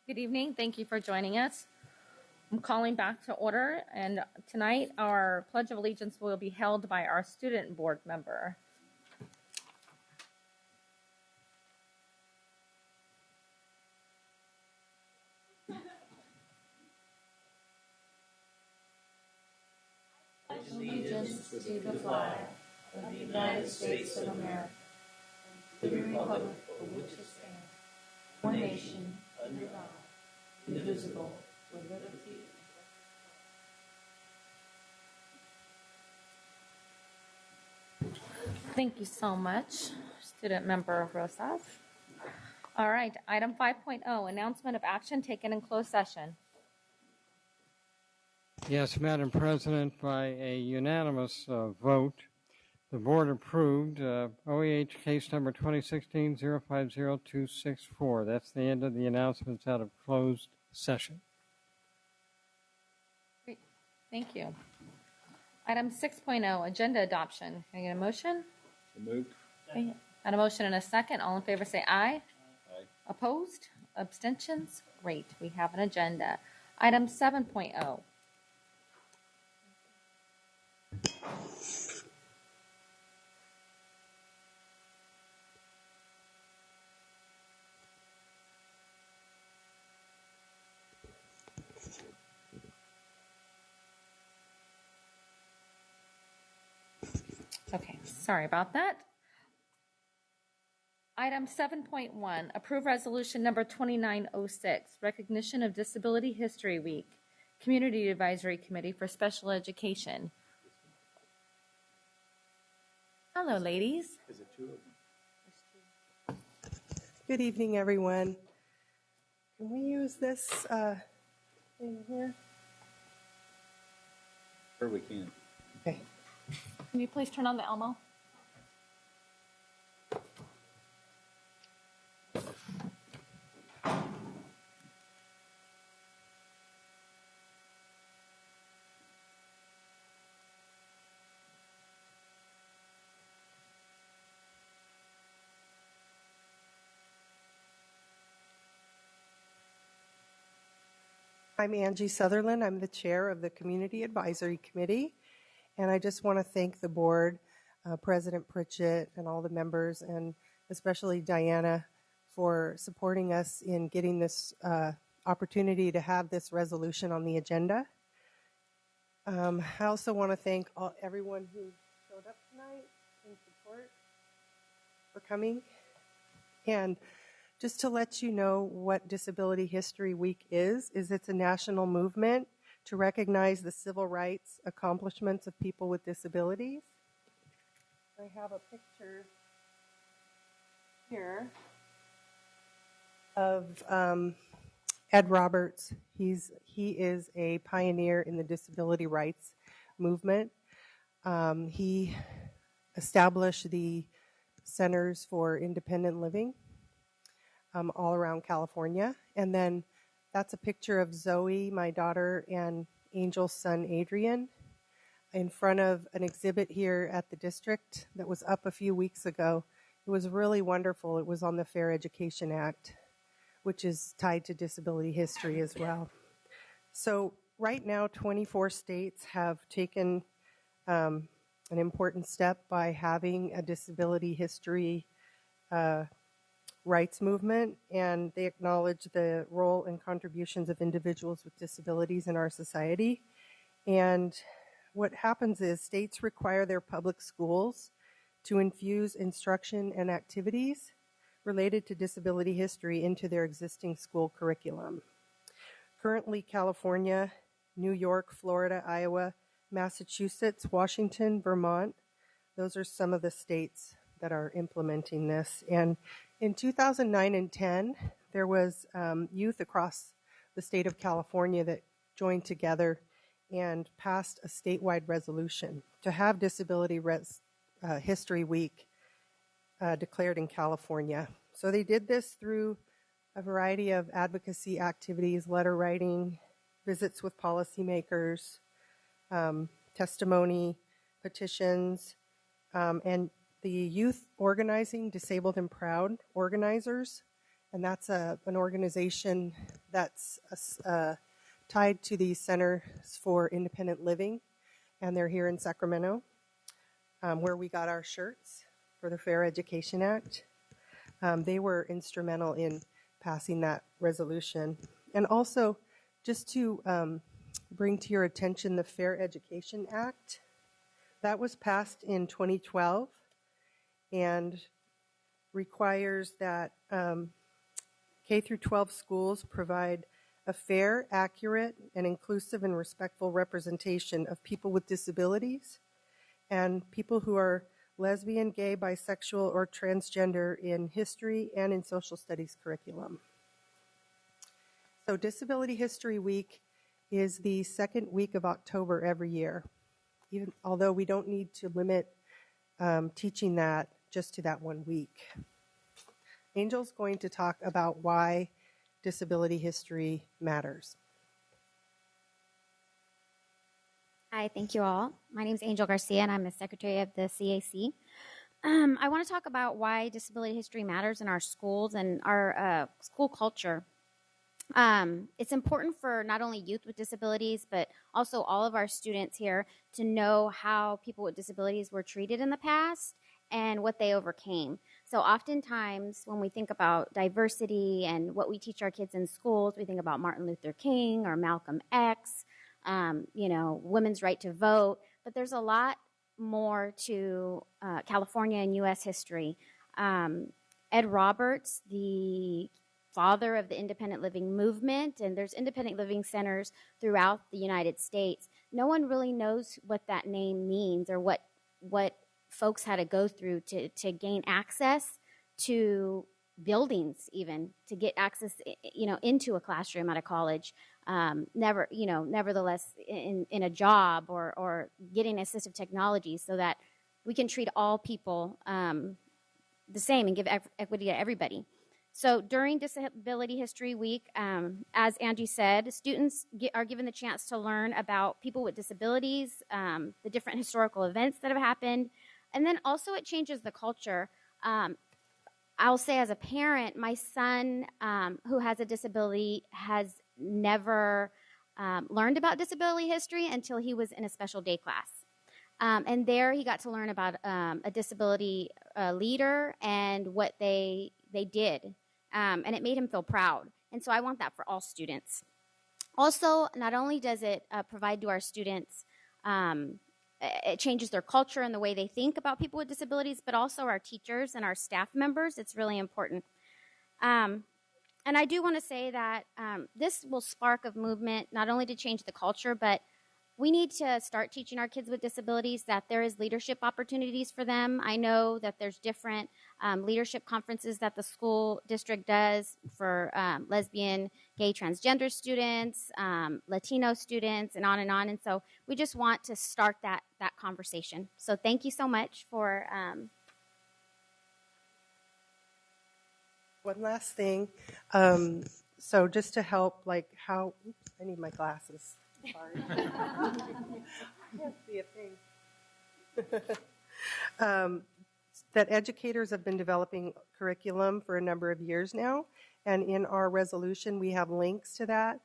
Good evening. Thank you for joining us. I'm calling back to order, and tonight our Pledge of Allegiance will be held by our student board member. Allegiance to the flag of the United States of America, to the republic for which it stands, one nation, under God, indivisible, with liberty. Thank you so much, student member Rosas. All right, item 5.0, announcement of action taken in closed session. Yes, Madam President, by a unanimous vote, the board approved OEH case number 2016-050264. That's the end of the announcements out of closed session. Great. Thank you. Item 6.0, agenda adoption. Can I get a motion? So moved. Okay. Got a motion and a second. All in favor say aye. Aye. Opposed? Abstentions? Great. We have an agenda. Item 7.0. Okay, sorry about that. Item 7.1, approve resolution number 2906, recognition of Disability History Week, Community Advisory Committee for Special Education. Hello, ladies. Is it two of them? Good evening, everyone. Can we use this thing here? Sure we can. Okay. Can you please turn on the Elmo? I'm Angie Sutherland. I'm the chair of the Community Advisory Committee. And I just want to thank the board, President Pritchett, and all the members, and especially Diana, for supporting us in getting this opportunity to have this resolution on the agenda. I also want to thank everyone who showed up tonight in support for coming. And just to let you know what Disability History Week is it's a national movement to recognize the civil rights accomplishments of people with disabilities. I have a picture here of Ed Roberts. He is a pioneer in the disability rights movement. He established the Centers for Independent Living all around California. And then that's a picture of Zoe, my daughter, and Angel's son, Adrian, in front of an exhibit here at the district that was up a few weeks ago. It was really wonderful. It was on the Fair Education Act, which is tied to disability history as well. So right now, 24 states have taken an important step by having a disability history rights movement, and they acknowledge the role and contributions of individuals with disabilities in our society. And what happens is states require their public schools to infuse instruction and activities related to disability history into their existing school curriculum. Currently, California, New York, Florida, Iowa, Massachusetts, Washington, Vermont, those are some of the states that are implementing this. And in 2009 and 10, there was youth across the state of California that joined together and passed a statewide resolution to have Disability History Week declared in California. So they did this through a variety of advocacy activities, letter writing, visits with policymakers, testimony, petitions, and the youth organizing, Disabled and Proud organizers, and that's an organization that's tied to the Centers for Independent Living, and they're here in Sacramento, where we got our shirts for the Fair Education Act. They were instrumental in passing that resolution. And also, just to bring to your attention the Fair Education Act, that was passed in 2012 and requires that K through 12 schools provide a fair, accurate, and inclusive and respectful representation of people with disabilities and people who are lesbian, gay, bisexual, or transgender in history and in social studies curriculum. So Disability History Week is the second week of October every year, even although we don't need to limit teaching that just to that 1 week. Angel's going to talk about why disability history matters. Hi, thank you all. My name is Angel Garcia, and I'm the secretary of the CAC. I want to talk about why disability history matters in our schools and our school culture. It's important for not only youth with disabilities, but also all of our students here to know how people with disabilities were treated in the past and what they overcame. So oftentimes when we think about diversity and what we teach our kids in schools, we think about Martin Luther King or Malcolm X, women's right to vote, but there's a lot more to California and U.S. history. Ed Roberts, the father of the independent living movement, and there's independent living centers throughout the United States. No one really knows what that name means or what folks had to go through to gain access to buildings, even to get access, into a classroom at a college. Nevertheless, in a job or getting assistive technology, so that we can treat all people the same and give equity to everybody. So during Disability History Week, as Angie said, students are given the chance to learn about people with disabilities, the different historical events that have happened, and then also it changes the culture. I'll say as a parent, my son who has a disability has never learned about disability history until he was in a special day class. And there he got to learn about a disability leader and what they did. And it made him feel proud. And so I want that for all students. Also, not only does it provide to our students, it changes their culture and the way they think about people with disabilities, but also our teachers and our staff members. It's really important. And I do want to say that this will spark a movement, not only to change the culture, but we need to start teaching our kids with disabilities that there is leadership opportunities for them. I know that there's different leadership conferences that the school district does for lesbian, gay, transgender students, Latino students, and on and on. And so we just want to start that conversation. So thank you so much for... One last thing. So just to help, I need my glasses. Sorry. I can't see a thing. That educators have been developing curriculum for a number of years now, and in our resolution we have links to that.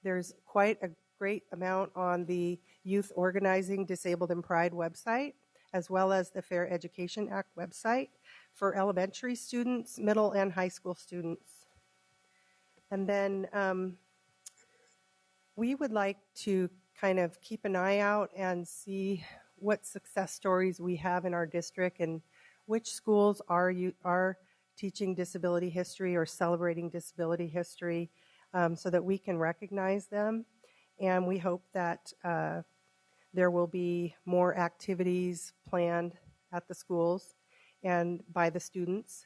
There's quite a great amount on the Youth Organizing Disabled in Pride website, as well as the Fair Education Act website for elementary students, middle and high school students. And then we would like to kind of keep an eye out and see what success stories we have in our district and which schools are teaching disability history or celebrating disability history, so that we can recognize them. And we hope that there will be more activities planned at the schools and by the students.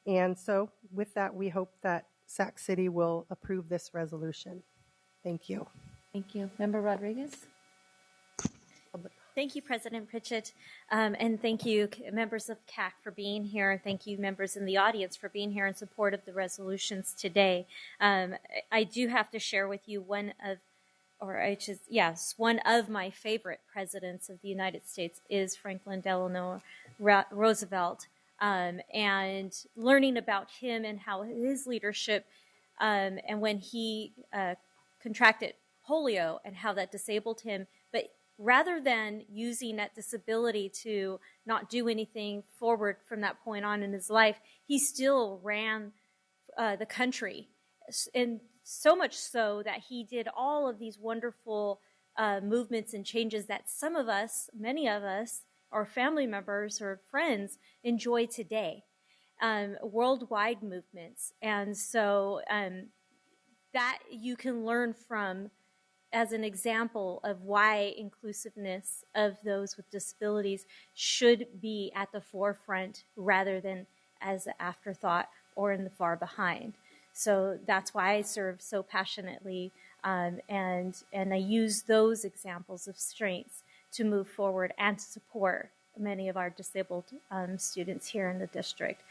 And so with that, we hope that Sac City will approve this resolution. Thank you. Thank you. Member Rodriguez? Thank you, President Pritchett, and thank you, members of CAC, for being here. Thank you, members in the audience, for being here in support of the resolutions today. I do have to share with you one of my favorite presidents of the United States is Franklin Delano Roosevelt. and learning about him and how his leadership, and when he contracted polio and how that disabled him. But rather than using that disability to not do anything forward from that point on in his life, he still ran the country. And so much so that he did all of these wonderful movements and changes that some of us, many of us, our family members or friends enjoy today, worldwide movements. And so that you can learn from as an example of why inclusiveness of those with disabilities should be at the forefront rather than as an afterthought or in the far behind. So that's why I serve so passionately, and I use those examples of strengths to move forward and to support many of our disabled students here in the district.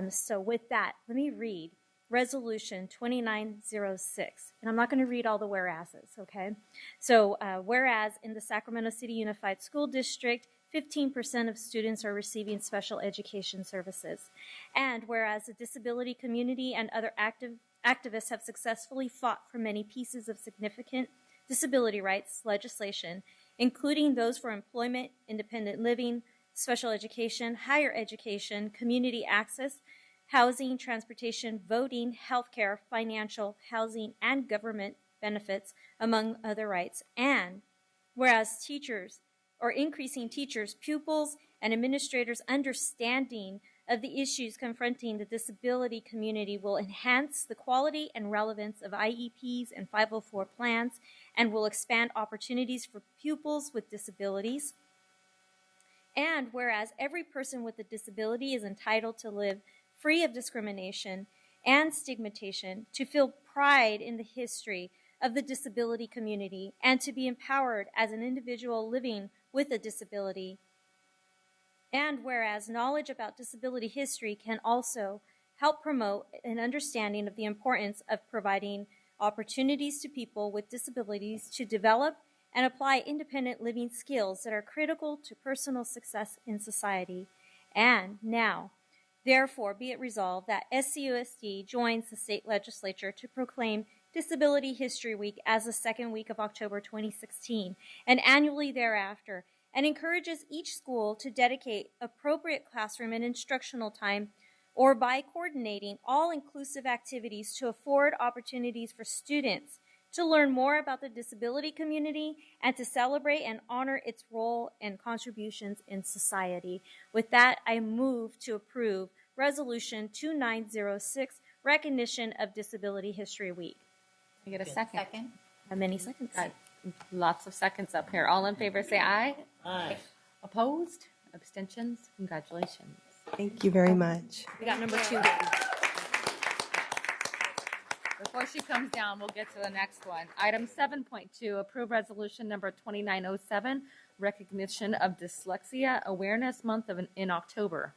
So with that, let me read Resolution 2906. And I'm not going to read all the whereases, okay? So whereas in the Sacramento City Unified School District, 15% of students are receiving special education services. And whereas the disability community and other activists have successfully fought for many pieces of significant disability rights legislation, including those for employment, independent living, special education, higher education, community access, housing, transportation, voting, healthcare, financial, housing, and government benefits, among other rights. And whereas increasing teachers, pupils, and administrators' understanding of the issues confronting the disability community will enhance the quality and relevance of IEPs and 504 plans and will expand opportunities for pupils with disabilities. And whereas every person with a disability is entitled to live free of discrimination and stigmatization, to feel pride in the history of the disability community, and to be empowered as an individual living with a disability. And whereas knowledge about disability history can also help promote an understanding of the importance of providing opportunities to people with disabilities to develop and apply independent living skills that are critical to personal success in society. And now, therefore, be it resolved that SCUSD joins the state legislature to proclaim Disability History Week as the second week of October 2016 and annually thereafter, and encourages each school to dedicate appropriate classroom and instructional time or by coordinating all-inclusive activities to afford opportunities for students to learn more about the disability community and to celebrate and honor its role and contributions in society. With that, I move to approve Resolution 2906, Recognition of Disability History Week. Can I get a second? How many seconds? Got lots of seconds up here. All in favor, say aye. Aye. Opposed? Abstentions? Congratulations. Thank you very much. We got number 2. Before she comes down, we'll get to the next one. Item 7.2, approve resolution number 2907, recognition of Dyslexia Awareness Month in October.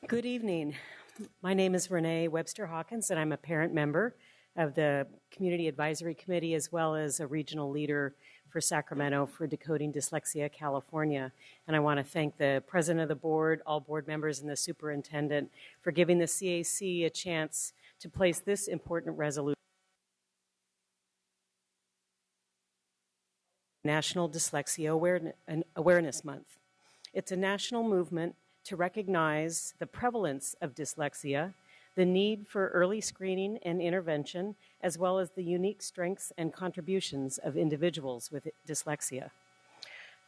Good evening. My name is Renee Webster Hawkins, and I'm a parent member of the Community Advisory Committee as well as a regional leader for Sacramento for Decoding Dyslexia California. And I want to thank the president of the board, all board members, and the superintendent for giving the CAC a chance to place this important resolution. National Dyslexia Awareness Month. It's a national movement to recognize the prevalence of dyslexia, the need for early screening and intervention, as well as the unique strengths and contributions of individuals with dyslexia.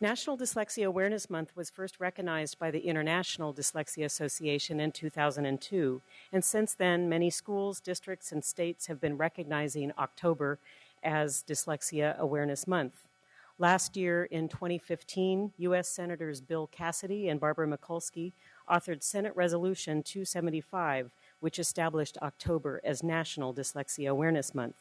National Dyslexia Awareness Month was first recognized by the International Dyslexia Association in 2002, and since then, many schools, districts, and states have been recognizing October as Dyslexia Awareness Month. Last year, in 2015, U.S. Senators Bill Cassidy and Barbara Mikulski authored Senate Resolution 275, which established October as National Dyslexia Awareness Month.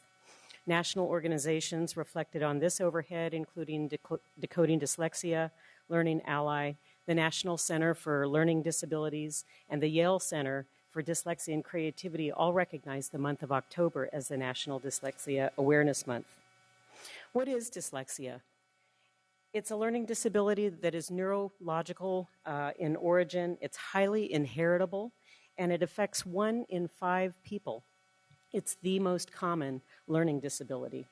National organizations reflected on this overhead, including Decoding Dyslexia, Learning Ally, the National Center for Learning Disabilities, and the Yale Center for Dyslexia and Creativity all recognized the month of October as the National Dyslexia Awareness Month. What is dyslexia? It's a learning disability that is neurological in origin. It's highly inheritable, and it affects 1 in 5 people. It's the most common learning disability.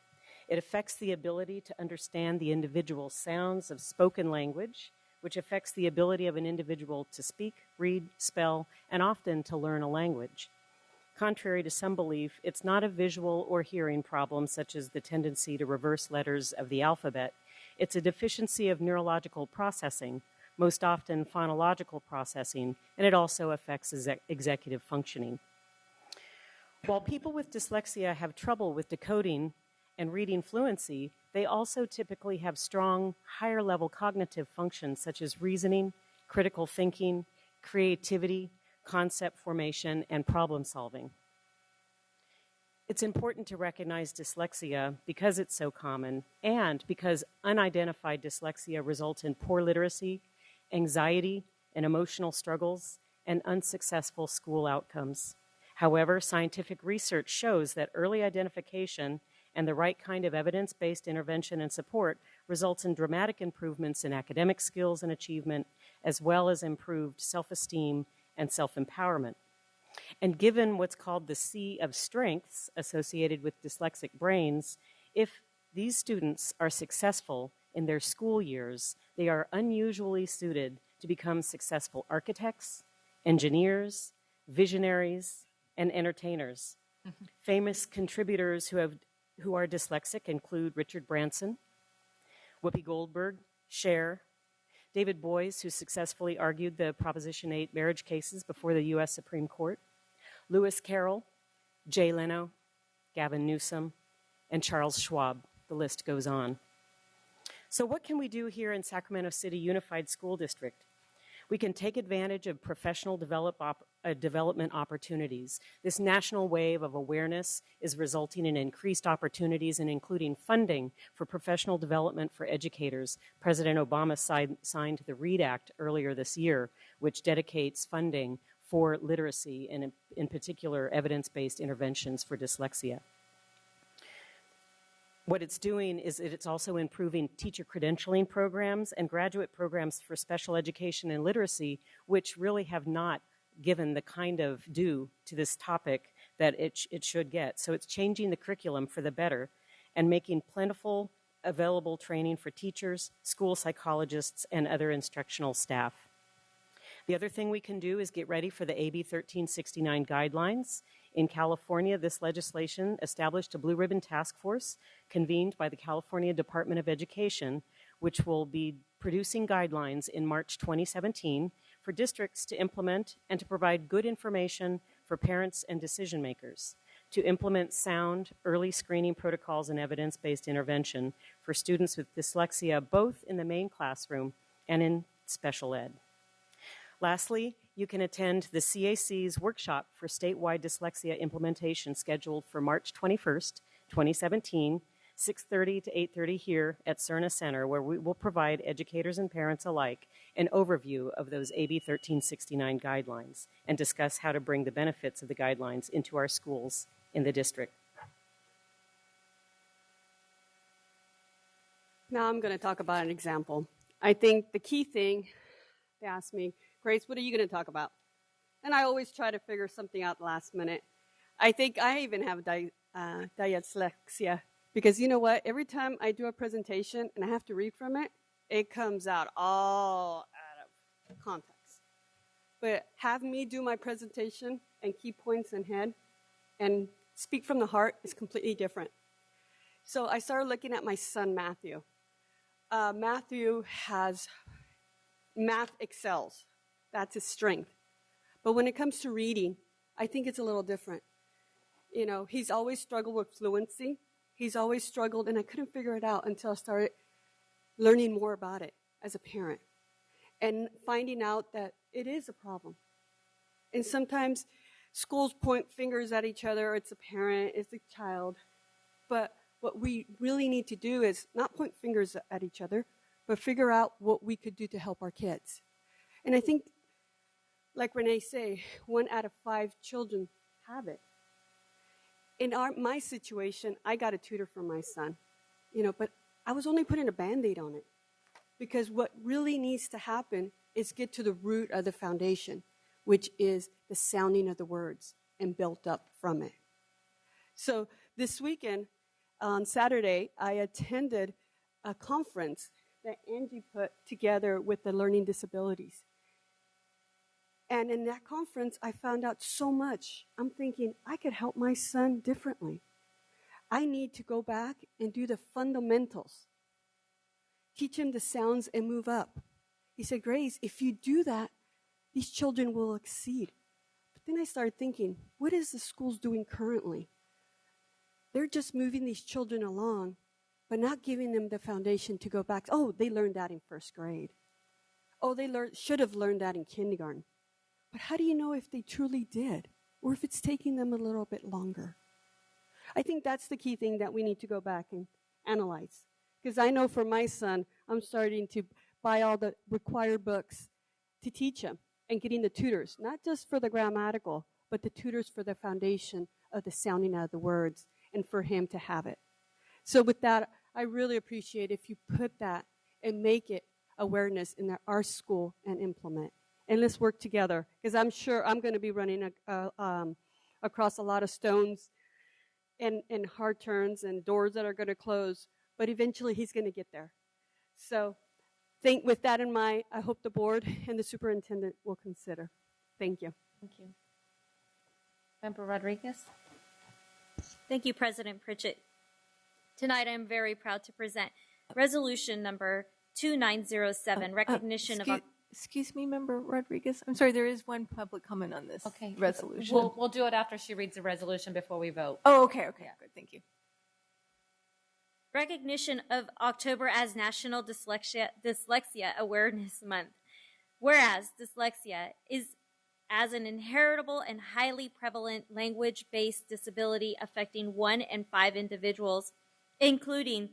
It affects the ability to understand the individual sounds of spoken language, which affects the ability of an individual to speak, read, spell, and often to learn a language. Contrary to some belief, it's not a visual or hearing problem, such as the tendency to reverse letters of the alphabet. It's a deficiency of neurological processing, most often phonological processing, and it also affects executive functioning. While people with dyslexia have trouble with decoding and reading fluency, they also typically have strong, higher-level cognitive functions such as reasoning, critical thinking, creativity, concept formation, and problem solving. It's important to recognize dyslexia because it's so common and because unidentified dyslexia results in poor literacy, anxiety, and emotional struggles, and unsuccessful school outcomes. However, scientific research shows that early identification and the right kind of evidence-based intervention and support results in dramatic improvements in academic skills and achievement, as well as improved self-esteem and self-empowerment. And given what's called the sea of strengths associated with dyslexic brains, if these students are successful in their school years, they are unusually suited to become successful architects, engineers, visionaries, and entertainers. Famous contributors who are dyslexic include Richard Branson, Whoopi Goldberg, Cher, David Boies, who successfully argued the Proposition 8 marriage cases before the U.S. Supreme Court, Lewis Carroll, Jay Leno, Gavin Newsom, and Charles Schwab. The list goes on. So what can we do here in Sacramento City Unified School District? We can take advantage of professional development opportunities. This national wave of awareness is resulting in increased opportunities and including funding for professional development for educators. President Obama signed the READ Act earlier this year, which dedicates funding for literacy and in particular evidence-based interventions for dyslexia. What it's doing is it's also improving teacher credentialing programs and graduate programs for special education and literacy, which really have not given the kind of due to this topic that it should get. So it's changing the curriculum for the better and making plentiful, available training for teachers, school psychologists, and other instructional staff. The other thing we can do is get ready for the AB 1369 guidelines. In California, this legislation established a Blue Ribbon Task Force convened by the California Department of Education, which will be producing guidelines in March 2017 for districts to implement and to provide good information for parents and decision makers, to implement sound early screening protocols and evidence-based intervention for students with dyslexia, both in the main classroom and in special ed. Lastly, you can attend the CAC's workshop for statewide dyslexia implementation scheduled for March 21st, 2017, 6:30 to 8:30 here at Cerna Center, where we will provide educators and parents alike an overview of those AB 1369 guidelines and discuss how to bring the benefits of the guidelines into our schools in the district. Now I'm going to talk about an example. I think the key thing, they ask me, Grace, what are you going to talk about? And I always try to figure something out last minute. I think I even have dyslexia because you know what? Every time I do a presentation and I have to read from it, it comes out all out of context. But have me do my presentation and key points in head and speak from the heart is completely different. So I started looking at my son, Matthew. Matthew has math excels. That's his strength. But when it comes to reading, I think it's a little different. You know, he's always struggled with fluency. He's always struggled, and I couldn't figure it out until I started learning more about it as a parent and finding out that it is a problem. And sometimes schools point fingers at each other. It's a parent, it's a child. But what we really need to do is not point fingers at each other, but figure out what we could do to help our kids. And I think, like Renee say, 1 out of 5 children have it. In my situation, I got a tutor for my son, you know, but I was only putting a Band-Aid on it. Because what really needs to happen is get to the root of the foundation, which is the sounding of the words and built up from it. So this weekend, on Saturday, I attended a conference that Angie put together with the learning disabilities. And in that conference, I found out so much. I'm thinking, I could help my son differently. I need to go back and do the fundamentals. Teach him the sounds and move up. He said, Grace, if you do that, these children will exceed. But then I started thinking, what is the schools doing currently? They're just moving these children along, but not giving them the foundation to go back. Oh, they learned that in first grade. Oh, they should have learned that in kindergarten. But how do you know if they truly did, or if it's taking them a little bit longer? I think that's the key thing that we need to go back and analyze. Because I know for my son, I'm starting to buy all the required books to teach him and getting the tutors, not just for the grammatical, but the tutors for the foundation of the sounding out of the words and for him to have it. So with that, I really appreciate if you put that and make it awareness in our school and implement. And let's work together, because I'm sure I'm going to be running across a lot of stones and hard turns and doors that are going to close, but eventually he's going to get there. So with that in mind, I hope the board and the superintendent will consider. Thank you. Thank you. Member Rodriguez. Thank you, President Pritchett. Tonight, I'm very proud to present resolution number 2907, recognition of... Excuse me, Member Rodriguez. I'm sorry, there is one public comment on this resolution. We'll do it after she reads the resolution before we vote. Oh, okay, yeah. Good, thank you. Recognition of October as National Dyslexia Awareness Month. Whereas dyslexia is as an inheritable and highly prevalent language-based disability affecting 1 in 5 individuals, including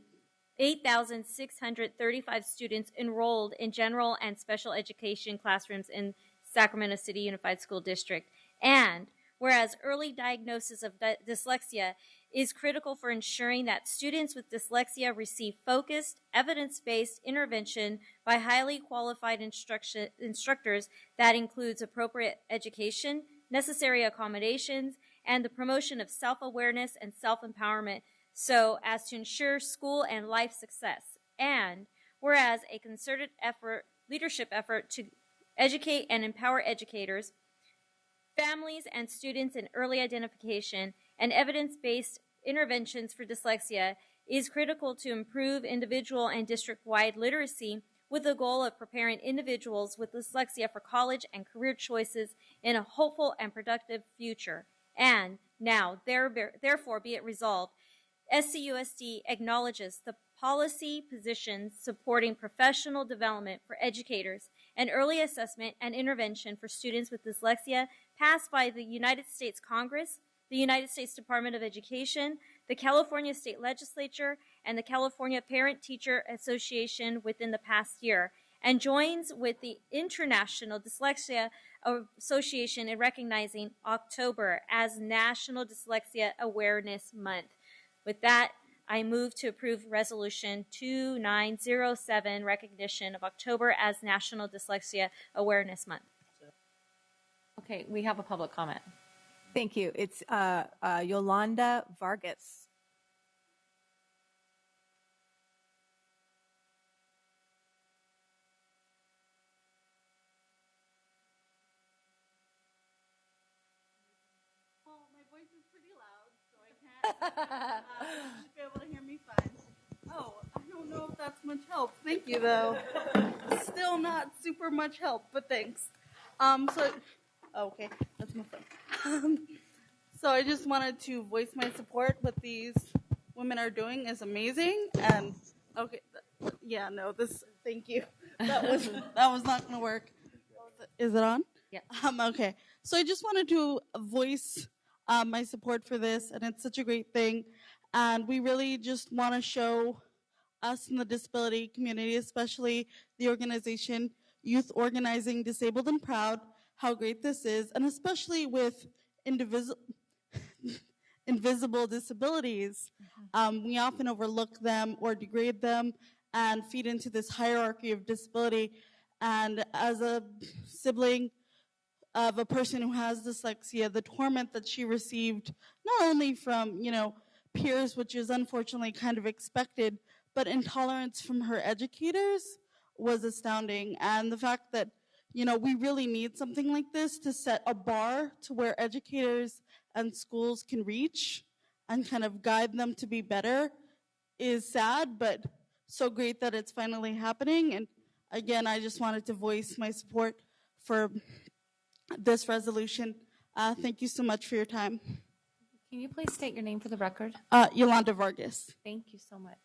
8,635 students enrolled in general and special education classrooms in Sacramento City Unified School District. And whereas early diagnosis of dyslexia is critical for ensuring that students with dyslexia receive focused, evidence-based intervention by highly qualified instructors that includes appropriate education, necessary accommodations, and the promotion of self-awareness and self-empowerment so as to ensure school and life success. And whereas a concerted leadership effort to educate and empower educators, families, and students in early identification and evidence-based interventions for dyslexia is critical to improve individual and district-wide literacy with the goal of preparing individuals with dyslexia for college and career choices in a hopeful and productive future. And now, therefore, be it resolved, SCUSD acknowledges the policy positions supporting professional development for educators and early assessment and intervention for students with dyslexia passed by the United States Congress, the United States Department of Education, the California State Legislature, and the California Parent-Teacher Association within the past year, and joins with the International Dyslexia Association in recognizing October as National Dyslexia Awareness Month. With that, I move to approve Resolution 2907, recognition of October as National Dyslexia Awareness Month. Okay, we have a public comment. Thank you. It's Yolanda Vargas. Oh, my voice is pretty loud, so I can't. You should be able to hear me fine. Oh, I don't know if that's much help. Thank you, though. Still not super much help, but thanks. Okay, that's my phone. So I just wanted to voice my support. What these women are doing is amazing. And okay, thank you. That was not going to work. Is it on? Yeah. Okay. So I just wanted to voice my support for this, and it's such a great thing. And we really just want to show us in the disability community, especially the organization Youth Organizing Disabled and Proud, how great this is, and especially with invisible disabilities. We often overlook them or degrade them, and feed into this hierarchy of disability. And as a sibling of a person who has dyslexia, the torment that she received, not only from, peers, which is unfortunately kind of expected, but intolerance from her educators was astounding. And the fact that, we really need something like this to set a bar to where educators and schools can reach and kind of guide them to be better is sad, but so great that it's finally happening. And again, I just wanted to voice my support for this resolution. Thank you so much for your time. Can you please state your name for the record? Yolanda Vargas. Thank you so much.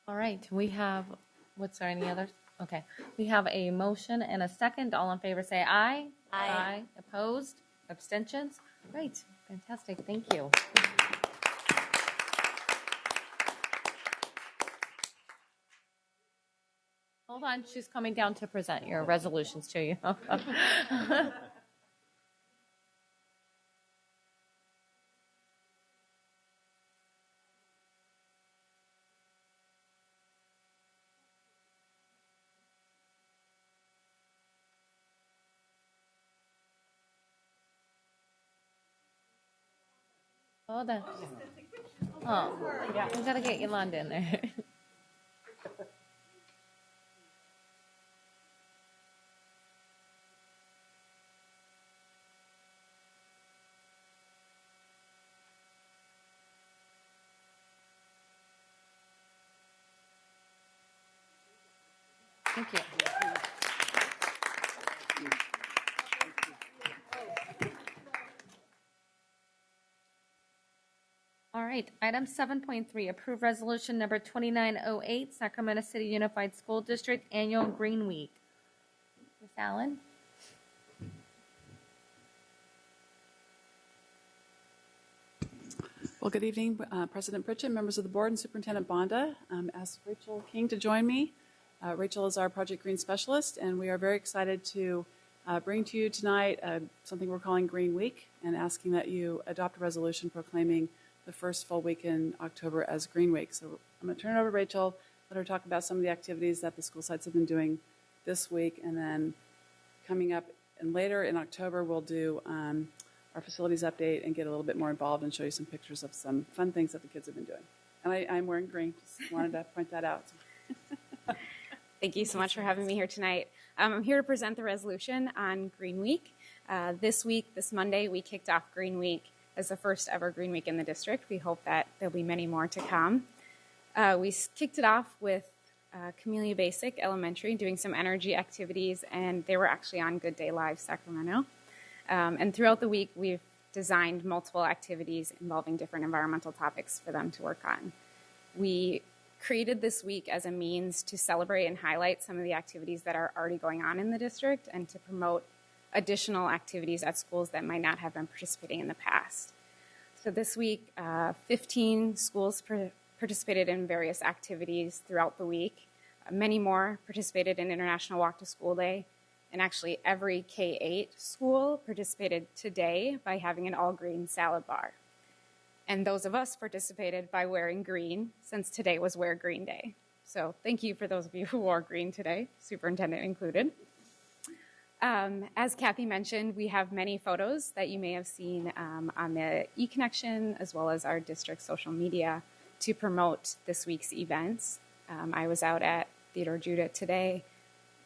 All right, we have, what's there, any others? Okay, we have a motion and a second. All in favor say aye. Aye. Opposed? Abstentions? Great, fantastic, thank you. Hold on, she's coming down to present your resolutions to you. Hold on. Oh, we gotta get Yolanda in there. Thank you. All right, item 7.3, approve resolution number 2908, Sacramento City Unified School District Annual Green Week. Ms. Allen? Well, good evening, President Pritchett, members of the board, and Superintendent Bonda. Asked Rachel King to join me. Rachel is our Project Green Specialist, and we are very excited to bring to you tonight something we're calling Green Week, and asking that you adopt a resolution proclaiming the first full week in October as Green Week. So I'm going to turn it over to Rachel, let her talk about some of the activities that the school sites have been doing this week, and then coming up and later in October, we'll do our facilities update and get a little bit more involved and show you some pictures of some fun things that the kids have been doing. And I'm wearing green, just wanted to point that out. Thank you so much for having me here tonight. I'm here to present the resolution on Green Week. This Monday, we kicked off Green Week as the first ever Green Week in the district. We hope that there'll be many more to come. We kicked it off with Camellia Basic Elementary doing some energy activities, and they were actually on Good Day Live Sacramento. And throughout the week, we've designed multiple activities involving different environmental topics for them to work on. We created this week as a means to celebrate and highlight some of the activities that are already going on in the district and to promote additional activities at schools that might not have been participating in the past. So this week, 15 schools participated in various activities throughout the week. Many more participated in International Walk to School Day. And actually every K-8 school participated today by having an all-green salad bar. And those of us participated by wearing green, since today was Wear Green Day. So thank you for those of you who wore green today, superintendent included. As Kathy mentioned, we have many photos that you may have seen on the eConnection, as well as our district social media, to promote this week's events. I was out at Theodore Judith today,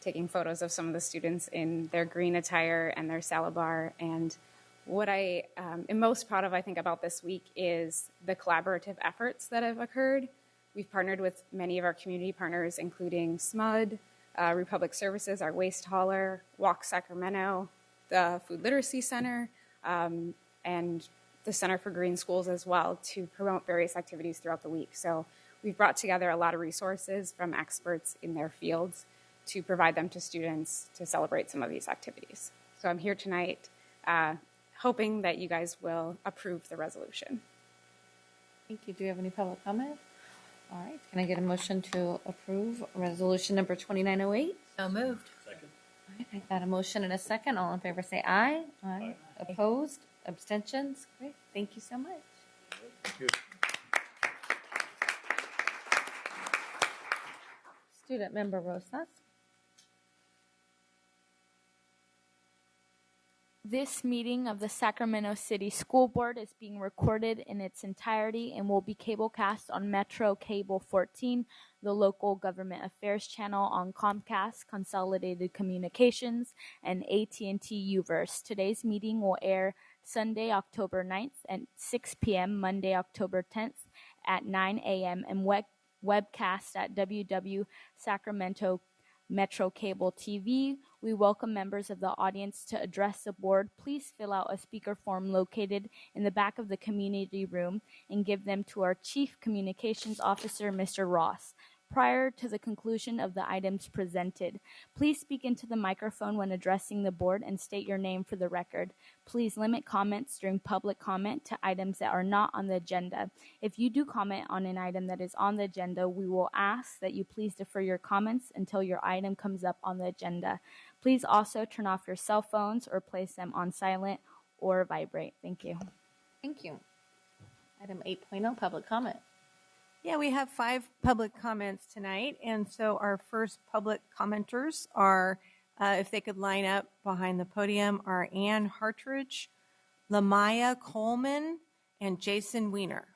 taking photos of some of the students in their green attire and their salad bar. And what I am most proud of, I think, about this week is the collaborative efforts that have occurred. We've partnered with many of our community partners, including SMUD, Republic Services, our waste hauler, Walk Sacramento, the Food Literacy Center, and the Center for Green Schools as well, to promote various activities throughout the week. So we've brought together a lot of resources from experts in their fields to provide them to students to celebrate some of these activities. So I'm here tonight hoping that you guys will approve the resolution. Thank you. Do you have any public comment? All right. Can I get a motion to approve resolution number 2908? So moved. Second. All right. I got a motion and a second. All in favor say aye. Aye. Opposed? Abstentions? Great. Thank you so much. Thank you. Student Member Rosas. This meeting of the Sacramento City School Board is being recorded in its entirety and will be cablecast on Metro Cable 14, the local government affairs channel on Comcast, Consolidated Communications, and AT&T Uverse. Today's meeting will air Sunday, October 9th at 6 p.m., Monday, October 10th at 9 a.m., and webcast at www.sacramento.com. Metro Cable TV. We welcome members of the audience to address the board. Please fill out a speaker form located in the back of the community room and give them to our Chief Communications Officer, Mr. Ross, prior to the conclusion of the items presented. Please speak into the microphone when addressing the board and state your name for the record. Please limit comments during public comment to items that are not on the agenda. If you do comment on an item that is on the agenda, we will ask that you please defer your comments until your item comes up on the agenda. Please also turn off your cell phones or place them on silent or vibrate. Thank you. Thank you. Item 8.0, public comment. Yeah, we have 5 public comments tonight, and so our first public commenters are, if they could line up behind the podium, are Ann Hartridge, Lamaya Coleman, and Jason Weiner.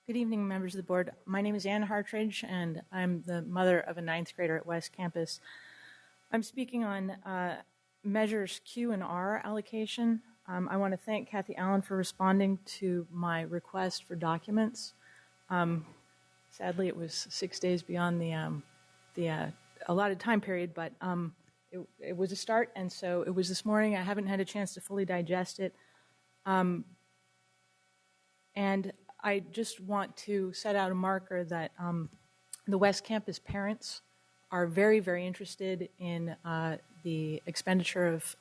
Good evening, members of the board. My name is Ann Hartridge, and I'm the mother of a 9th grader at West Campus. I'm speaking on measures Q and R allocation. I want to thank Kathy Allen for responding to my request for documents. Sadly, it was 6 days beyond the allotted time period, but it was a start, and so it was this morning. I haven't had a chance to fully digest it. And I just want to set out a marker that the West Campus parents are very, very interested in the expenditure of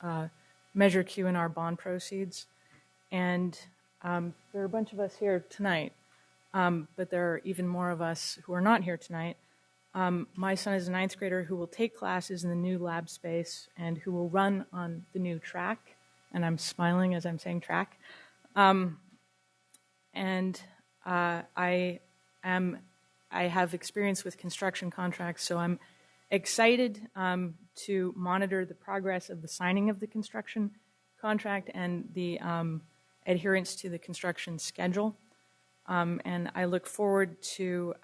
Measure Q and R bond proceeds. And there are a bunch of us here tonight, but there are even more of us who are not here tonight. My son is a 9th grader who will take classes in the new lab space and who will run on the new track. And I'm smiling as I'm saying track. I have experience with construction contracts, so I'm excited to monitor the progress of the signing of the construction contract and the adherence to the construction schedule. And I look forward to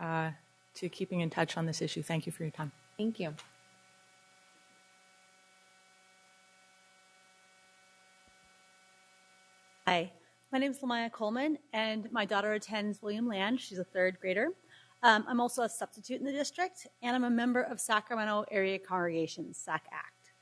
keeping in touch on this issue. Thank you for your time. Thank you. Hi, my name is Lamaya Coleman, and my daughter attends William Land. She's a 3rd grader. I'm also a substitute in the district, and I'm a member of Sacramento Area Congregations, SAC-ACT.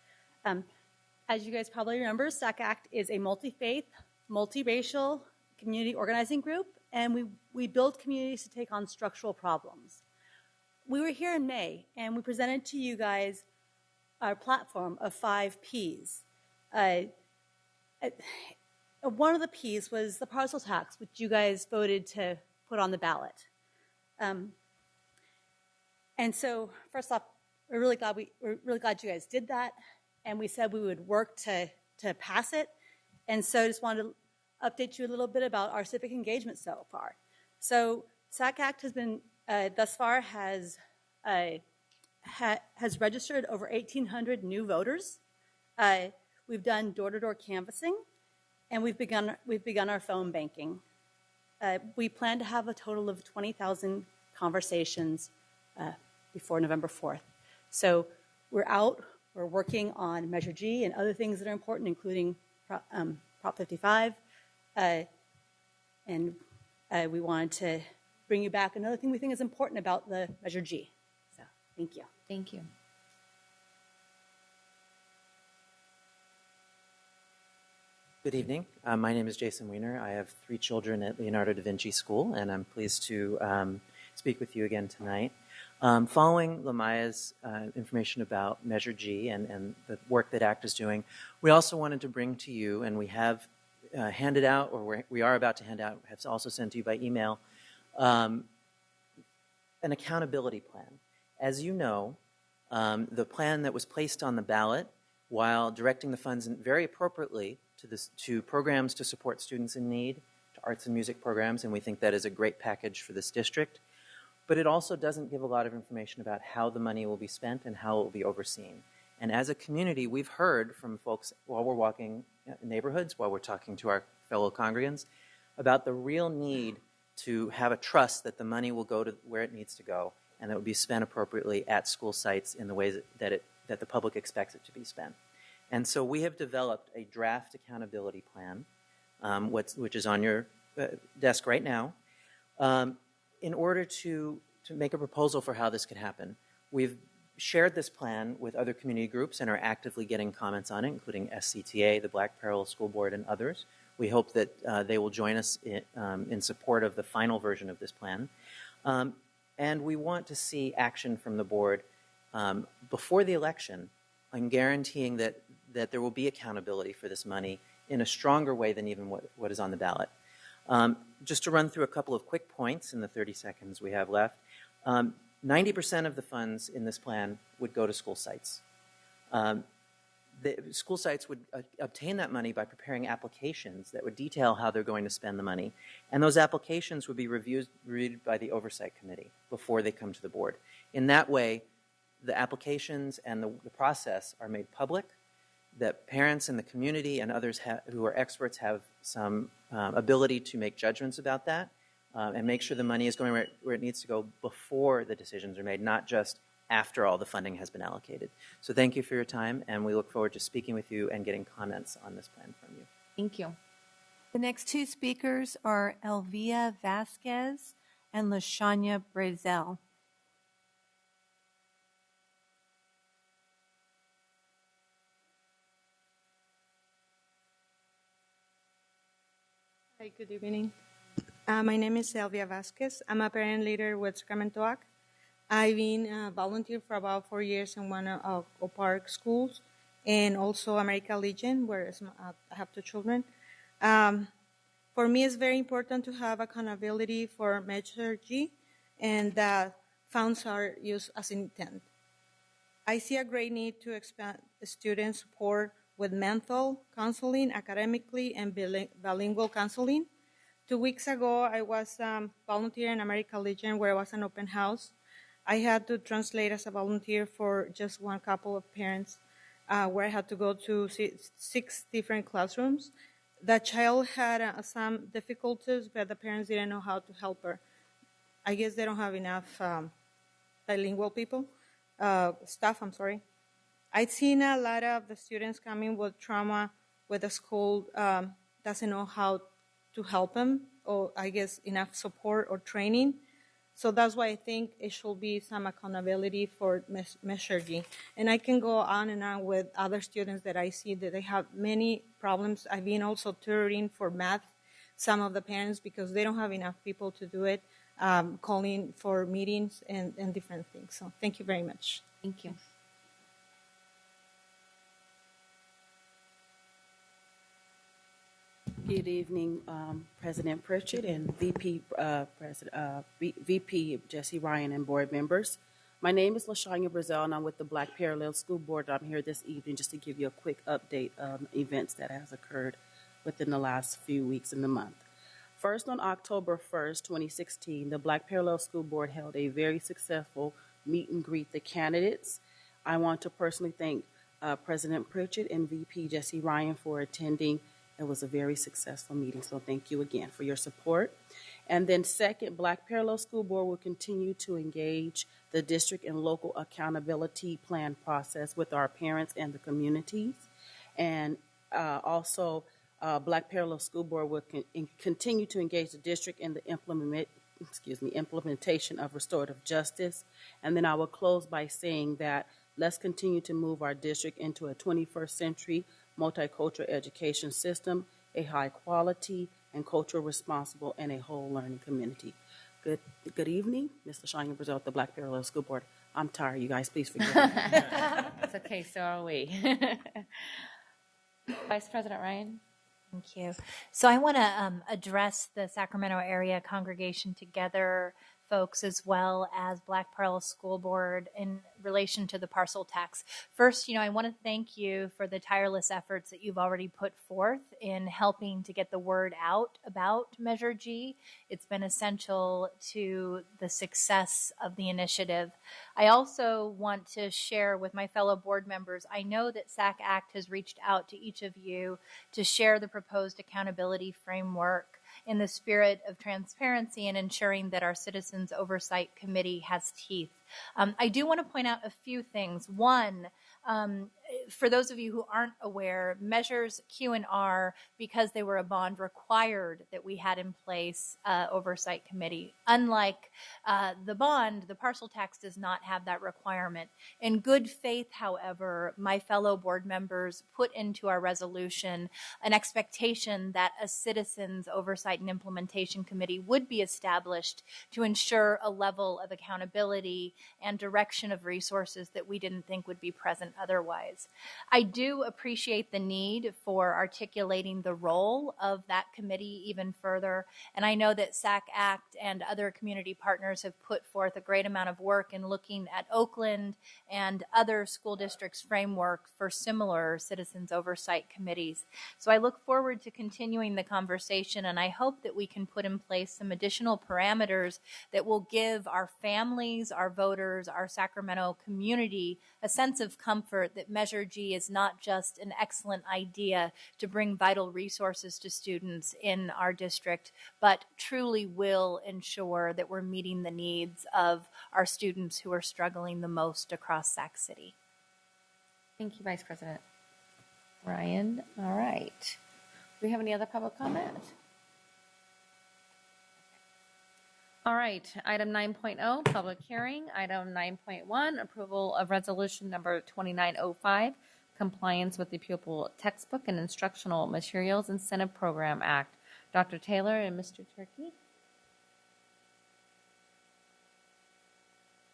As you guys probably remember, SAC-ACT is a multi-faith, multiracial community organizing group, and we build communities to take on structural problems. We were here in May, and we presented to you guys our platform of 5 Ps. One of the Ps was the parcel tax, which you guys voted to put on the ballot. And so, first off, we're really glad you guys did that, and we said we would work to pass it. And so, I just wanted to update you a little bit about our civic engagement so far. So, SAC-ACT has been thus far has registered over 1,800 new voters. We've done door-to-door canvassing, and we've begun our phone banking. We plan to have a total of 20,000 conversations before November 4th. So we're out, we're working on Measure G and other things that are important, including Prop 55. And we wanted to bring you back another thing we think is important about the Measure G. So thank you. Thank you. Good evening. My name is Jason Weiner. I have 3 children at Leonardo da Vinci School, and I'm pleased to speak with you again tonight. Following Lamaya's information about Measure G and the work that ACT is doing, we also wanted to bring to you, and we have handed out, or we are about to hand out, have also sent to you by email, an accountability plan. As you know, the plan that was placed on the ballot, while directing the funds very appropriately to programs to support students in need, to arts and music programs, and we think that is a great package for this district, but it also doesn't give a lot of information about how the money will be spent and how it will be overseen. And as a community, we've heard from folks while we're walking neighborhoods, while we're talking to our fellow congregants, about the real need to have a trust that the money will go to where it needs to go and that it will be spent appropriately at school sites in the ways that the public expects it to be spent. And so we have developed a draft accountability plan, which is on your desk right now, in order to make a proposal for how this could happen. We've shared this plan with other community groups and are actively getting comments on it, including SCTA, the Black Parallel School Board, and others. We hope that they will join us in support of the final version of this plan. And we want to see action from the board before the election on guaranteeing that there will be accountability for this money in a stronger way than even what is on the ballot. Just to run through a couple of quick points in the 30 seconds we have left, 90% of the funds in this plan would go to school sites. The school sites would obtain that money by preparing applications that would detail how they're going to spend the money. And those applications would be reviewed by the Oversight Committee before they come to the board. In that way, the applications and the process are made public, that parents in the community and others who are experts have some ability to make judgments about that and make sure the money is going where it needs to go before the decisions are made, not just after all the funding has been allocated. So thank you for your time, and we look forward to speaking with you and getting comments on this plan from you. Thank you. The next two speakers are Elvia Vasquez and LaShanya Brazel. Hi, good evening. My name is Elvia Vasquez. I'm a parent leader with Sacramento AC. I've been a volunteer for about 4 years in one of Park schools and also American Legion, where I have 2 children. For me, it's very important to have accountability for Measure G and that funds are used as intended. I see a great need to expand student support with mental counseling, academically, and bilingual counseling. 2 weeks ago, I was volunteering in American Legion where it was an open house. I had to translate as a volunteer for just one couple of parents where I had to go to 6 different classrooms. The child had some difficulties, but the parents didn't know how to help her. I guess they don't have enough bilingual staff. I've seen a lot of the students coming with trauma where the school doesn't know how to help them, or I guess enough support or training. So that's why I think it should be some accountability for Measure G. And I can go on and on with other students that I see that they have many problems. I've been also tutoring for math, some of the parents, because they don't have enough people to do it, calling for meetings and different things. So thank you very much. Thank you. Good evening, President Pritchett and VP Jesse Ryan and board members. My name is LaShanya Brazel, and I'm with the Black Parallel School Board. I'm here this evening just to give you a quick update on events that has occurred within the last few weeks in the month. First, on October 1st, 2016, the Black Parallel School Board held a very successful meet and greet the candidates. I want to personally thank President Pritchett and VP Jesse Ryan for attending. It was a very successful meeting, so thank you again for your support. And then second, Black Parallel School Board will continue to engage the district and local accountability plan process with our parents and the communities. And also, Black Parallel School Board will continue to engage the district in the implementation of restorative justice. And then I will close by saying that let's continue to move our district into a 21st century multicultural education system, a high quality and cultural responsible and a whole learning community. Good evening, Ms. LaShanya Brazel at the Black Parallel School Board. I'm tired, you guys, please forgive me. It's okay, so are we. Vice President Ryan. Thank you. So I want to address the Sacramento area congregation together folks as well as Black Pearl School Board in relation to the parcel tax. First, I want to thank you for the tireless efforts that you've already put forth in helping to get the word out about Measure G. It's been essential to the success of the initiative. I also want to share with my fellow board members, I know that SAC Act has reached out to each of you to share the proposed accountability framework in the spirit of transparency and ensuring that our Citizens Oversight Committee has teeth. I do want to point out a few things. One, for those of you who aren't aware, measures Q and R, because they were a bond, required that we had in place oversight committee. Unlike the bond, the parcel tax does not have that requirement. In good faith, however, my fellow board members put into our resolution an expectation that a Citizens Oversight and Implementation Committee would be established to ensure a level of accountability and direction of resources that we didn't think would be present otherwise. I do appreciate the need for articulating the role of that committee even further, and I know that SAC Act and other community partners have put forth a great amount of work in looking at Oakland and other school districts' framework for similar citizens oversight committees. So I look forward to continuing the conversation, and I hope that we can put in place some additional parameters that will give our families, our voters, our Sacramento community a sense of comfort that Measure G is not just an excellent idea to bring vital resources to students in our district, but truly will ensure that we're meeting the needs of our students who are struggling the most across Sac City. Thank you, Vice President Ryan. All right. Do we have any other public comment? All right, item 9.0, public hearing. Item 9.1, approval of resolution number 2905, compliance with the Pupil Textbook and Instructional Materials Incentive Program Act. Dr. Taylor and Mr. Turkey?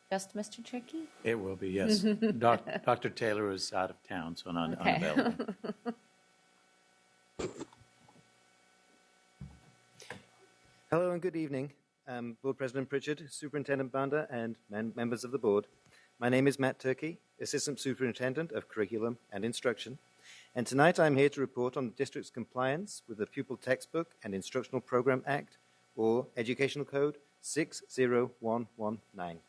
Just Mr. Turkey? It will be, yes. Dr. Taylor is out of town, so unavailable. Hello and good evening. Board President Pritchard, Superintendent Banda, and members of the board. My name is Matt Turkey, Assistant Superintendent of Curriculum and Instruction, and tonight I'm here to report on the district's compliance with the Pupil Textbook and Instructional Program Act, or Educational Code 60119.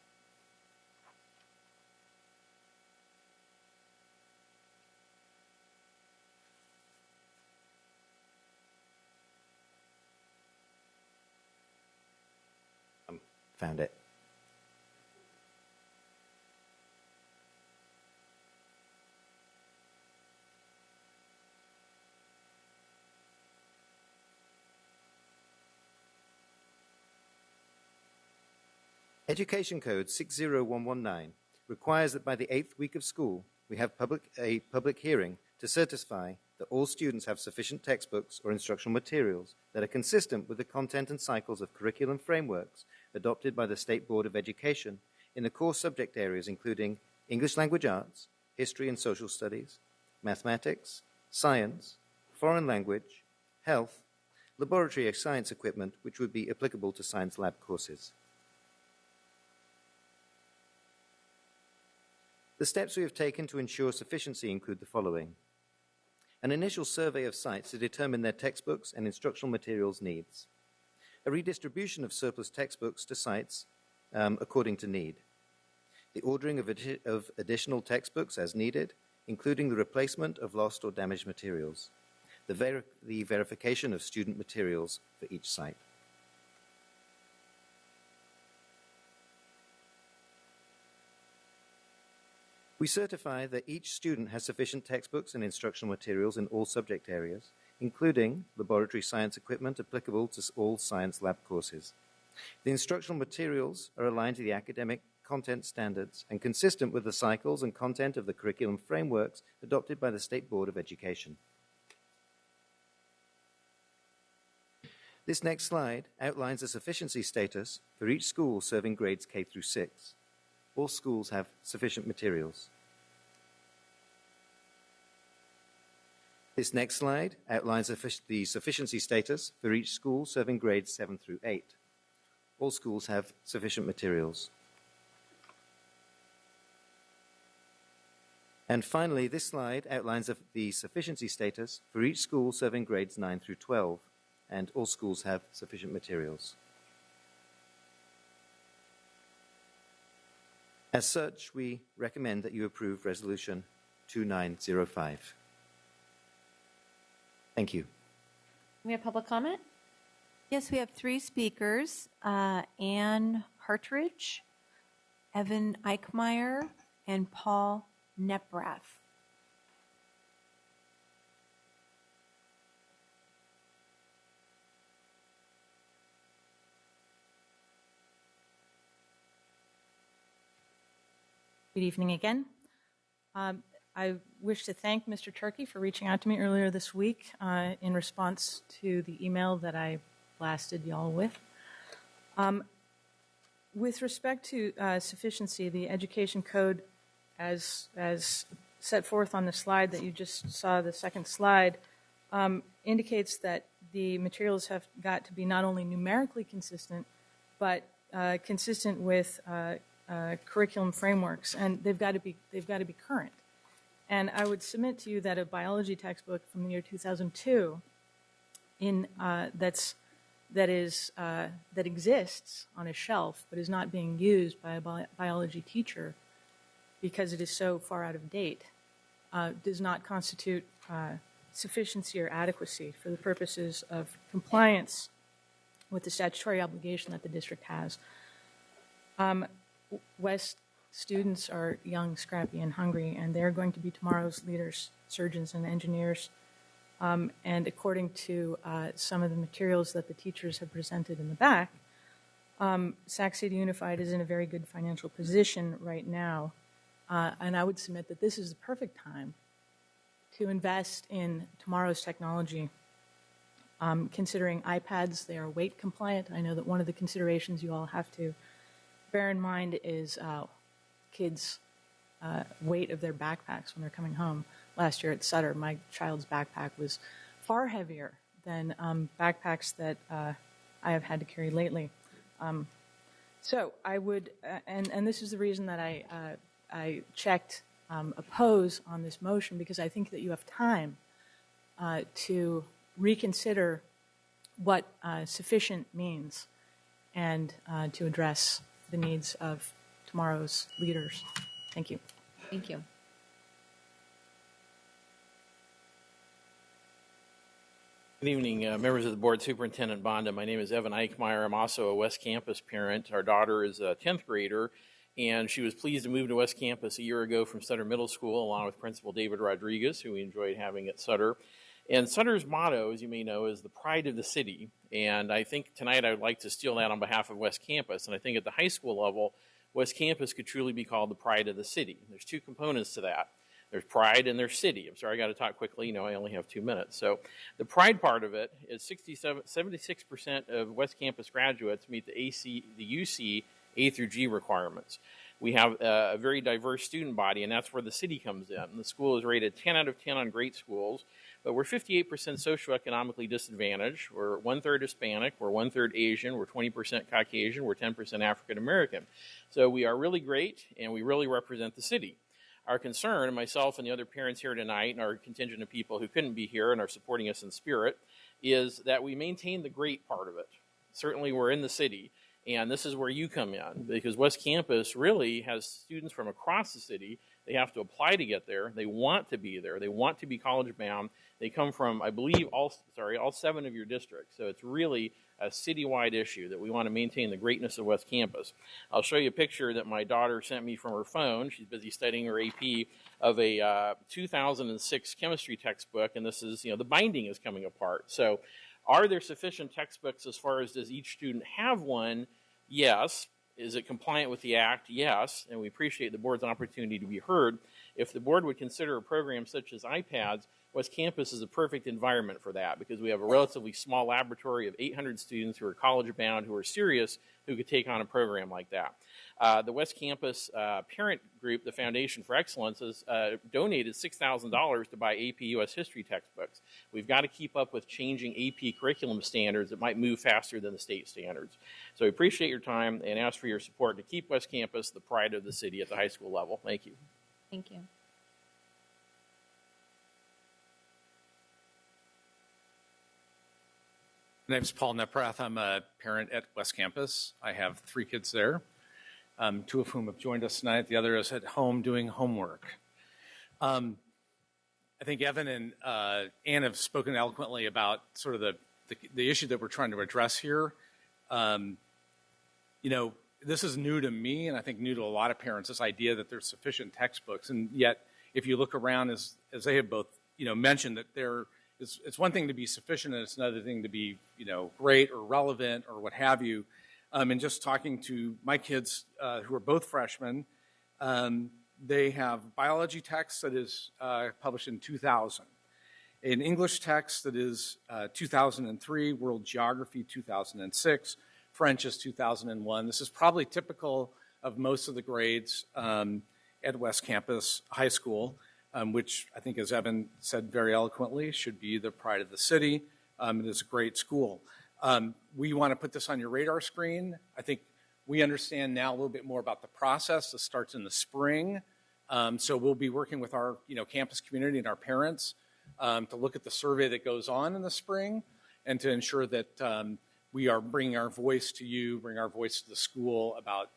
Found it. Education Code 60119 requires that by the 8th week of school, we have a public hearing to certify that all students have sufficient textbooks or instructional materials that are consistent with the content and cycles of curriculum frameworks adopted by the State Board of Education in the core subject areas including English Language Arts, History and Social Studies, Mathematics, Science, Foreign Language, Health, Laboratory Science Equipment, which would be applicable to science lab courses. The steps we have taken to ensure sufficiency include the following: an initial survey of sites to determine their textbooks and instructional materials needs, a redistribution of surplus textbooks to sites according to need, the ordering of additional textbooks as needed, including the replacement of lost or damaged materials, the verification of student materials for each site. We certify that each student has sufficient textbooks and instructional materials in all subject areas, including laboratory science equipment applicable to all science lab courses. The instructional materials are aligned to the academic content standards and consistent with the cycles and content of the curriculum frameworks adopted by the State Board of Education. This next slide outlines the sufficiency status for each school serving grades K through 6. All schools have sufficient materials. This next slide outlines the sufficiency status for each school serving grades 7 through 8. all schools have sufficient materials. And finally, this slide outlines the sufficiency status for each school serving grades 9 through 12, and all schools have sufficient materials. As such, we recommend that you approve Resolution 2905. Thank you. We have public comment? Yes, we have 3 speakers, Anne Hartridge, Evan Eichmeyer, and Paul Neprath. Good evening again. I wish to thank Mr. Turkey for reaching out to me earlier this week in response to the email that I blasted y'all with. With respect to sufficiency, the Education Code, as set forth on the slide that you just saw, the second slide, indicates that the materials have got to be not only numerically consistent, but consistent with curriculum frameworks, and they've got to be current. And I would submit to you that a biology textbook from the year 2002 that exists on a shelf but is not being used by a biology teacher because it is so far out of date does not constitute sufficiency or adequacy for the purposes of compliance with the statutory obligation that the district has. West students are young, scrappy, and hungry, and they're going to be tomorrow's leaders, surgeons, and engineers. And according to some of the materials that the teachers have presented in the back, Sac City Unified is in a very good financial position right now. And I would submit that this is the perfect time to invest in tomorrow's technology. Considering iPads, they are weight compliant. I know that one of the considerations you all have to bear in mind is kids' weight of their backpacks when they're coming home. Last year at Sutter, my child's backpack was far heavier than backpacks that I have had to carry lately. So I would, and this is the reason that I checked oppose on this motion, because I think that you have time to reconsider what sufficient means and to address the needs of tomorrow's leaders. Thank you. Thank you. Good evening, members of the board, Superintendent Bonda. My name is Evan Eichmeyer. I'm also a West Campus parent. Our daughter is a 10th grader, and she was pleased to move to West Campus a year ago from Sutter Middle School, along with Principal David Rodriguez, who we enjoyed having at Sutter. And Sutter's motto, as you may know, is the pride of the city. And I think tonight I would like to steal that on behalf of West Campus. And I think at the high school level, West Campus could truly be called the pride of the city. There's 2 components to that. There's pride and there's city. I'm sorry, I got to talk quickly. You know, I only have 2 minutes. So the pride part of it is 76% of West Campus graduates meet the UC A through G requirements. We have a very diverse student body, and that's where the city comes in. The school is rated 10 out of 10 on great schools, but we're 58% socioeconomically disadvantaged. We're 1/3 Hispanic, we're 1/3 Asian, we're 20% Caucasian, we're 10% African American. So we are really great, and we really represent the city. Our concern, and myself and the other parents here tonight, and our contingent of people who couldn't be here and are supporting us in spirit, is that we maintain the great part of it. Certainly we're in the city, and this is where you come in, because West Campus really has students from across the city. They have to apply to get there. They want to be there. They want to be college bound. They come from, I believe, all 7 of your districts. So it's really a citywide issue that we want to maintain the greatness of West Campus. I'll show you a picture that my daughter sent me from her phone. She's busy studying her AP of a 2006 chemistry textbook, and this is, the binding is coming apart. So are there sufficient textbooks as far as does each student have one? Yes. Is it compliant with the Act? Yes, and we appreciate the board's opportunity to be heard. If the board would consider a program such as iPads, West Campus is a perfect environment for that, because we have a relatively small laboratory of 800 students who are college-bound, who are serious, who could take on a program like that. The West Campus parent group, the Foundation for Excellence, has donated $6,000 to buy AP U.S. history textbooks. We've got to keep up with changing AP curriculum standards that might move faster than the state standards. So we appreciate your time and ask for your support to keep West Campus the pride of the city at the high school level. Thank you. Thank you. My name is Paul Neprath. I'm a parent at West Campus. I have 3 kids there, 2 of whom have joined us tonight. The other is at home doing homework. I think Evan and Ann have spoken eloquently about sort of the issue that we're trying to address here. This is new to me, and I think new to a lot of parents, this idea that there's sufficient textbooks. And yet, if you look around, as they have both mentioned, that it's one thing to be sufficient, and it's another thing to be great or relevant or what have you. And just talking to my kids who are both freshmen, they have biology text that is published in 2000, an English text that is 2003, world geography 2006, French is 2001. This is probably typical of most of the grades at West Campus High School, which I think, as Evan said very eloquently, should be the pride of the city. It is a great school. We want to put this on your radar screen. I think we understand now a little bit more about the process. This starts in the spring. So we'll be working with our campus community and our parents to look at the survey that goes on in the spring and to ensure that we are bringing our voice to you, bring our voice to the school about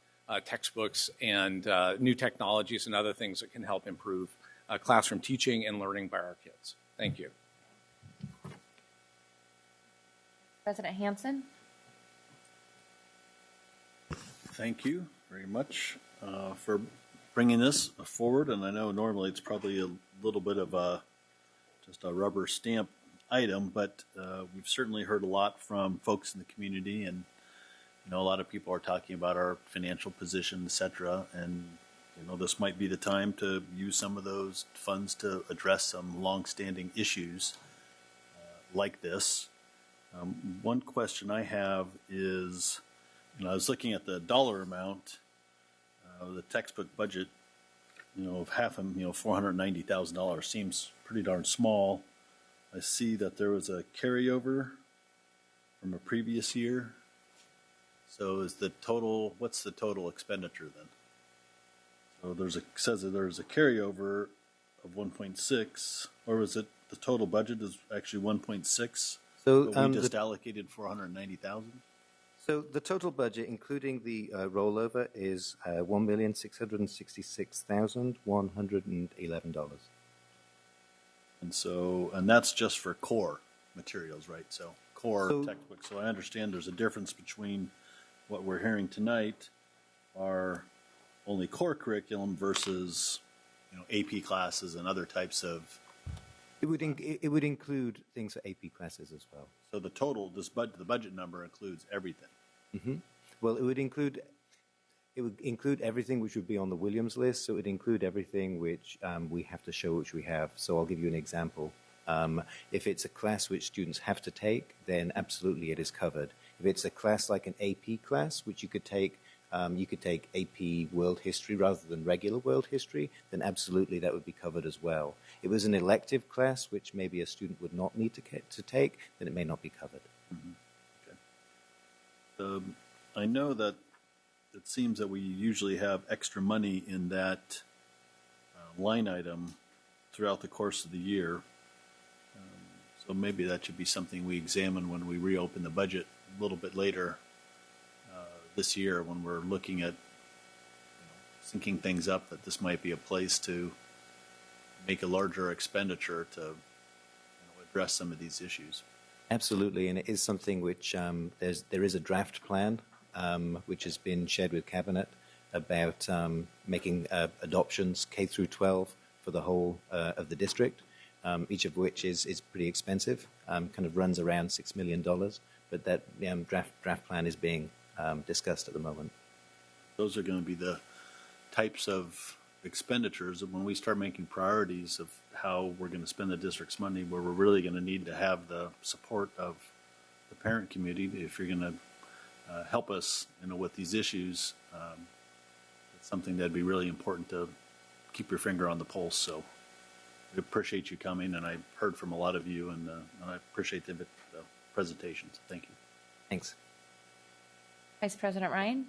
textbooks and new technologies and other things that can help improve classroom teaching and learning by our kids. Thank you. President Hansen. Thank you very much for bringing this forward. And I know normally it's probably a little bit of just a rubber stamp item, but we've certainly heard a lot from folks in the community, and a lot of people are talking about our financial position, et cetera, and this might be the time to use some of those funds to address some longstanding issues like this. One question I have is, I was looking at the dollar amount of the textbook budget, of $490,000 seems pretty darn small. I see that there was a carryover from a previous year. So what's the total expenditure then? So it says that there's a carryover of 1.6, or was it the total budget is actually 1.6? So we just allocated 490,000. So the total budget, including the rollover, is $1,666,111. And that's just for core materials, right? So core textbooks. So I understand there's a difference between what we're hearing tonight, our only core curriculum versus AP classes and other types of. It would include things for AP classes as well. So the total, the budget number includes everything. Mm-hmm. Well, it would include everything which would be on the Williams list. So it would include everything which we have to show, which we have. So I'll give you an example. If it's a class which students have to take, then absolutely it is covered. If it's a class like an AP class, which you could take AP World History rather than regular World History, then absolutely that would be covered as well. If it was an elective class, which maybe a student would not need to take, then it may not be covered. Mm-hmm. Okay. I know that it seems that we usually have extra money in that line item throughout the course of the year. So maybe that should be something we examine when we reopen the budget a little bit later this year, when we're looking at syncing things up, that this might be a place to make a larger expenditure to address some of these issues. Absolutely, and it is something which there is a draft plan which has been shared with Cabinet about making adoptions K through 12 for the whole of the district, each of which is pretty expensive, kind of runs around $6 million, but that draft plan is being discussed at the moment. Those are going to be the types of expenditures that when we start making priorities of how we're going to spend the district's money, where we're really going to need to have the support of the parent community if you're going to help us with these issues. something that'd be really important to keep your finger on the pulse. So we appreciate you coming, and I heard from a lot of you, and I appreciate the presentations. Thank you. Thanks. Vice President Ryan?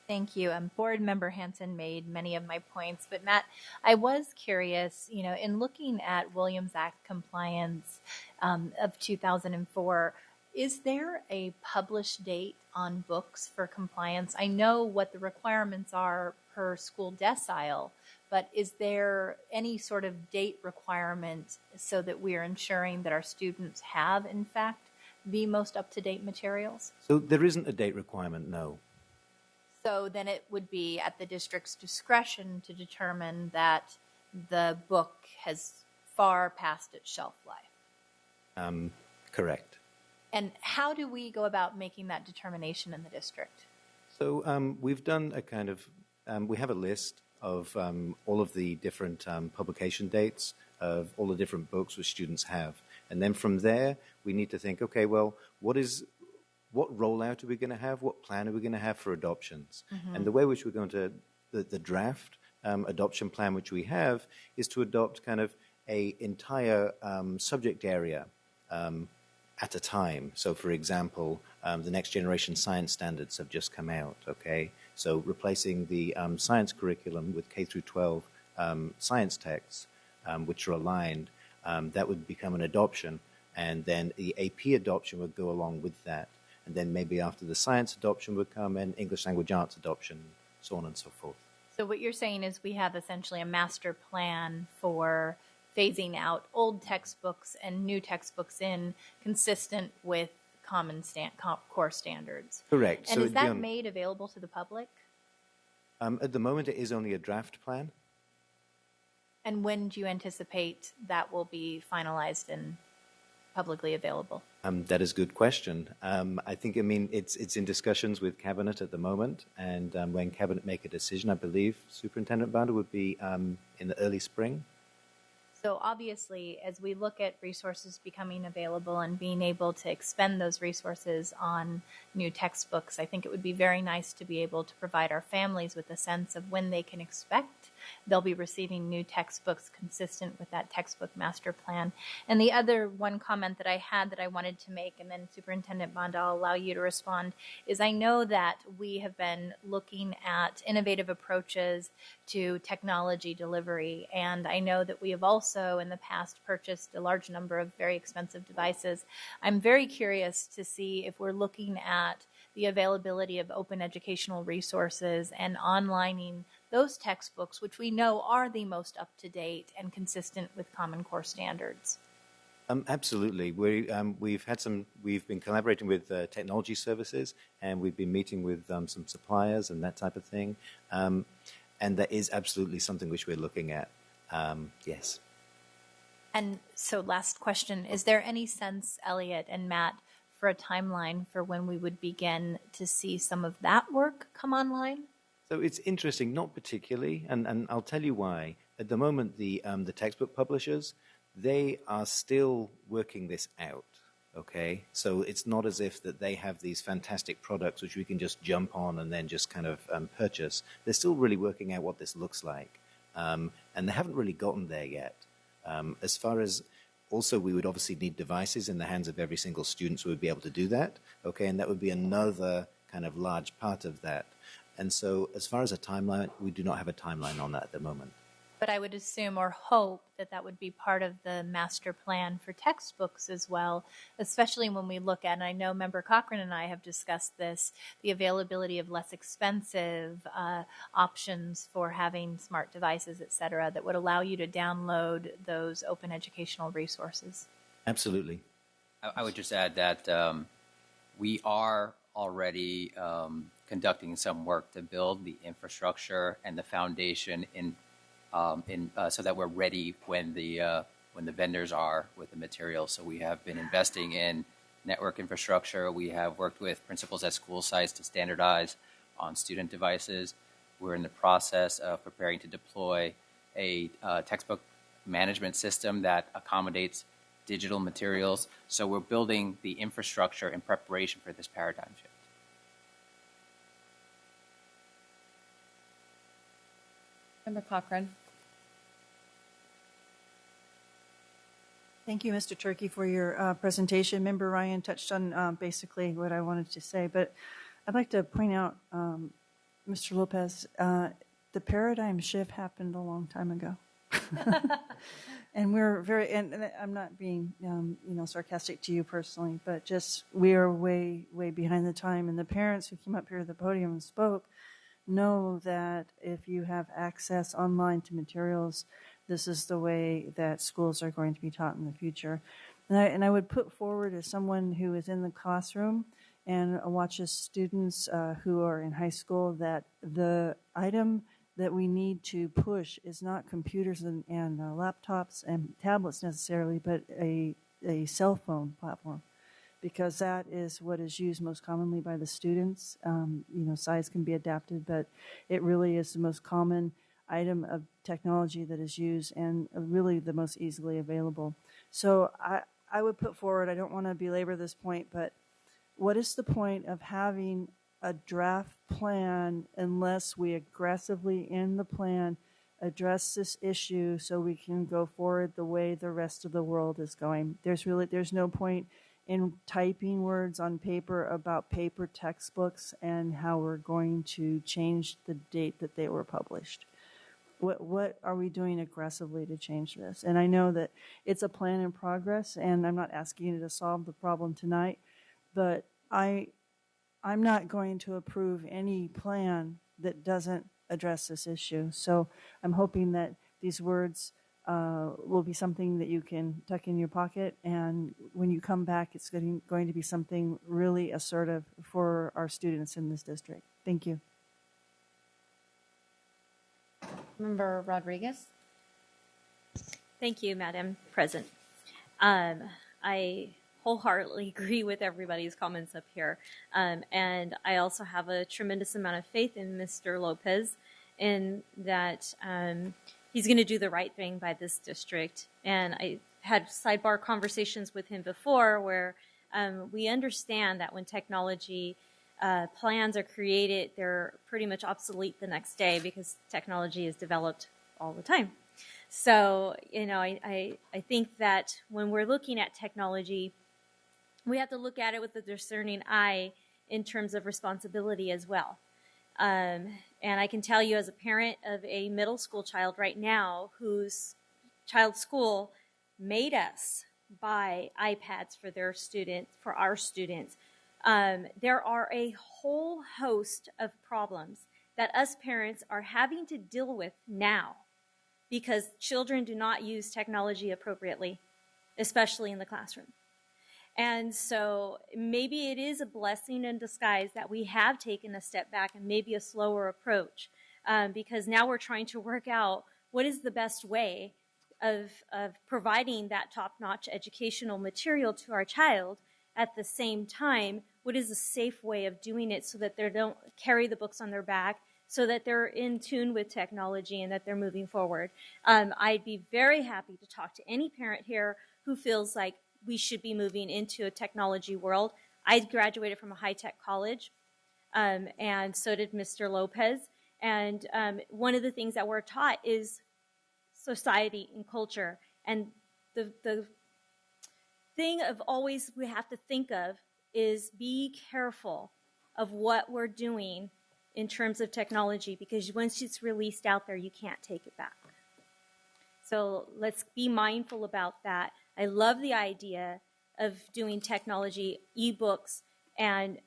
Thank you. Board Member Hanson made many of my points, but Matt, I was curious, in looking at Williams Act compliance of 2004, is there a published date on books for compliance? I know what the requirements are per school decile, but is there any sort of date requirement so that we are ensuring that our students have, in fact, the most up-to-date materials? So there isn't a date requirement, no. So then it would be at the district's discretion to determine that the book has far past its shelf life. Correct. And how do we go about making that determination in the district? So we've done a kind of, we have a list of all of the different publication dates of all the different books which students have. And then from there, we need to think, okay, well, what rollout are we going to have? What plan are we going to have for adoptions? Mm-hmm. And the way which we're going to, the draft adoption plan which we have is to adopt kind of a entire subject area at a time. So, for example, the next generation science standards have just come out, okay? So replacing the science curriculum with K through 12 science texts, which are aligned, that would become an adoption, and then the AP adoption would go along with that. And then maybe after the science adoption would come in English language arts adoption, so on and so forth. So what you're saying is we have essentially a master plan for phasing out old textbooks and new textbooks in consistent with core standards. Correct. And so is that made available to the public? At the moment, it is only a draft plan. And when do you anticipate that will be finalized and publicly available? That is a good question. I think, it's in discussions with Cabinet at the moment, and when Cabinet make a decision, I believe Superintendent Banda would be in the early spring. So obviously, as we look at resources becoming available and being able to expend those resources on new textbooks, I think it would be very nice to be able to provide our families with a sense of when they can expect they'll be receiving new textbooks consistent with that textbook master plan. And the other one comment that I had that I wanted to make, and then Superintendent Banda, I'll allow you to respond, is I know that we have been looking at innovative approaches to technology delivery, and I know that we have also in the past purchased a large number of very expensive devices. I'm very curious to see if we're looking at the availability of open educational resources and onlining those textbooks, which we know are the most up-to-date and consistent with Common Core standards. Absolutely. We've been collaborating with technology services, and we've been meeting with some suppliers and that type of thing. And that is absolutely something which we're looking at. Yes. And so last question, is there any sense, Elliot and Matt, for a timeline for when we would begin to see some of that work come online? So it's interesting, not particularly, and I'll tell you why. At the moment, the textbook publishers, they are still working this out, okay? So it's not as if that they have these fantastic products which we can just jump on and then just kind of purchase. They're still really working out what this looks like, and they haven't really gotten there yet. As far as also, we would obviously need devices in the hands of every single student so we'd be able to do that, okay? And that would be another kind of large part of that. And so as far as a timeline, we do not have a timeline on that at the moment. But I would assume or hope that that would be part of the master plan for textbooks as well, especially when we look at, and I know Member Cochran and I have discussed this, the availability of less expensive options for having smart devices, et cetera, that would allow you to download those open educational resources. Absolutely. I would just add that we are already conducting some work to build the infrastructure and the foundation so that we're ready when the vendors are with the materials. So we have been investing in network infrastructure. We have worked with principals at school sites to standardize on student devices. We're in the process of preparing to deploy a textbook management system that accommodates digital materials. So we're building the infrastructure in preparation for this paradigm shift. Member Cochran. Thank you, Mr. Turkey, for your presentation. Member Ryan touched on basically what I wanted to say, but I'd like to point out, Mr. Lopez, the paradigm shift happened a long time ago. And we're very, and I'm not being, sarcastic to you personally, but just we are way, way behind the time. And the parents who came up here to the podium and spoke know that if you have access online to materials, this is the way that schools are going to be taught in the future. And I would put forward, as someone who is in the classroom and watches students who are in high school, that the item that we need to push is not computers and laptops and tablets necessarily, but a cell phone platform, because that is what is used most commonly by the students. Size can be adapted, but it really is the most common item of technology that is used and really the most easily available. So I would put forward, I don't want to belabor this point, but what is the point of having a draft plan unless we aggressively in the plan address this issue so we can go forward the way the rest of the world is going? There's no point in typing words on paper about paper textbooks and how we're going to change the date that they were published. What are we doing aggressively to change this? And I know that it's a plan in progress, and I'm not asking you to solve the problem tonight, but I'm not going to approve any plan that doesn't address this issue. So I'm hoping that these words will be something that you can tuck in your pocket, and when you come back, it's going to be something really assertive for our students in this district. Thank you. Member Rodriguez. Thank you, Madam President. I wholeheartedly agree with everybody's comments up here. And I also have a tremendous amount of faith in Mr. Lopez in that he's going to do the right thing by this district. And I had sidebar conversations with him before where we understand that when technology plans are created, they're pretty much obsolete the next day because technology is developed all the time. So, I think that when we're looking at technology, we have to look at it with a discerning eye in terms of responsibility as well. And I can tell you as a parent of a middle school child right now whose child's school made us buy iPads for their students, for our students, there are a whole host of problems that us parents are having to deal with now because children do not use technology appropriately, especially in the classroom. And so maybe it is a blessing in disguise that we have taken a step back and maybe a slower approach because now we're trying to work out what is the best way of providing that top-notch educational material to our child. At the same time, what is a safe way of doing it so that they don't carry the books on their back, so that they're in tune with technology and that they're moving forward. I'd be very happy to talk to any parent here who feels like we should be moving into a technology world. I graduated from a high-tech college, and so did Mr. Lopez. And one of the things that we're taught is society and culture. And the thing of always we have to think of is be careful of what we're doing in terms of technology, because once it's released out there, you can't take it back. So let's be mindful about that. I love the idea of doing technology, ebooks, and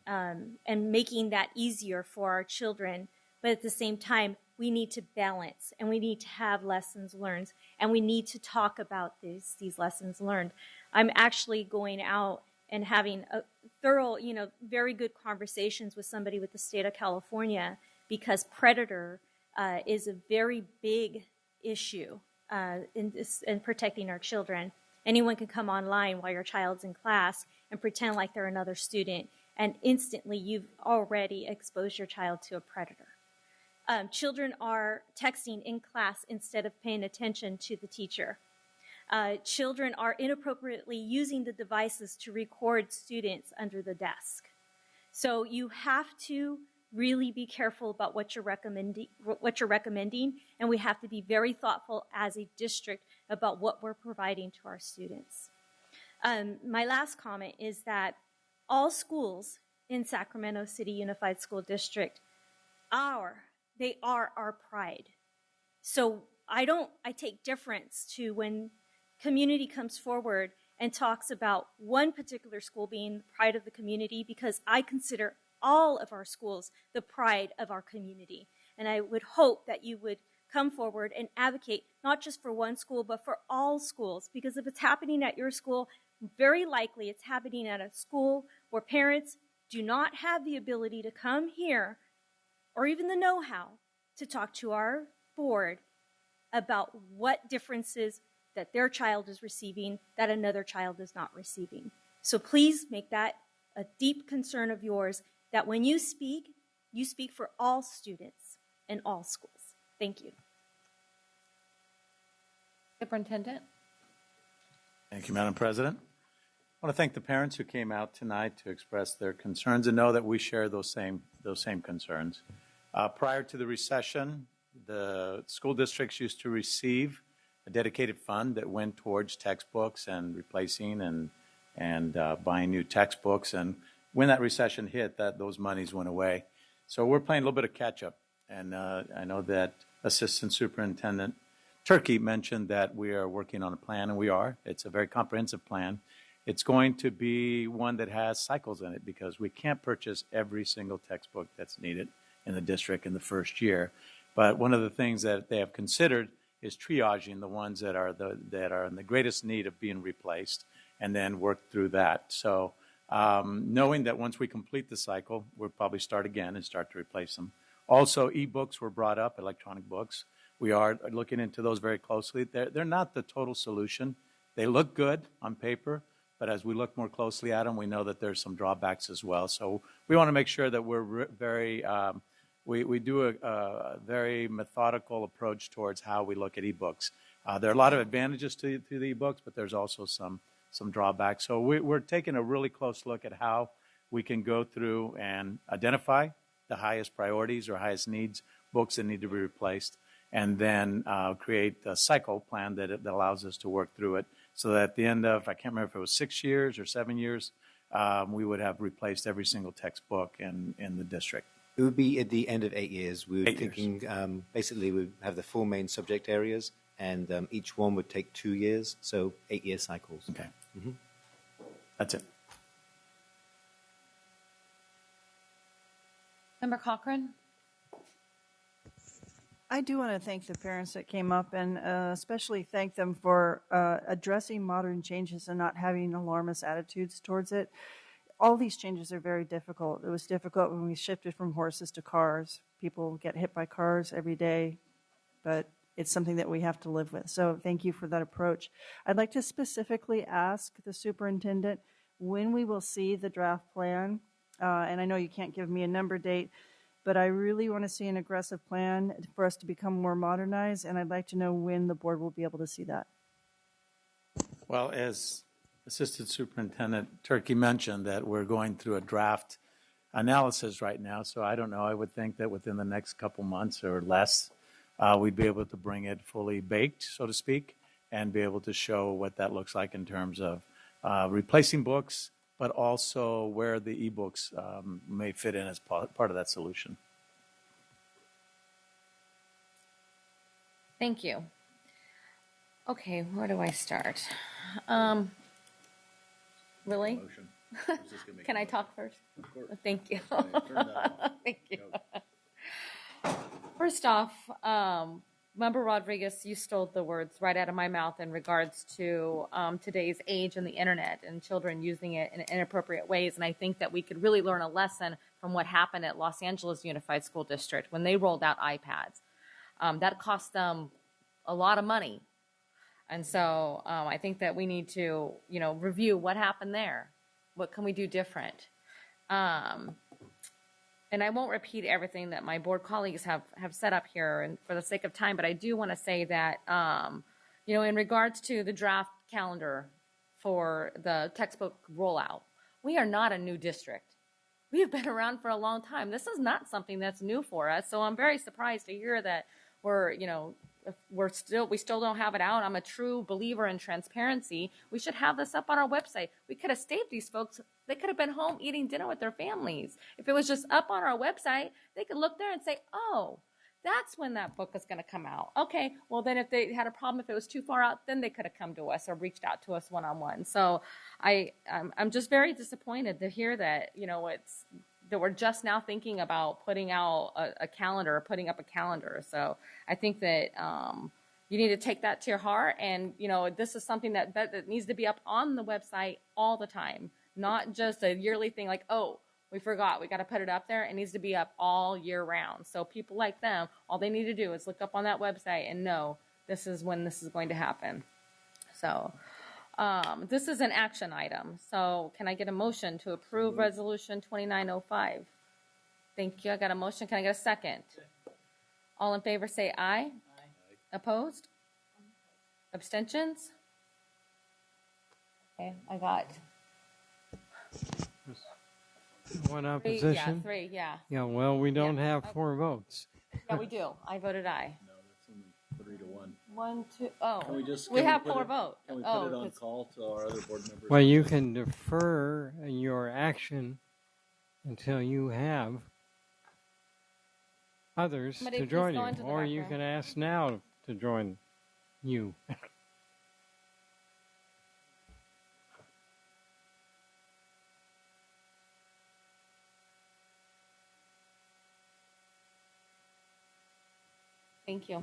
making that easier for our children. But at the same time, we need to balance, and we need to have lessons learned, and we need to talk about these lessons learned. I'm actually going out and having a thorough, very good conversations with somebody with the state of California, because predator is a very big issue in protecting our children. Anyone can come online while your child's in class and pretend like they're another student, and instantly you've already exposed your child to a predator. Children are texting in class instead of paying attention to the teacher. Children are inappropriately using the devices to record students under the desk. So you have to really be careful about what you're recommending, and we have to be very thoughtful as a district about what we're providing to our students. My last comment is that all schools in Sacramento City Unified School District are our pride. So I take difference to when community comes forward and talks about one particular school being the pride of the community, because I consider all of our schools the pride of our community. And I would hope that you would come forward and advocate not just for one school, but for all schools, because if it's happening at your school, very likely it's happening at a school where parents do not have the ability to come here or even the know-how to talk to our board about what differences that their child is receiving that another child is not receiving. So please make that a deep concern of yours, that when you speak for all students in all schools. Thank you. Superintendent. Thank you, Madam President. I want to thank the parents who came out tonight to express their concerns and know that we share those same concerns. Prior to the recession, the school districts used to receive a dedicated fund that went towards textbooks and replacing and buying new textbooks. And when that recession hit, those monies went away. So we're playing a little bit of catch up. And I know that Assistant Superintendent Turkey mentioned that we are working on a plan, and we are. It's a very comprehensive plan. It's going to be one that has cycles in it, because we can't purchase every single textbook that's needed in the district in the first year. But one of the things that they have considered is triaging the ones that are in the greatest need of being replaced, and then work through that. So knowing that once we complete the cycle, we'll probably start again and start to replace them. Also, e-books were brought up, electronic books. We are looking into those very closely. They're not the total solution. They look good on paper, but as we look more closely at them, we know that there's some drawbacks as well. So we want to make sure that we're very, we do a very methodical approach towards how we look at ebooks. There are a lot of advantages to the ebooks, but there's also some drawbacks. So we're taking a really close look at how we can go through and identify the highest priorities or highest needs books that need to be replaced, and then create a cycle plan that allows us to work through it, so that at the end of, I can't remember if it was 6 years or 7 years, we would have replaced every single textbook in the district. It would be at the end of 8 years. We were thinking, basically, we would have the 4 main subject areas, and each one would take 2 years, so 8-year cycles. Okay. Mm-hmm. That's it. Member Cochran. I do want to thank the parents that came up, and especially thank them for addressing modern changes and not having alarmist attitudes towards it. All these changes are very difficult. It was difficult when we shifted from horses to cars. People get hit by cars every day, but it's something that we have to live with. So thank you for that approach. I'd like to specifically ask the superintendent when we will see the draft plan. And I know you can't give me a number date, but I really want to see an aggressive plan for us to become more modernized, and I'd like to know when the board will be able to see that. Well, as Assistant Superintendent Turkey mentioned, that we're going through a draft analysis right now, so I don't know. I would think that within the next couple months or less, we'd be able to bring it fully baked, so to speak, and be able to show what that looks like in terms of replacing books, but also where the ebooks may fit in as part of that solution. Thank you. Okay, where do I start? Really? Can I talk first? Of course. Thank you. Turn that off. Thank you. First off, Member Rodriguez, you stole the words right out of my mouth in regards to today's age and the internet and children using it in inappropriate ways. And I think that we could really learn a lesson from what happened at Los Angeles Unified School District when they rolled out iPads. That cost them a lot of money. And so I think that we need to, review what happened there. What can we do different? And I won't repeat everything that my board colleagues have set up here and for the sake of time, but I do want to say that, in regards to the draft calendar for the textbook rollout, we are not a new district. we have been around for a long time. This is not something that's new for us. So I'm very surprised to hear that we still don't have it out. I'm a true believer in transparency. We should have this up on our website. We could have saved these folks. They could have been home eating dinner with their families. If it was just up on our website, they could look there and say, oh, that's when that book is going to come out. Okay, well then if they had a problem, if it was too far out, then they could have come to us or reached out to us one-on-one. So I'm just very disappointed to hear that, that we're just now thinking about putting out a calendar or putting up a calendar. So I think that you need to take that to your heart. And, this is something that needs to be up on the website all the time, not just a yearly thing like, oh, we forgot, we got to put it up there. It needs to be up all year round. So people like them, all they need to do is look up on that website and know this is when this is going to happen. So this is an action item. So can I get a motion to approve Resolution 2905? Thank you. I got a motion. Can I get a second? All in favor say aye. Aye. Opposed? Abstentions? Okay, I got one opposition. Three, yeah, three, yeah. Yeah, well, we don't have 4 votes. Yeah, we do. I voted aye. No, that's only 3 to 1. 1, 2, oh. We have 4 votes. Can we put it on call to our other board members? Well, you can defer your action until you have others to join you, or you can ask now to join you. Thank you.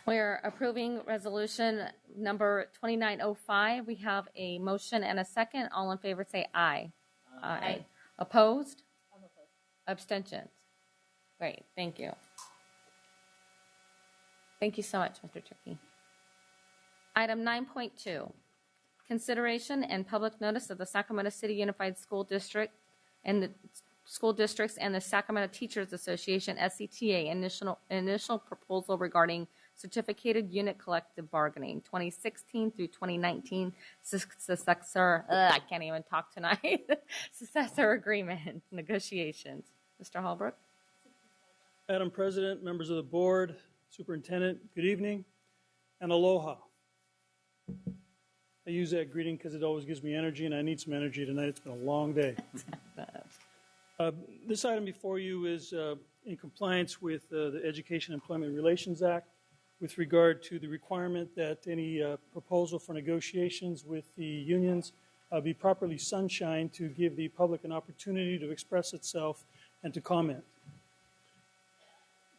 We're approving resolution number 2905. We have a motion and a second. All in favor say aye. Aye. Opposed? Abstentions? Great. Thank you. Thank you so much, Mr. Turkey. Item 9.2, consideration and public notice of the Sacramento City Unified School District and the school districts and the Sacramento Teachers Association, SCTA, initial proposal regarding certificated unit collective bargaining, 2016 through 2019 successor, I can't even talk tonight, successor agreement negotiations. Mr. Holbrook. Madam President, members of the board, superintendent, good evening, and aloha. I use that greeting because it always gives me energy, and I need some energy tonight. It's been a long day. This item before you is in compliance with the Education Employment Relations Act with regard to the requirement that any proposal for negotiations with the unions be properly sunshined to give the public an opportunity to express itself and to comment.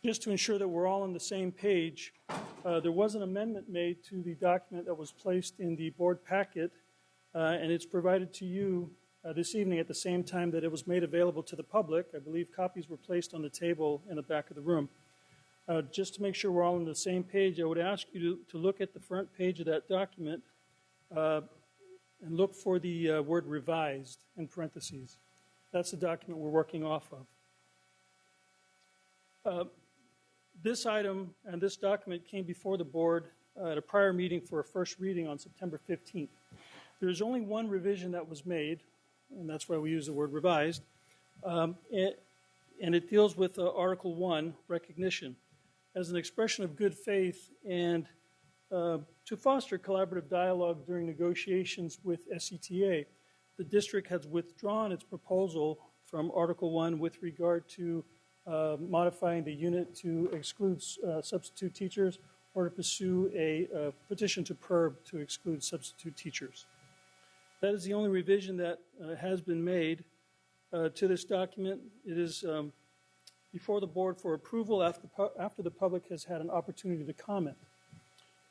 Just to ensure that we're all on the same page, there was an amendment made to the document that was placed in the board packet, and it's provided to you this evening at the same time that it was made available to the public. I believe copies were placed on the table in the back of the room. Just to make sure we're all on the same page, I would ask you to look at the front page of that document and look for the word revised in parentheses. That's the document we're working off of. This item and this document came before the board at a prior meeting for a first reading on September 15th. There is only one revision that was made, and that's why we use the word revised, and it deals with Article 1, recognition. As an expression of good faith and to foster collaborative dialogue during negotiations with SCTA, the district has withdrawn its proposal from Article 1 with regard to modifying the unit to exclude substitute teachers or to pursue a petition to PERB to exclude substitute teachers. That is the only revision that has been made to this document. It is before the board for approval after the public has had an opportunity to comment.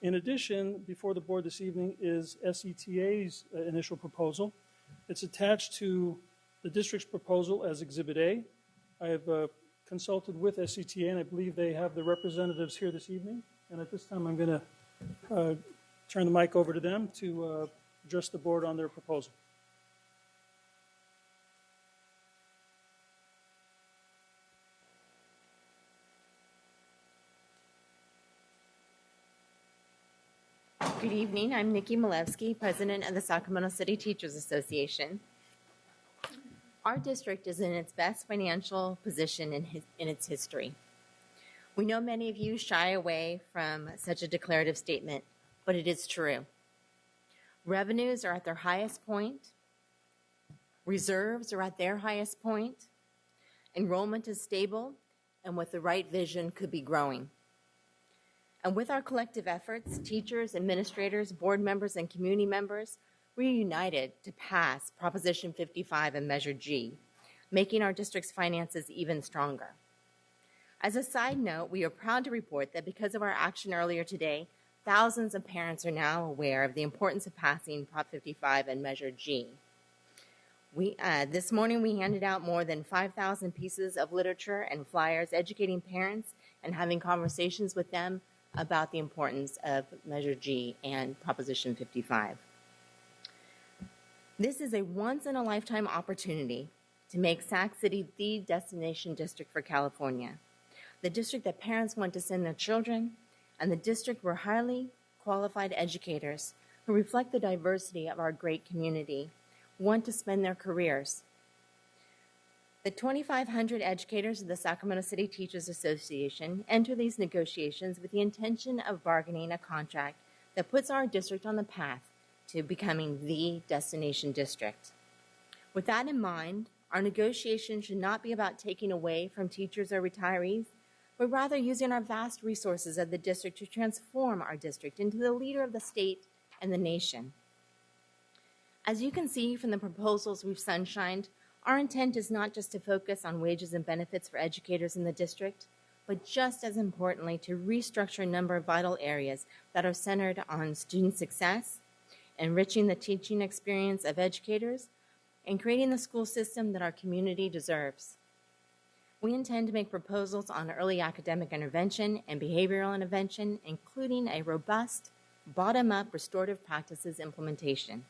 In addition, before the board this evening is SCTA's initial proposal. It's attached to the district's proposal as Exhibit A. I have consulted with SCTA, and I believe they have the representatives here this evening. And at this time, I'm going to turn the mic over to them to address the board on their proposal. Good evening. I'm Nikki Malevsky, President of the Sacramento City Teachers Association. Our district is in its best financial position in its history. We know many of you shy away from such a declarative statement, but it is true. Revenues are at their highest point. Reserves are at their highest point. Enrollment is stable, and with the right vision, could be growing. And with our collective efforts, teachers, administrators, board members, and community members, we are united to pass Proposition 55 and Measure G, making our district's finances even stronger. As a side note, we are proud to report that because of our action earlier today, thousands of parents are now aware of the importance of passing Prop 55 and Measure G. This morning, we handed out more than 5,000 pieces of literature and flyers educating parents and having conversations with them about the importance of Measure G and Proposition 55. This is a once-in-a-lifetime opportunity to make Sac City the destination district for California, the district that parents want to send their children, and the district where highly qualified educators who reflect the diversity of our great community want to spend their careers. The 2,500 educators of the Sacramento City Teachers Association enter these negotiations with the intention of bargaining a contract that puts our district on the path to becoming the destination district. With that in mind, our negotiations should not be about taking away from teachers or retirees, but rather using our vast resources of the district to transform our district into the leader of the state and the nation. As you can see from the proposals we've sunshined, our intent is not just to focus on wages and benefits for educators in the district, but just as importantly, to restructure a number of vital areas that are centered on student success, enriching the teaching experience of educators, and creating the school system that our community deserves. We intend to make proposals on early academic intervention and behavioral intervention, including a robust, bottom-up restorative practices implementation.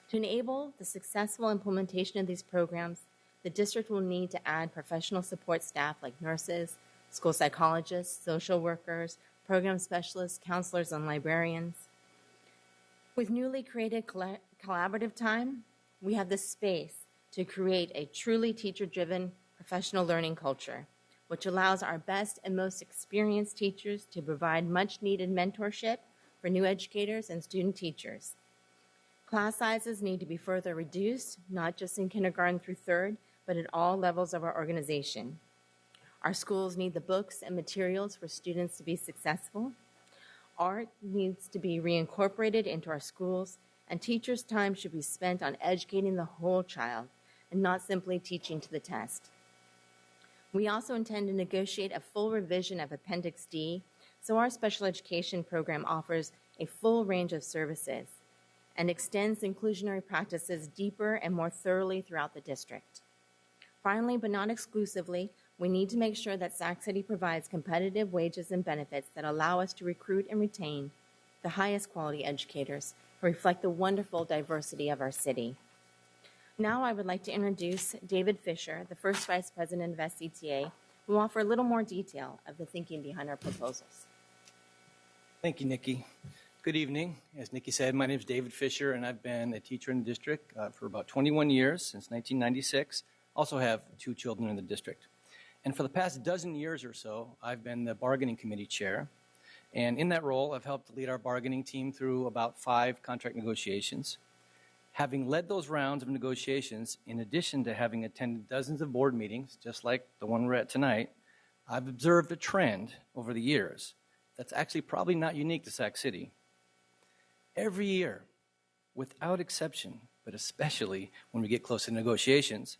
To enable the successful implementation of these programs, the district will need to add professional support staff like nurses, school psychologists, social workers, program specialists, counselors, and librarians. With newly created collaborative time, we have the space to create a truly teacher-driven professional learning culture, which allows our best and most experienced teachers to provide much-needed mentorship for new educators and student teachers. Class sizes need to be further reduced, not just in kindergarten through third, but at all levels of our organization. Our schools need the books and materials for students to be successful. Art needs to be reincorporated into our schools, and teachers' time should be spent on educating the whole child and not simply teaching to the test. We also intend to negotiate a full revision of Appendix D, so our special education program offers a full range of services and extends inclusionary practices deeper and more thoroughly throughout the district. Finally, but not exclusively, we need to make sure that Sac City provides competitive wages and benefits that allow us to recruit and retain the highest quality educators who reflect the wonderful diversity of our city. Now I would like to introduce David Fisher, the first Vice President of SCTA, who will offer a little more detail of the thinking behind our proposals. Thank you, Nikki. Good evening. As Nikki said, my name is David Fisher, and I've been a teacher in the district for about 21 years, since 1996. Also have 2 children in the district. And for the past dozen years or so, I've been the bargaining committee chair. And in that role, I've helped lead our bargaining team through about 5 contract negotiations. Having led those rounds of negotiations, in addition to having attended dozens of board meetings, just like the one we're at tonight, I've observed a trend over the years that's actually probably not unique to Sac City. Every year, without exception, but especially when we get close to negotiations,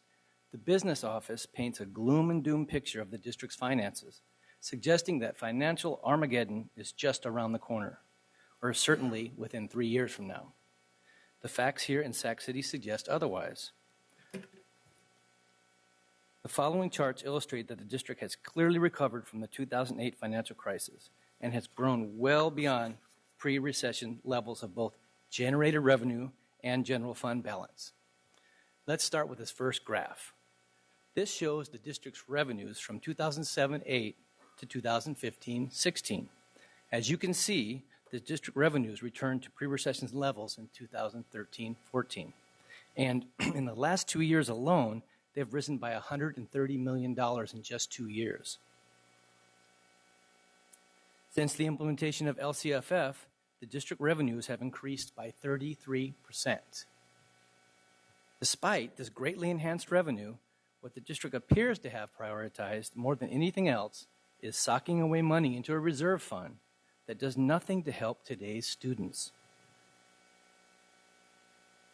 the business office paints a gloom and doom picture of the district's finances, suggesting that financial Armageddon is just around the corner, or certainly within 3 years from now. The facts here in Sac City suggest otherwise. The following charts illustrate that the district has clearly recovered from the 2008 financial crisis and has grown well beyond pre-recession levels of both generated revenue and general fund balance. Let's start with this first graph. This shows the district's revenues from 2007-8 to 2015-16. As you can see, the district revenues returned to pre-recession levels in 2013-14. And in the last 2 years alone, they've risen by $130 million in just 2 years. Since the implementation of LCFF, the district revenues have increased by 33%. Despite this greatly enhanced revenue, what the district appears to have prioritized more than anything else is socking away money into a reserve fund that does nothing to help today's students.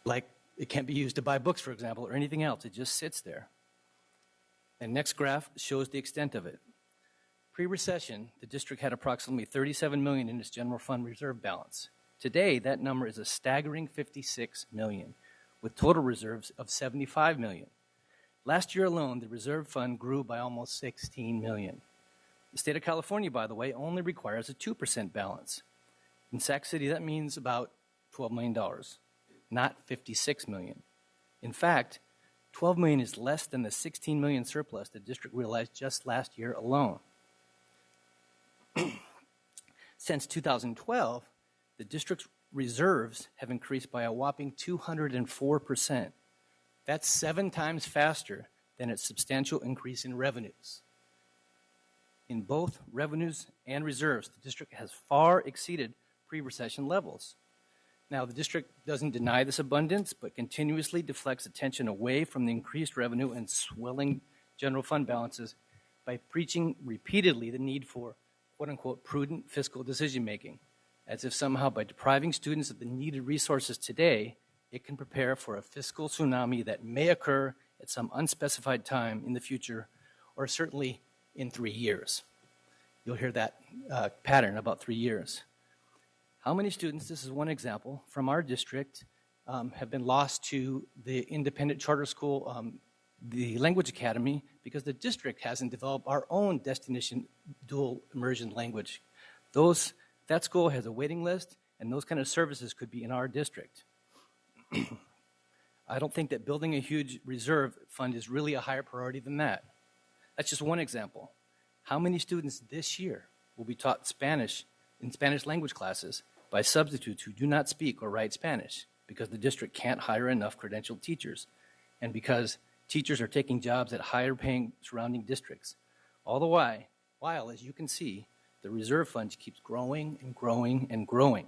Like, it can't be used to buy books, for example, or anything else. It just sits there. And next graph shows the extent of it. Pre-recession, the district had approximately $37 million in its general fund reserve balance. Today, that number is a staggering $56 million, with total reserves of $75 million. Last year alone, the reserve fund grew by almost $16 million. The state of California, by the way, only requires a 2% balance. In Sac City, that means about $12 million, not $56 million. In fact, $12 million is less than the $16 million surplus the district realized just last year alone. Since 2012, the district's reserves have increased by a whopping 204%. That's 7 times faster than its substantial increase in revenues. In both revenues and reserves, the district has far exceeded pre-recession levels. Now, the district doesn't deny this abundance, but continuously deflects attention away from the increased revenue and swelling general fund balances by preaching repeatedly the need for quote-unquote prudent fiscal decision-making, as if somehow by depriving students of the needed resources today, it can prepare for a fiscal tsunami that may occur at some unspecified time in the future, or certainly in 3 years. You'll hear that pattern about 3 years. How many students, this is one example, from our district have been lost to the independent charter school, the Language Academy, because the district hasn't developed our own destination dual immersion language. That school has a waiting list, and those kind of services could be in our district. I don't think that building a huge reserve fund is really a higher priority than that. That's just one example. How many students this year will be taught Spanish in Spanish language classes by substitutes who do not speak or write Spanish because the district can't hire enough credentialed teachers and because teachers are taking jobs at higher paying surrounding districts? All the while, as you can see, the reserve fund keeps growing and growing and growing.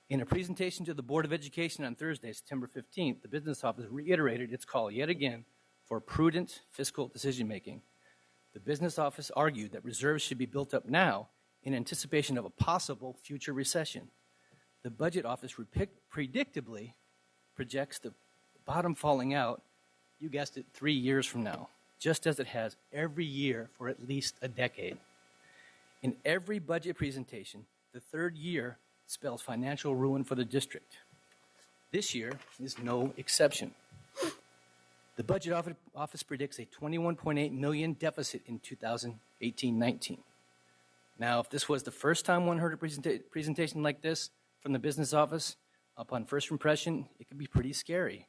In a presentation to the Board of Education on Thursday, September 15th, the business office reiterated its call yet again for prudent fiscal decision-making. The business office argued that reserves should be built up now in anticipation of a possible future recession. The budget office predictably projects the bottom falling out, you guessed it, 3 years from now, just as it has every year for at least a decade. In every budget presentation, the third year spells financial ruin for the district. This year is no exception. The budget office predicts a $21.8 million deficit in 2018-19. Now, if this was the first time one heard a presentation like this from the business office, upon first impression, it could be pretty scary.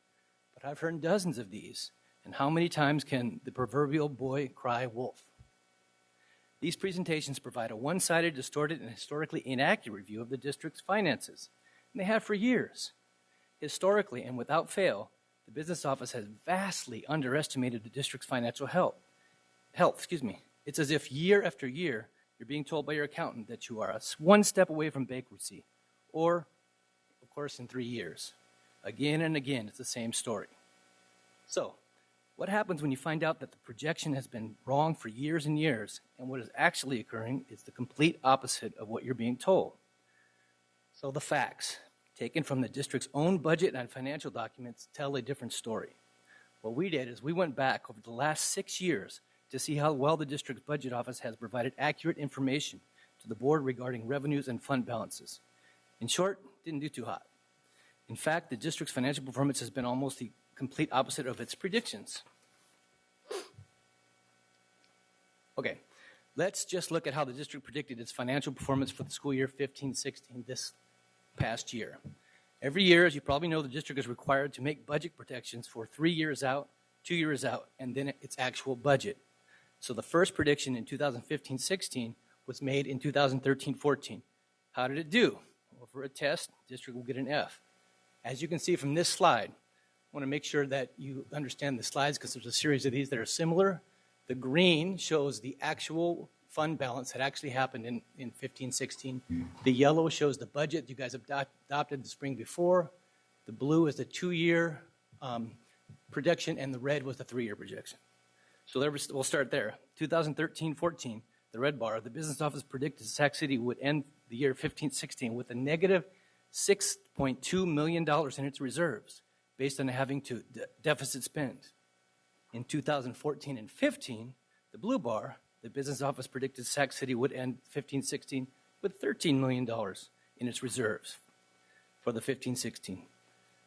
But I've heard dozens of these, and how many times can the proverbial boy cry wolf? These presentations provide a one-sided, distorted, and historically inaccurate view of the district's finances, and they have for years. Historically, and without fail, the business office has vastly underestimated the district's financial health. It's as if year after year, you're being told by your accountant that you are one step away from bankruptcy, or, of course, in 3 years. Again and again, it's the same story. So, what happens when you find out that the projection has been wrong for years and years, and what is actually occurring is the complete opposite of what you're being told? So the facts, taken from the district's own budget and financial documents, tell a different story. What we did is we went back over the last 6 years to see how well the district's budget office has provided accurate information to the board regarding revenues and fund balances. In short, didn't do too hot. In fact, the district's financial performance has been almost the complete opposite of its predictions. Okay, let's just look at how the district predicted its financial performance for the school year 15-16 this past year. Every year, as you probably know, the district is required to make budget projections for 3 years out, 2 years out, and then its actual budget. So the first prediction in 2015-16 was made in 2013-14. How did it do? Well, for a test, the district will get an F. As you can see from this slide, want to make sure that you understand the slides because there's a series of these that are similar. The green shows the actual fund balance that actually happened in 15-16. The yellow shows the budget you guys have adopted the spring before. The blue is the 2-year projection, and the red was the 3-year projection. So we'll start there. 2013-14, the red bar, the business office predicted Sac City would end the year 15-16 with a negative $6.2 million in its reserves based on having to deficit spend. In 2014 and 15, the blue bar, the business office predicted Sac City would end 15-16 with $13 million in its reserves for the 15-16.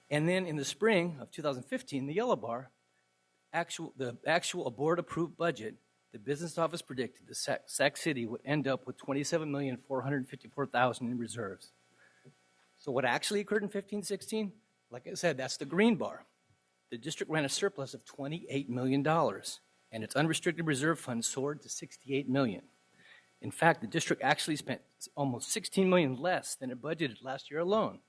And then in the spring of 2015, the yellow bar, the actual board-approved budget, the business office predicted the Sac City would end up with $27,454,000 in reserves. So what actually occurred in 15-16? Like I said, that's the green bar. The district ran a surplus of $28 million, and its unrestricted reserve fund soared to $68 million. In fact, the district actually spent almost $16 million less than it budgeted last year alone.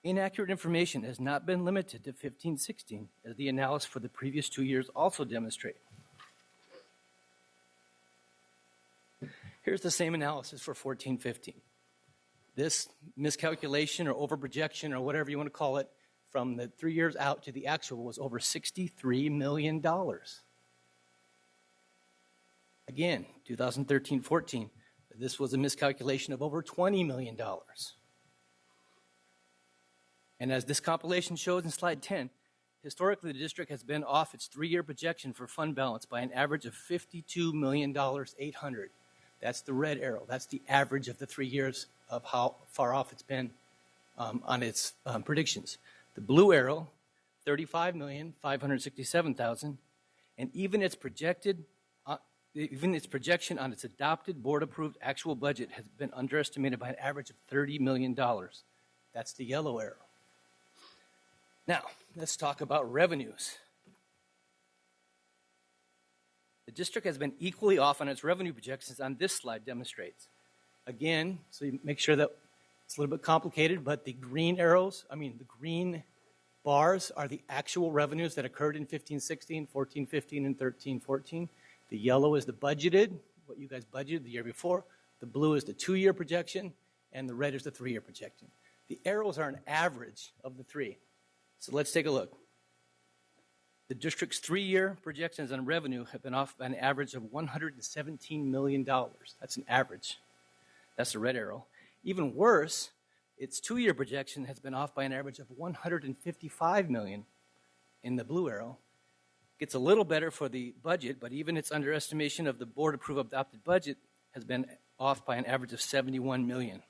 Inaccurate information has not been limited to 15-16, as the analysis for the previous 2 years also demonstrate. Here's the same analysis for 14-15. This miscalculation or overprojection or whatever you want to call it from the 3 years out to the actual was over $63 million. Again, 2013-14, this was a miscalculation of over $20 million. And as this compilation shows in slide 10, historically the district has been off its 3-year projection for fund balance by an average of $52,800,000. That's the red arrow. That's the average of the 3 years of how far off it's been on its predictions. The blue arrow, $35,567,000, and even its projection on its adopted board-approved actual budget has been underestimated by an average of $30 million. That's the yellow arrow. Now, let's talk about revenues. The district has been equally off on its revenue projections on this slide demonstrates. Again, so you make sure that it's a little bit complicated, but the green green bars are the actual revenues that occurred in 15-16, 14-15, and 13-14. The yellow is the budgeted, what you guys budgeted the year before. The blue is the 2-year projection, and the red is the 3-year projection. The arrows are an average of the three. So let's take a look. The district's 3-year projections on revenue have been off by an average of $117 million. That's an average. That's the red arrow. Even worse, its 2-year projection has been off by an average of $155 million in the blue arrow. Gets a little better for the budget, but even its underestimation of the board-approved adopted budget has been off by an average of $71 million.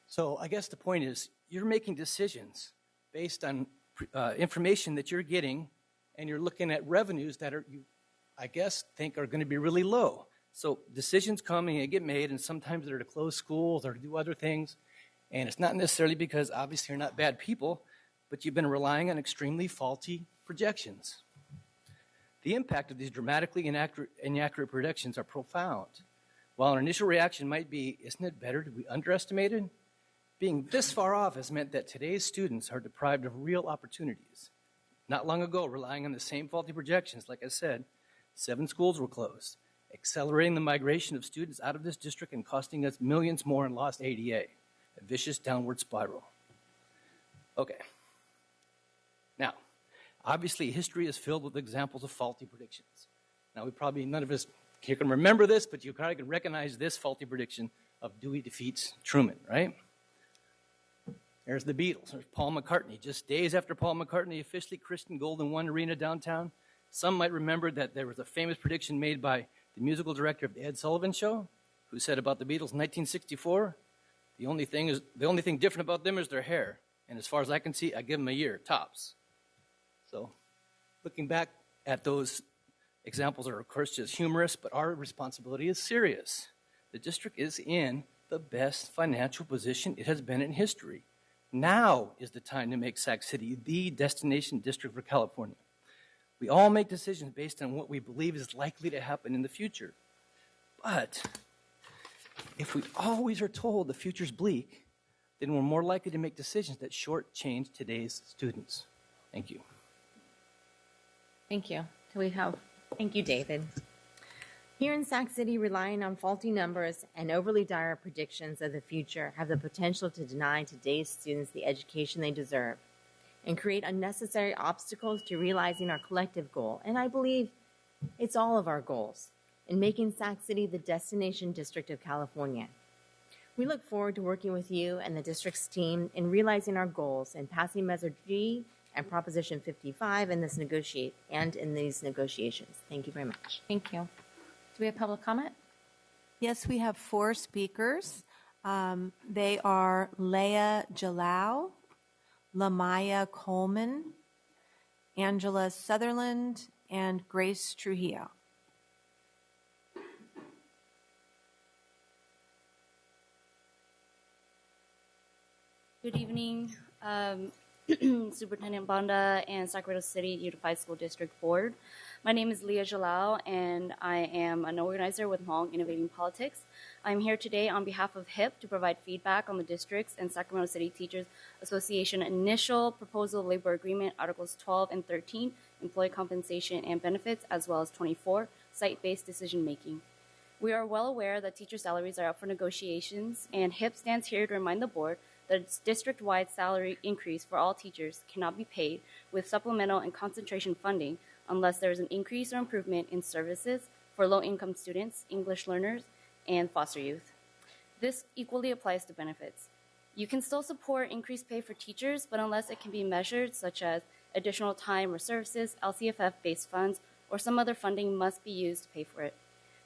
So I guess the point is you're making decisions based on information that you're getting, and you're looking at revenues that you think are going to be really low. So decisions come and they get made, and sometimes they're to close schools or to do other things. And it's not necessarily because obviously you're not bad people, but you've been relying on extremely faulty projections. The impact of these dramatically inaccurate predictions are profound. While our initial reaction might be, isn't it better to be underestimated? Being this far off has meant that today's students are deprived of real opportunities. Not long ago, relying on the same faulty projections, like I said, 7 schools were closed, accelerating the migration of students out of this district and costing us millions more in lost ADA, a vicious downward spiral. Okay. Now, obviously, history is filled with examples of faulty predictions. Now, none of us here can remember this, but you probably can recognize this faulty prediction of Dewey defeats Truman, right? There's the Beatles. There's Paul McCartney. Just days after Paul McCartney officially christened Golden One Arena downtown, some might remember that there was a famous prediction made by the musical director of the Ed Sullivan Show, who said about the Beatles in 1964, the only thing different about them is their hair. And as far as I can see, I give them a year, tops. So looking back at those examples are, of course, just humorous, but our responsibility is serious. The district is in the best financial position it has been in history. Now is the time to make Sac City the destination district for California. We all make decisions based on what we believe is likely to happen in the future. But if we always are told the future's bleak, then we're more likely to make decisions that shortchange today's students. Thank you. Thank you. Do we have? Thank you, David. Here in Sac City, relying on faulty numbers and overly dire predictions of the future have the potential to deny today's students the education they deserve and create unnecessary obstacles to realizing our collective goal. And I believe it's all of our goals in making Sac City the destination district of California. We look forward to working with you and the district's team in realizing our goals and passing Measure G and Proposition 55 in these negotiations. Thank you very much. Thank you. Do we have public comment? Yes, we have 4 speakers. They are Leah Jalal, Lamaya Coleman, Angela Sutherland, and Grace Trujillo. Good evening, Superintendent Banda and Sacramento City Unified School District Board. My name is Leah Jalal, and I am an organizer with Hmong Innovating Politics. I'm here today on behalf of HIP to provide feedback on the district's and Sacramento City Teachers Association initial proposal labor agreement, Articles 12 and 13, employee compensation and benefits, as well as 24, site-based decision-making. We are well aware that teacher salaries are up for negotiations, and HIP stands here to remind the board that its district-wide salary increase for all teachers cannot be paid with supplemental and concentration funding unless there is an increase or improvement in services for low-income students, English learners, and foster youth. This equally applies to benefits. You can still support increased pay for teachers, but unless it can be measured, such as additional time or services, LCFF-based funds, or some other funding must be used to pay for it.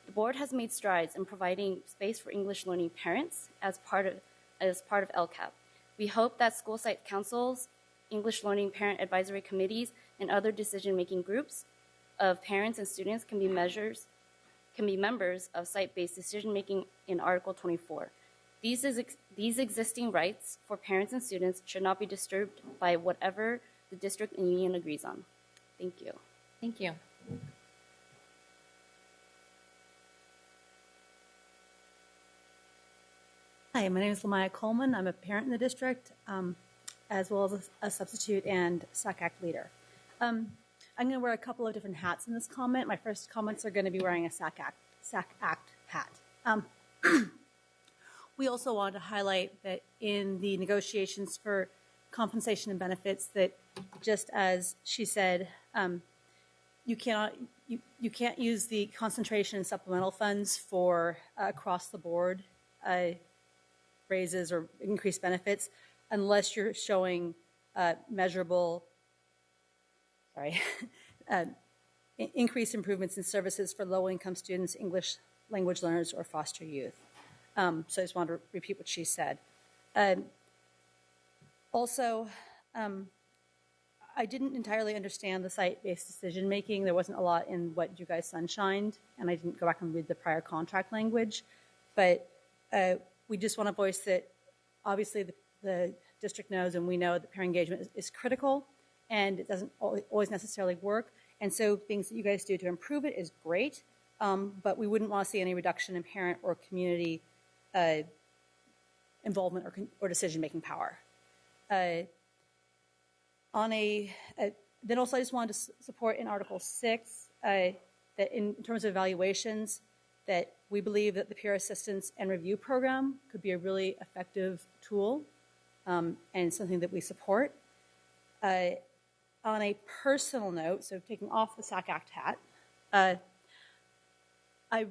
The board has made strides in providing space for English learning parents as part of LCAP. We hope that school site councils, English learning parent advisory committees, and other decision-making groups of parents and students can be members of site-based decision-making in Article 24. These existing rights for parents and students should not be disturbed by whatever the district and union agrees on. Thank you. Thank you. Hi, my name is Lamaya Coleman. I'm a parent in the district, as well as a substitute and SAC Act leader. I'm going to wear a couple of different hats in this comment. My first comments are going to be wearing a SAC Act hat. We also want to highlight that in the negotiations for compensation and benefits, that just as she said, you can't use the concentration and supplemental funds for across the board raises or increased benefits unless you're showing measurable, increased improvements in services for low-income students, English language learners, or foster youth. So I just wanted to repeat what she said. Also, I didn't entirely understand the site-based decision-making. There wasn't a lot in what you guys sunshined, and I didn't go back and read the prior contract language. But we just want to voice that obviously the district knows and we know that parent engagement is critical, and it doesn't always necessarily work. And so things that you guys do to improve it is great, but we wouldn't want to see any reduction in parent or community involvement or decision-making power. Then also I just wanted to support in Article 6 that in terms of evaluations, that we believe that the peer assistance and review program could be a really effective tool and something that we support. On a personal note, so taking off the SAC Act hat, I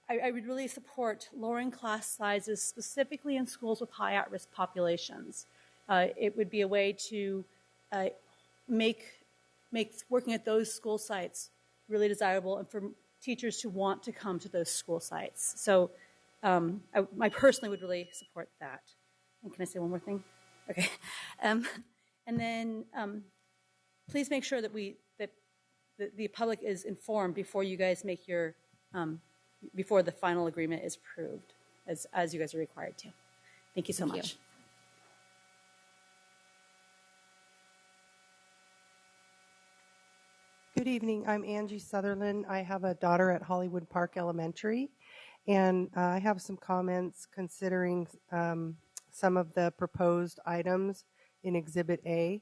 would really support lowering class sizes specifically in schools with high at-risk populations. It would be a way to make working at those school sites really desirable and for teachers to want to come to those school sites. So I personally would really support that. And can I say one more thing? Okay. And then please make sure that the public is informed before you guys make your before the final agreement is approved, as you guys are required to. Thank you so much. Good evening. I'm Angie Sutherland. I have a daughter at Hollywood Park Elementary, and I have some comments considering some of the proposed items in Exhibit A.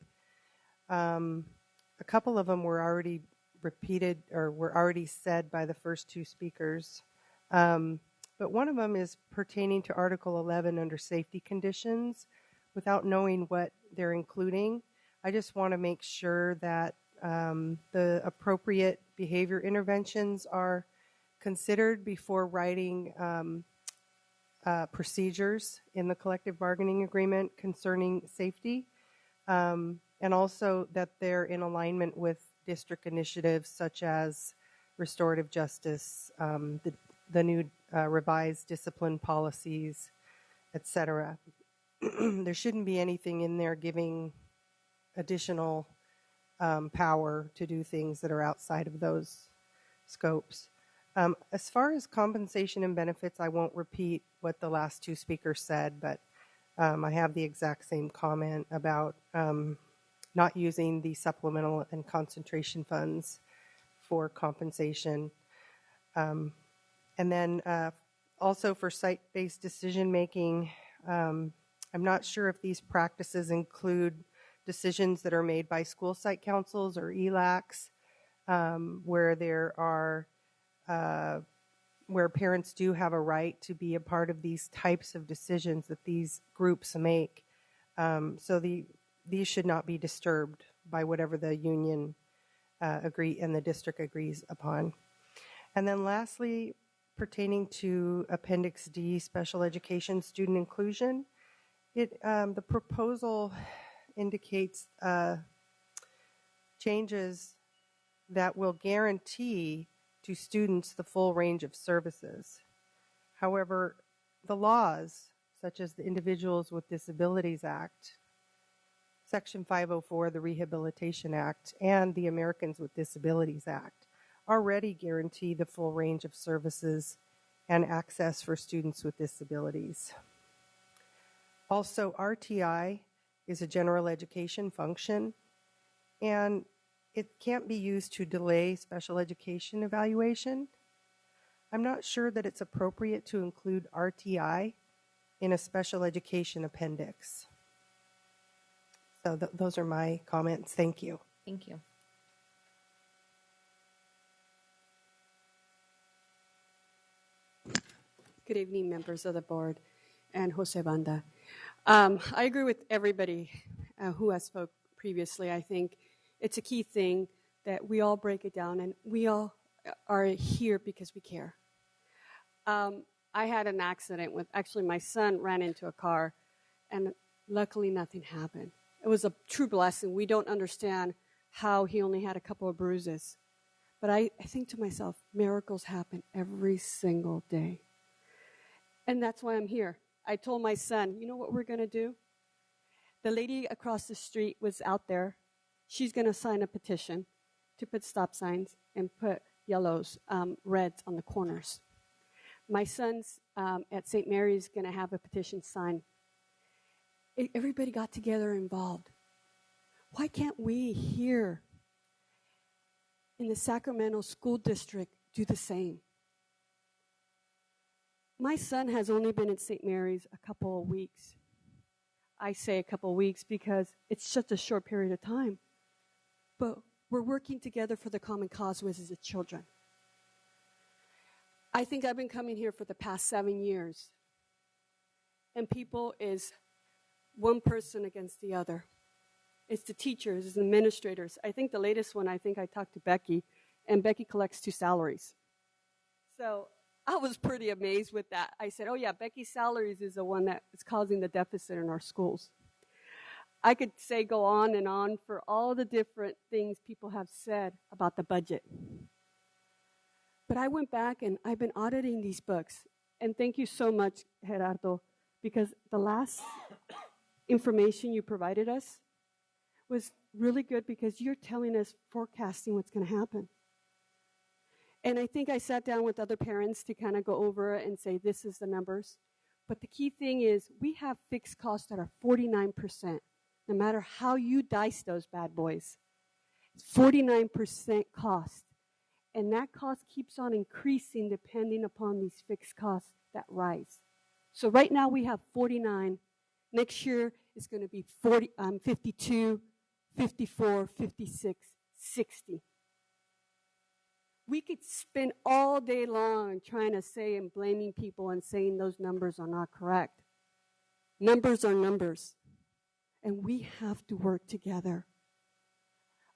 A couple of them were already repeated or were already said by the first two speakers. But one of them is pertaining to Article 11 under safety conditions. Without knowing what they're including, I just want to make sure that the appropriate behavior interventions are considered before writing procedures in the collective bargaining agreement concerning safety, and also that they're in alignment with district initiatives such as restorative justice, the new revised discipline policies, etc. There shouldn't be anything in there giving additional power to do things that are outside of those scopes. As far as compensation and benefits, I won't repeat what the last two speakers said, but I have the exact same comment about not using the supplemental and concentration funds for compensation. And then also for site-based decision-making, I'm not sure if these practices include decisions that are made by school site councils or ELACs, where there are where parents do have a right to be a part of these types of decisions that these groups make. So these should not be disturbed by whatever the union agree and the district agrees upon. And then lastly, pertaining to Appendix D, special education student inclusion, the proposal indicates changes that will guarantee to students the full range of services. However, the laws, such as the Individuals with Disabilities Act, Section 504 of the Rehabilitation Act, and the Americans with Disabilities Act, already guarantee the full range of services and access for students with disabilities. Also, RTI is a general education function, and it can't be used to delay special education evaluation. I'm not sure that it's appropriate to include RTI in a special education appendix. So those are my comments. Thank you. Thank you. Good evening, members of the board and Jose Banda. I agree with everybody who has spoke previously. I think it's a key thing that we all break it down and we all are here because we care. I had an accident with, actually my son ran into a car and luckily nothing happened. It was a true blessing. We don't understand how he only had a couple of bruises. But I think to myself, miracles happen every single day. And that's why I'm here. I told my son, you know what we're going to do? The lady across the street was out there. She's going to sign a petition to put stop signs and put yellows, reds on the corners. My son's at St. Mary's going to have a petition signed. Everybody got together involved. Why can't we here in the Sacramento School District do the same? My son has only been at St. Mary's a couple of weeks. I say a couple of weeks because it's such a short period of time. But we're working together for the common cause, which is the children. I think I've been coming here for the past 7 years. And people is one person against the other. It's the teachers, it's the administrators. I think the latest one, I talked to Becky, and Becky collects 2 salaries. So I was pretty amazed with that. I said, oh yeah, Becky's salaries is the one that is causing the deficit in our schools. I could say go on and on for all the different things people have said about the budget. But I went back and I've been auditing these books. And thank you so much, Gerardo, because the last information you provided us was really good because you're telling us, forecasting what's going to happen. And I think I sat down with other parents to kind of go over it and say, this is the numbers. But the key thing is we have fixed costs that are 49%. No matter how you dice those bad boys, it's 49% cost. And that cost keeps on increasing depending upon these fixed costs that rise. So right now we have 49. Next year it's going to be 52, 54, 56, 60. We could spend all day long trying to say and blaming people and saying those numbers are not correct. Numbers are numbers, and we have to work together.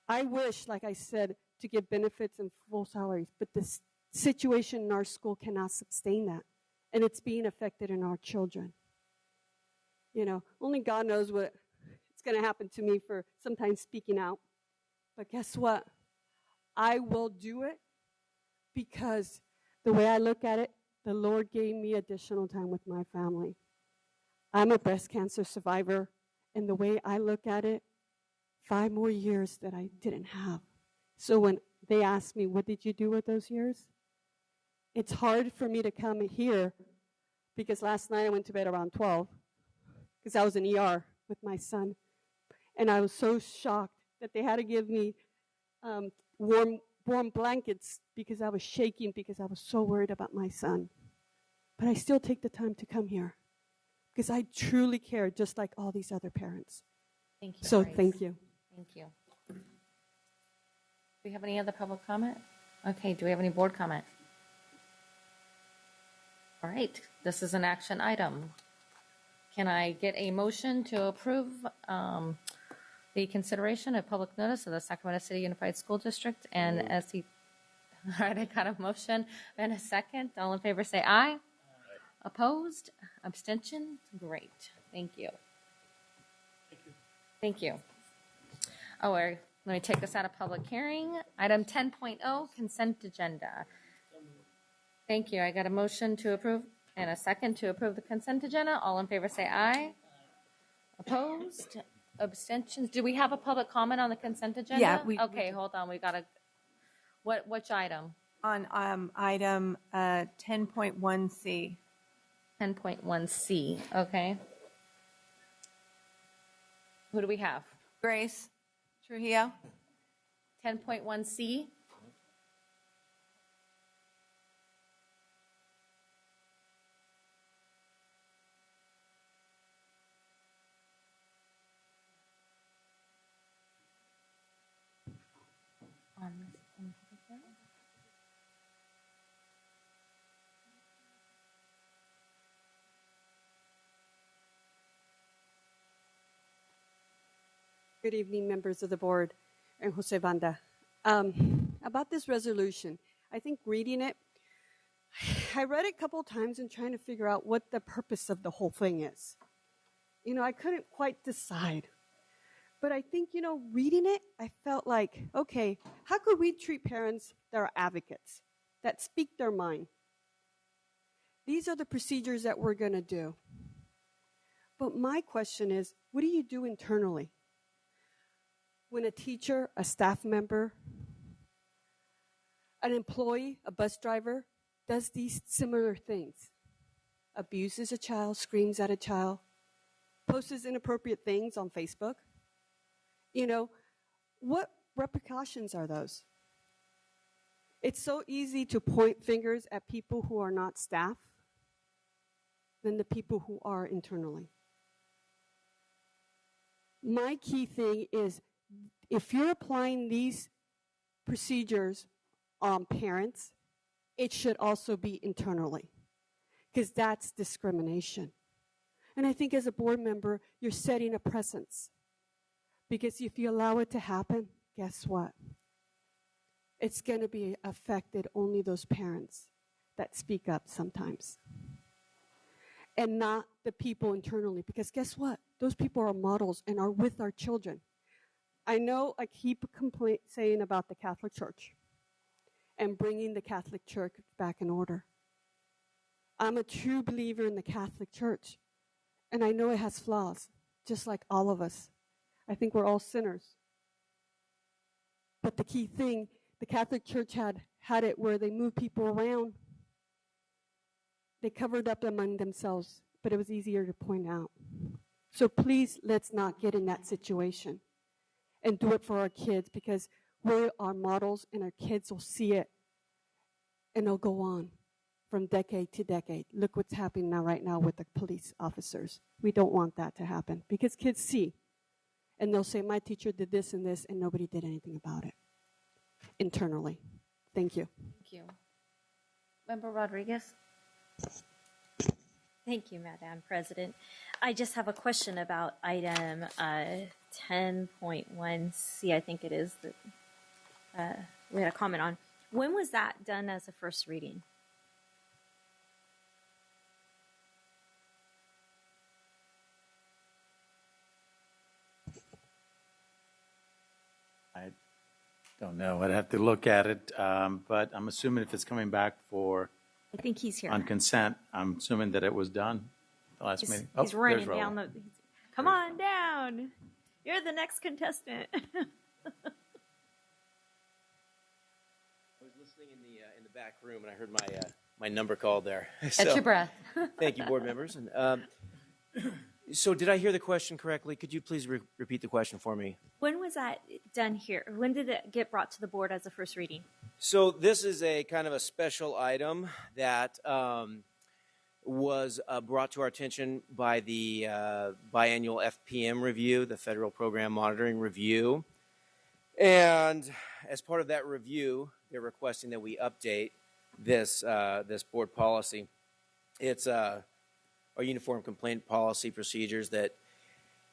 I wish, like I said, to give benefits and full salaries, but the situation in our school cannot sustain that, and it's being affected in our children. You know, only God knows what it's going to happen to me for sometimes speaking out. But guess what? I will do it because the way I look at it, the Lord gave me additional time with my family. I'm a breast cancer survivor, and the way I look at it, 5 more years that I didn't have. So when they ask me, what did you do with those years? It's hard for me to come here because last night I went to bed around 12 because I was in ER with my son. And I was so shocked that they had to give me warm blankets because I was shaking because I was so worried about my son. But I still take the time to come here because I truly care, just like all these other parents. Thank you. So Grace. thank you. Thank you. Do we have any other public comment? Okay, do we have any board comment? All right, this is an action item. Can I get a motion to approve the consideration of public notice of the Sacramento City Unified School District and SC? All right, I got a motion and a second. All in favor say aye. Opposed? Abstention? Great. Thank you. Thank you. Oh, let me take this out of public hearing. Item 10.0, consent agenda. Thank you. I got a motion to approve and a second to approve the consent agenda. All in favor say aye. Opposed? Abstentions? Do we have a public comment on the consent agenda? Yeah, okay, hold on. We got a, which item? On item 10.1C. 10.1C, okay. Who do we have? Grace Trujillo. 10.1C. Good evening, members of the board, and Jose Banda. About this resolution, I think reading it, I read it a couple of times and trying to figure out what the purpose of the whole thing is. You know, I couldn't quite decide. But I think, you know, reading it, I felt like, okay, how could we treat parents that are advocates, that speak their mind? These are the procedures that we're going to do. But my question is, what do you do internally? When a teacher, a staff member, an employee, a bus driver, does these similar things, abuses a child, screams at a child, posts inappropriate things on Facebook, you know, what repercussions are those? It's so easy to point fingers at people who are not staff than the people who are internally. My key thing is, if you're applying these procedures on parents, it should also be internally, because that's discrimination. And I think as a board member, you're setting a precedent, because if you allow it to happen, guess what? It's going to be affected only those parents that speak up sometimes, and not the people internally, because guess what? Those people are models and are with our children. I know I keep saying about the Catholic Church and bringing the Catholic Church back in order. I'm a true believer in the Catholic Church, and I know it has flaws, just like all of us. I think we're all sinners. But the key thing, the Catholic Church had it where they moved people around. They covered up among themselves, but it was easier to point out. So please, let's not get in that situation. And do it for our kids, because we are models and our kids will see it and they'll go on from decade to decade. Look what's happening right now with the police officers. We don't want that to happen because kids see. And they'll say, my teacher did this and this, and nobody did anything about it internally. Thank you. Thank you. Member Rodriguez? Thank you, Madam President. I just have a question about item 10.1C, I think it is, that we had a comment on. When was that done as a first reading? I don't know. I'd have to look at it, but I'm assuming if it's coming back for I think he's here. on consent, I'm assuming that it was done the last He's, meeting. he's running there's down Raul. the. Come on down. You're the next contestant. I was listening in the back room, and I heard my number called there. Catch your breath. Thank you, board members. And, so, did I hear the question correctly? Could you please repeat the question for me? When was that done here? When did it get brought to the board as a first reading? So, this is a kind of a special item that was brought to our attention by the biannual FPM review, the Federal Program Monitoring Review. And as part of that review, they're requesting that we update this board policy. It's our uniform complaint policy procedures that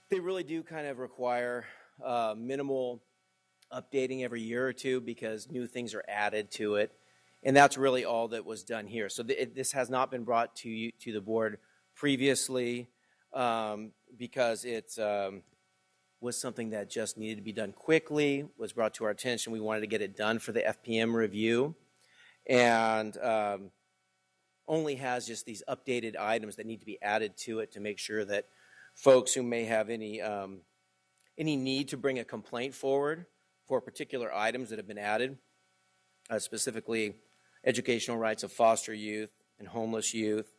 they really do kind of require minimal updating every year or two because new things are added to it. And that's really all that was done here. So this has not been brought to the board previously because it was something that just needed to be done quickly, was brought to our attention. We wanted to get it done for the FPM review. And only has just these updated items that need to be added to it to make sure that folks who may have any need to bring a complaint forward for particular items that have been added, specifically educational rights of foster youth and homeless youth,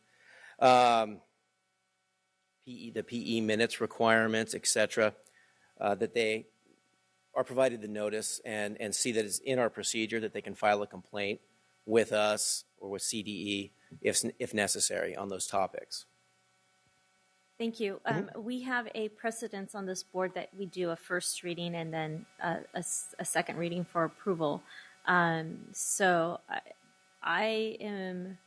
the PE minutes requirements, etc., that they are provided the notice and see that it's in our procedure that they can file a complaint with us or with CDE if necessary on those topics. Thank you. We have a precedence on this board that we do a first reading and then a second reading for approval. So I am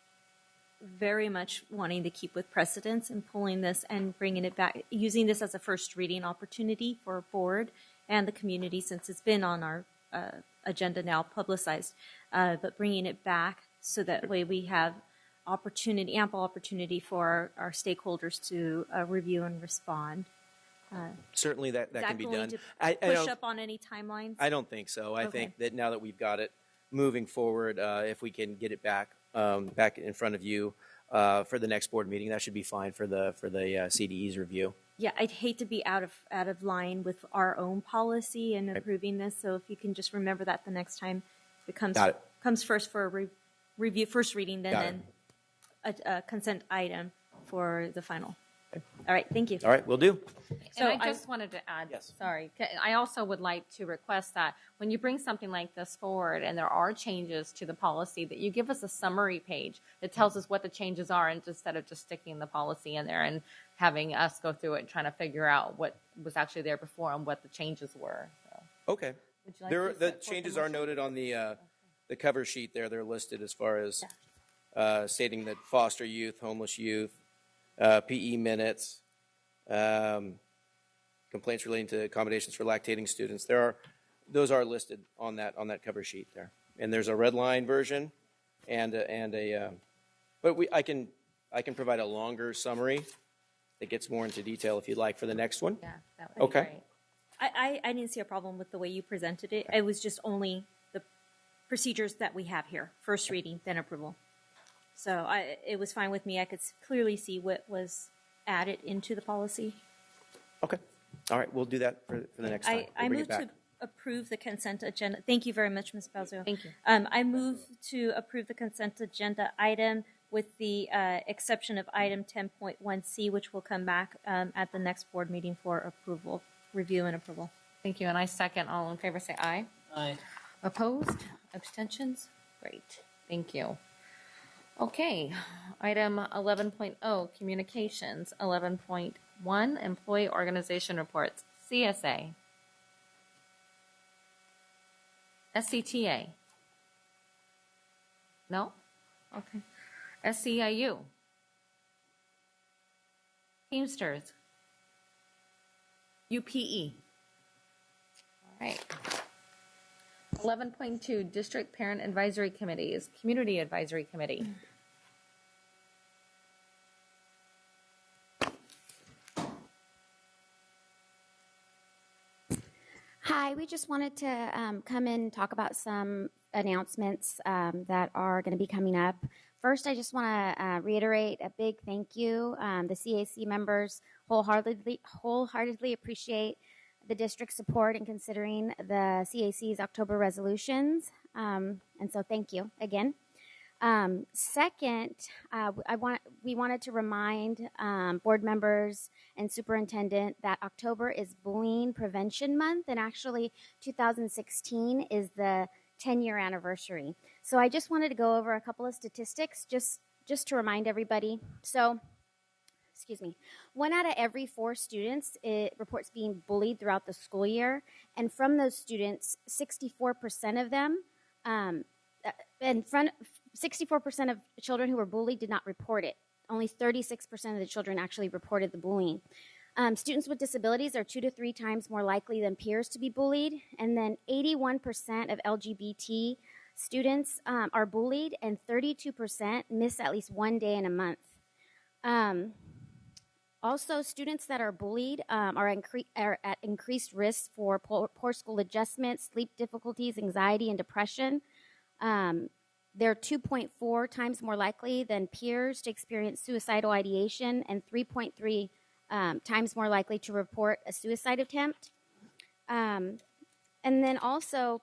very much wanting to keep with precedence and pulling this and bringing it back, using this as a first reading opportunity for board and the community since it's been on our agenda now, publicized, but bringing it back so that way we have ample opportunity for our stakeholders to review and respond. Certainly that can be done. To push up on any timelines? I don't think so. I Okay. think that now that we've got it moving forward, if we can get it back in front of you for the next board meeting, that should be fine for the CDE's review. Yeah, I'd hate to be out of line with our own policy and approving this. So if you can just remember that the next time it comes first for a review, first reading, then a consent item for the final. Okay. All right, thank you. All right, will do. So I just wanted to add, sorry, I also would like to request that when you bring something like this forward and there are changes to the policy, that you give us a summary page that tells us what the changes are instead of just sticking the policy in there and having us go through it and trying to figure out what was actually there before and what the changes were. So. Okay. The changes are noted on the cover sheet there. They're listed as far as stating that foster youth, homeless youth, PE minutes, complaints relating to accommodations for lactating students. Those are listed on that cover sheet there. And there's a red line version, but I can provide a longer summary that gets more into detail if you'd like for the next one. Yeah, that would be great. I didn't see a problem with the way you presented it. It was just only the procedures that we have here: first reading, then approval. So it was fine with me. I could clearly see what was added into the policy. Okay. All right. We'll do that for the next time. I move to approve the consent agenda. Thank you very much, Ms. Palzio. Thank you. I move to approve the consent agenda item with the exception of item 10.1C, which will come back at the next board meeting for approval, review and approval. Thank you. And I second. All in favor say aye. Aye. Opposed? Abstentions? Great. Thank you. Okay, item 11.0, communications. 11.1, employee organization reports. CSA, SCTA. No? Okay. SCIU, Teamsters, UPE. All right. 11.2, District Parent Advisory Committees, Community Advisory Committee. Hi, we just wanted to come in and talk about some announcements that are going to be coming up. First, I just want to reiterate a big thank you. The CAC members wholeheartedly appreciate the district's support in considering the CAC's October resolutions, and so thank you again. Second, we wanted to remind board members and superintendent that October is Bullying Prevention Month, and actually 2016 is the 10-year anniversary. So I just wanted to go over a couple of statistics just to remind everybody. So, excuse me, 1 out of every 4 students reports being bullied throughout the school year, and from those students, 64% of them 64% of children who were bullied did not report it. Only 36% of the children actually reported the bullying. Students with disabilities are 2 to 3 times more likely than peers to be bullied. And then 81% of LGBT students are bullied, and 32% miss at least 1 day in a month. Also, students that are bullied are at increased risk for poor school adjustment, sleep difficulties, anxiety, and depression. They're 2.4 times more likely than peers to experience suicidal ideation, and 3.3 times more likely to report a suicide attempt. And then also,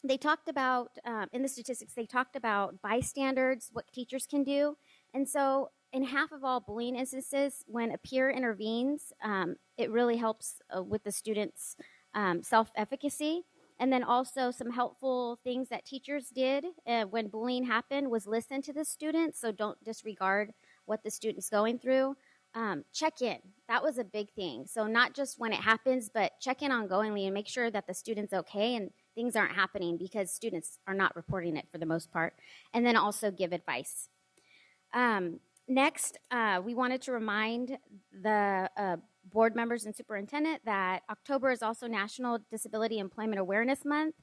they talked about, in the statistics, they talked about bystanders, what teachers can do. And so in half of all bullying instances, when a peer intervenes, it really helps with the student's self-efficacy. And then also some helpful things that teachers did when bullying happened was listen to the student, so don't disregard what the student's going through. Check in. That was a big thing. So not just when it happens, but check in ongoingly and make sure that the student's okay and things aren't happening, because students are not reporting it for the most part. And then also give advice. Next, we wanted to remind the board members and superintendent that October is also National Disability Employment Awareness Month.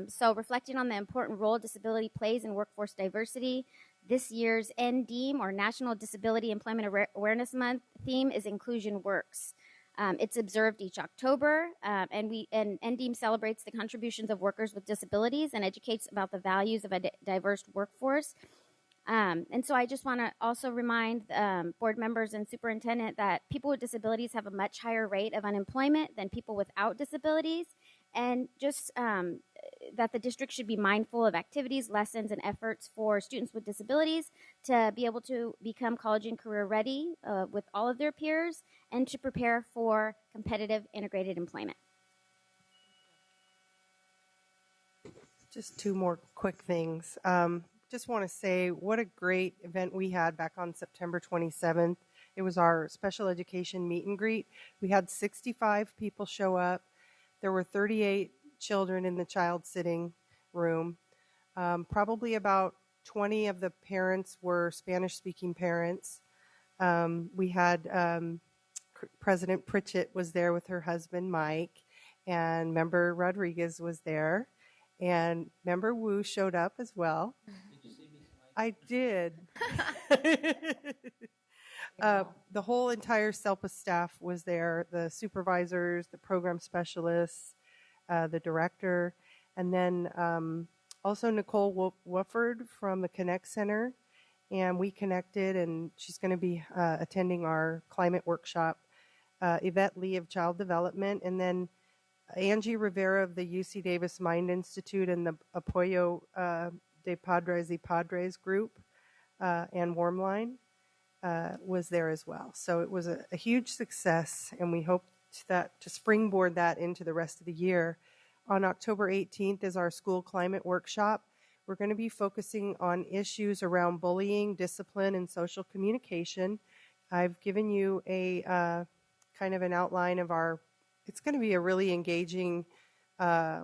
So reflecting on the important role disability plays in workforce diversity, this year's NDEAM, or National Disability Employment Awareness Month, theme is Inclusion Works. It's observed each October, and NDEAM celebrates the contributions of workers with disabilities and educates about the values of a diverse workforce. And so I just want to also remind board members and superintendent that people with disabilities have a much higher rate of unemployment than people without disabilities, and just that the district should be mindful of activities, lessons, and efforts for students with disabilities to be able to become college and career ready with all of their peers, and to prepare for competitive integrated employment. Just 2 more quick things. Just want to say what a great event we had back on September 27th. It was our special education meet and greet. We had 65 people show up. There were 38 children in the child sitting room. Probably about 20 of the parents were Spanish-speaking parents. We had President Pritchett was there with her husband, Mike, and Member Rodriguez was there, and Member Wu showed up as well. I did. The whole entire SELPA staff was there, the supervisors, the program specialists, the director, and then also Nicole Wofford from the Connect Center, and we connected, and she's going to be attending our climate workshop. Yvette Lee of Child Development, and then Angie Rivera of the UC Davis Mind Institute and the Apoyo de Padres y Padres group, and Warmline was there as well. So it was a huge success, and we hope that to springboard that into the rest of the year. On October 18th is our school climate workshop. We're going to be focusing on issues around bullying, discipline, and social communication. I've given you a kind of an outline of our it's going to be a really engaging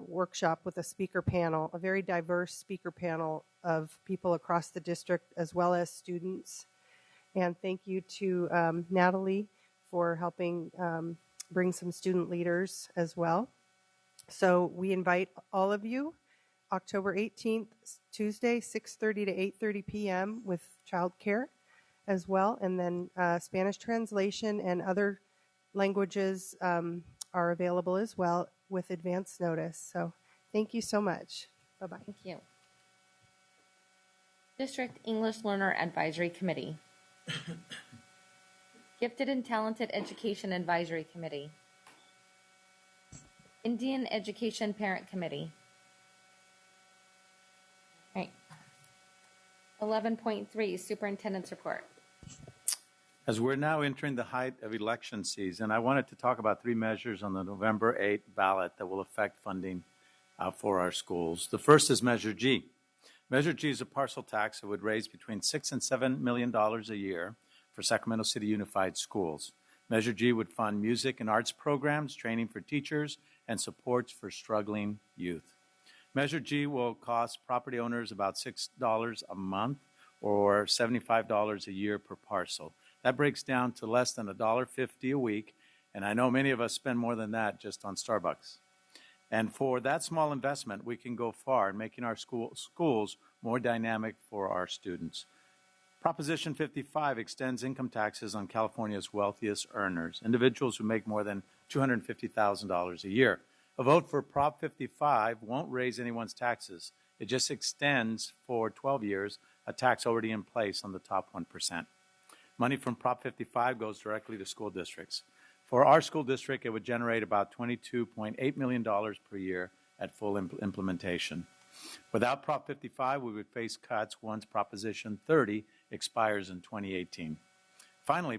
workshop with a speaker panel, a very diverse speaker panel of people across the district as well as students. And thank you to Natalie for helping bring some student leaders as well. So we invite all of you, October 18th, Tuesday, 6:30 to 8:30 p.m. with childcare as well. And then Spanish translation and other languages are available as well with advance notice. So thank you so much. Bye-bye. Thank you. District English Learner Advisory Committee. Gifted and Talented Education Advisory Committee. Indian Education Parent Committee. All right. 11.3, Superintendent's Report. As we're now entering the height of election season, I wanted to talk about 3 measures on the November 8th ballot that will affect funding for our schools. The first is Measure G. Measure G is a parcel tax that would raise between $6 and $7 million a year for Sacramento City Unified Schools. Measure G would fund music and arts programs, training for teachers, and supports for struggling youth. Measure G will cost property owners about $6 a month or $75 a year per parcel. That breaks down to less than $1.50 a week, and I know many of us spend more than that just on Starbucks. And for that small investment, we can go far in making our schools more dynamic for our students. Proposition 55 extends income taxes on California's wealthiest earners, individuals who make more than $250,000 a year. A vote for Prop 55 won't raise anyone's taxes. It just extends for 12 years a tax already in place on the top 1%. Money from Prop 55 goes directly to school districts. For our school district, it would generate about $22.8 million per year at full implementation. Without Prop 55, we would face cuts once Proposition 30 expires in 2018. Finally,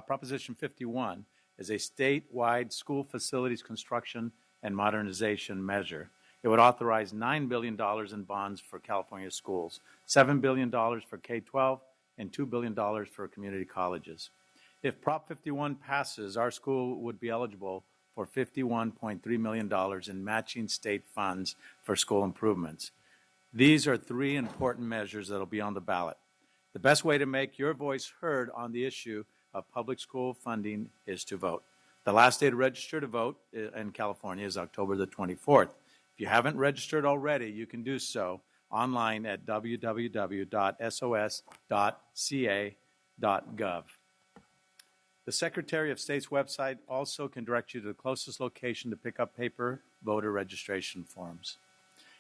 Proposition 51 is a statewide school facilities construction and modernization measure. It would authorize $9 billion in bonds for California schools, $7 billion for K-12, and $2 billion for community colleges. If Prop 51 passes, our school would be eligible for $51.3 million in matching state funds for school improvements. These are 3 important measures that will be on the ballot. The best way to make your voice heard on the issue of public school funding is to vote. The last day to register to vote in California is October the 24th. If you haven't registered already, you can do so online at www.sos.ca.gov. The Secretary of State's website also can direct you to the closest location to pick up paper voter registration forms.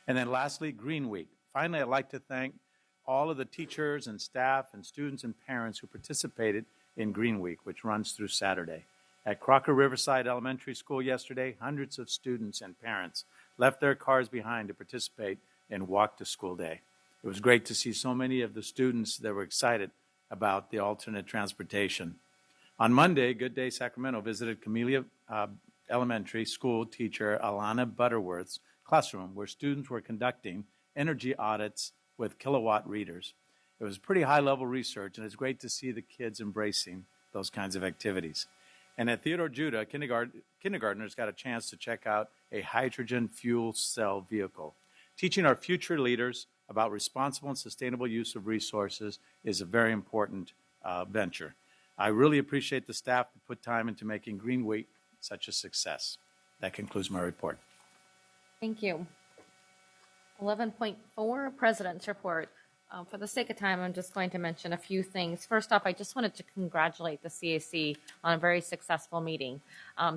And then lastly, Green Week. Finally, I'd like to thank all of the teachers and staff and students and parents who participated in Green Week, which runs through Saturday. At Crocker Riverside Elementary School yesterday, hundreds of students and parents left their cars behind to participate in Walk to School Day. It was great to see so many of the students that were excited about the alternate transportation. On Monday, Good Day Sacramento visited Camellia Elementary School teacher Alana Butterworth's classroom, where students were conducting energy audits with kilowatt readers. It was pretty high-level research, and it's great to see the kids embracing those kinds of activities. And at Theodore Judah, kindergartners got a chance to check out a hydrogen fuel cell vehicle. Teaching our future leaders about responsible and sustainable use of resources is a very important venture. I really appreciate the staff that put time into making Green Week such a success. That concludes my report. Thank you. 11.4, President's Report. For the sake of time, I'm just going to mention a few things. First off, I just wanted to congratulate the CAC on a very successful meeting.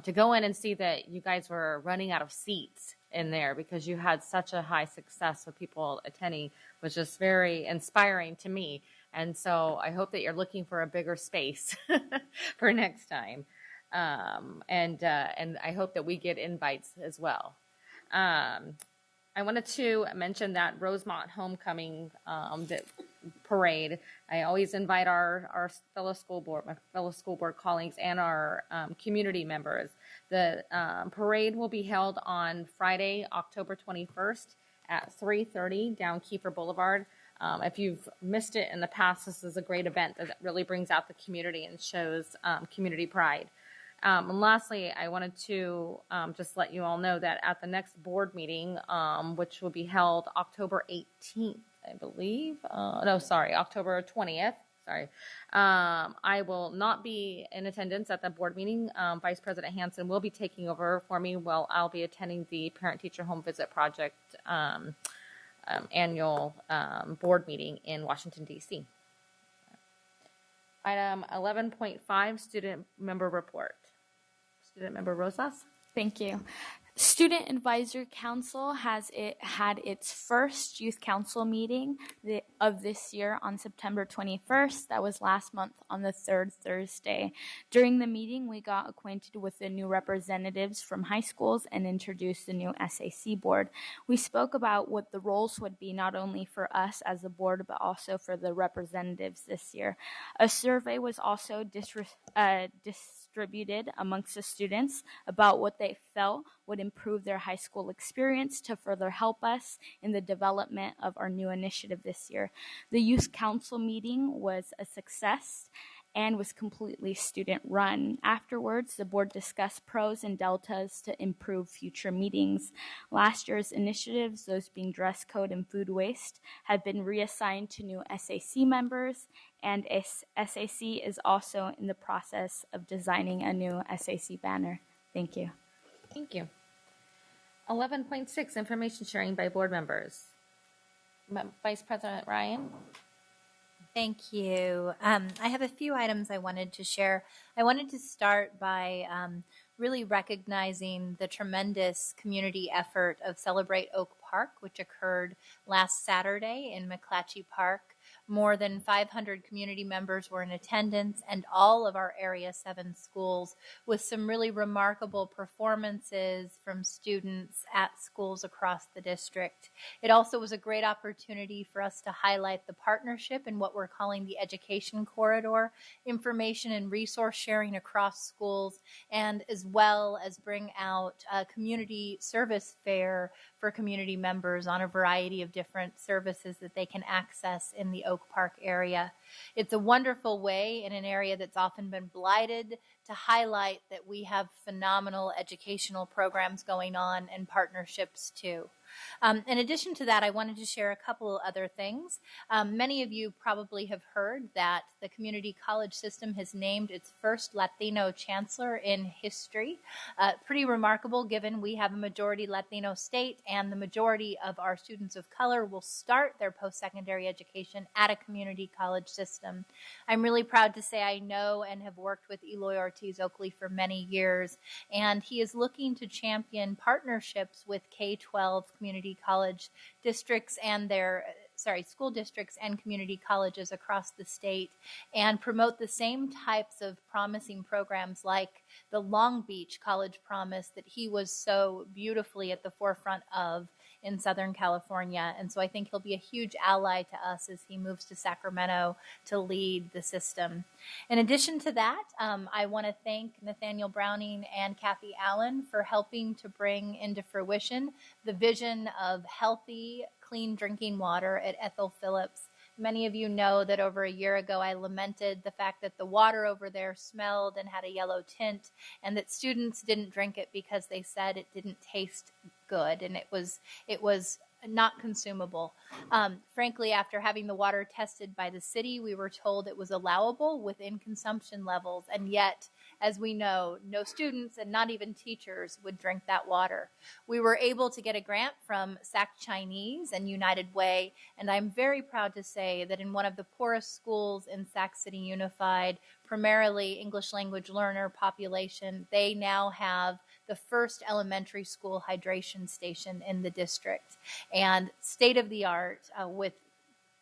To go in and see that you guys were running out of seats in there because you had such a high success with people attending was just very inspiring to me. And so I hope that you're looking for a bigger space for next time. And I hope that we get invites as well. I wanted to mention that Rosemont Homecoming parade. I always invite my fellow school board colleagues and our community members. The parade will be held on Friday, October 21st at 3:30 down Kiefer Boulevard. If you've missed it in the past, this is a great event that really brings out the community and shows community pride. And lastly, I wanted to just let you all know that at the next board meeting, which will be held October 18th, I believe. October 20th. Sorry. I will not be in attendance at the board meeting. Vice President Hansen will be taking over for me while I'll be attending the Parent Teacher Home Visit Project annual board meeting in Washington, D.C. Item 11.5, Student Member Report. Student Member Rosas. Thank you. Student Advisor Council had its first youth council meeting of this year on September 21st. That was last month on the third Thursday. During the meeting, we got acquainted with the new representatives from high schools and introduced the new SAC board. We spoke about what the roles would be not only for us as a board, but also for the representatives this year. A survey was also distributed amongst the students about what they felt would improve their high school experience to further help us in the development of our new initiative this year. The youth council meeting was a success and was completely student run. Afterwards, the board discussed pros and deltas to improve future meetings. Last year's initiatives, those being dress code and food waste, have been reassigned to new SAC members, and SAC is also in the process of designing a new SAC banner. Thank you. Thank you. 11.6, information sharing by board members. Vice President Ryan. Thank you. I have a few items I wanted to share. I wanted to start by really recognizing the tremendous community effort of Celebrate Oak Park, which occurred last Saturday in McClatchy Park. More than 500 community members were in attendance, and all of our Area 7 schools, with some really remarkable performances from students at schools across the district. It also was a great opportunity for us to highlight the partnership in what we're calling the Education Corridor, information and resource sharing across schools, and as well as bring out a community service fair for community members on a variety of different services that they can access in the Oak Park area. It's a wonderful way in an area that's often been blighted to highlight that we have phenomenal educational programs going on and partnerships too. In addition to that, I wanted to share a couple of other things. Many of you probably have heard that the community college system has named its first Latino chancellor in history. Pretty remarkable given we have a majority Latino state and the majority of our students of color will start their post-secondary education at a community college system. I'm really proud to say I know and have worked with Eloy Ortiz Oakley for many years, and he is looking to champion partnerships with K-12 community college districts and their school districts and community colleges across the state and promote the same types of promising programs like the Long Beach College Promise that he was so beautifully at the forefront of in Southern California. And so I think he'll be a huge ally to us as he moves to Sacramento to lead the system. In addition to that, I want to thank Nathaniel Browning and Kathy Allen for helping to bring into fruition the vision of healthy, clean drinking water at Ethel Phillips. Many of you know that over a year ago I lamented the fact that the water over there smelled and had a yellow tint and that students didn't drink it because they said it didn't taste good and it was not consumable. Frankly, after having the water tested by the city, we were told it was allowable within consumption levels, and yet, as we know, no students and not even teachers would drink that water. We were able to get a grant from SAC Chinese and United Way, and I'm very proud to say that in one of the poorest schools in Sac City Unified, primarily English language learner population, they now have the first elementary school hydration station in the district, and state-of-the-art with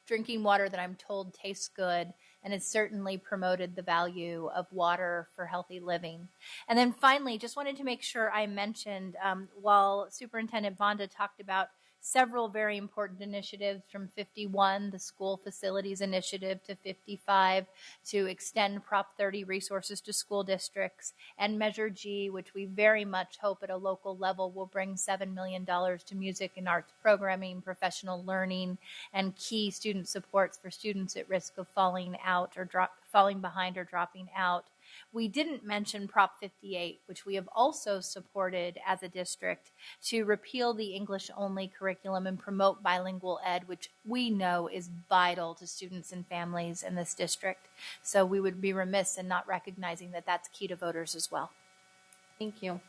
drinking water that I'm told tastes good and has certainly promoted the value of water for healthy living. And then finally, just wanted to make sure I mentioned, while Superintendent Vonda talked about several very important initiatives from 51, the school facilities initiative, to 55, to extend Prop 30 resources to school districts, and Measure G, which we very much hope at a local level will bring $7 million to music and arts programming, professional learning, and key student supports for students at risk of falling out or falling behind or dropping out. We didn't mention Prop 58, which we have also supported as a district to repeal the English-only curriculum and promote bilingual ed, which we know is vital to students and families in this district. So we would be remiss in not recognizing that that's key to voters as well. Thank you.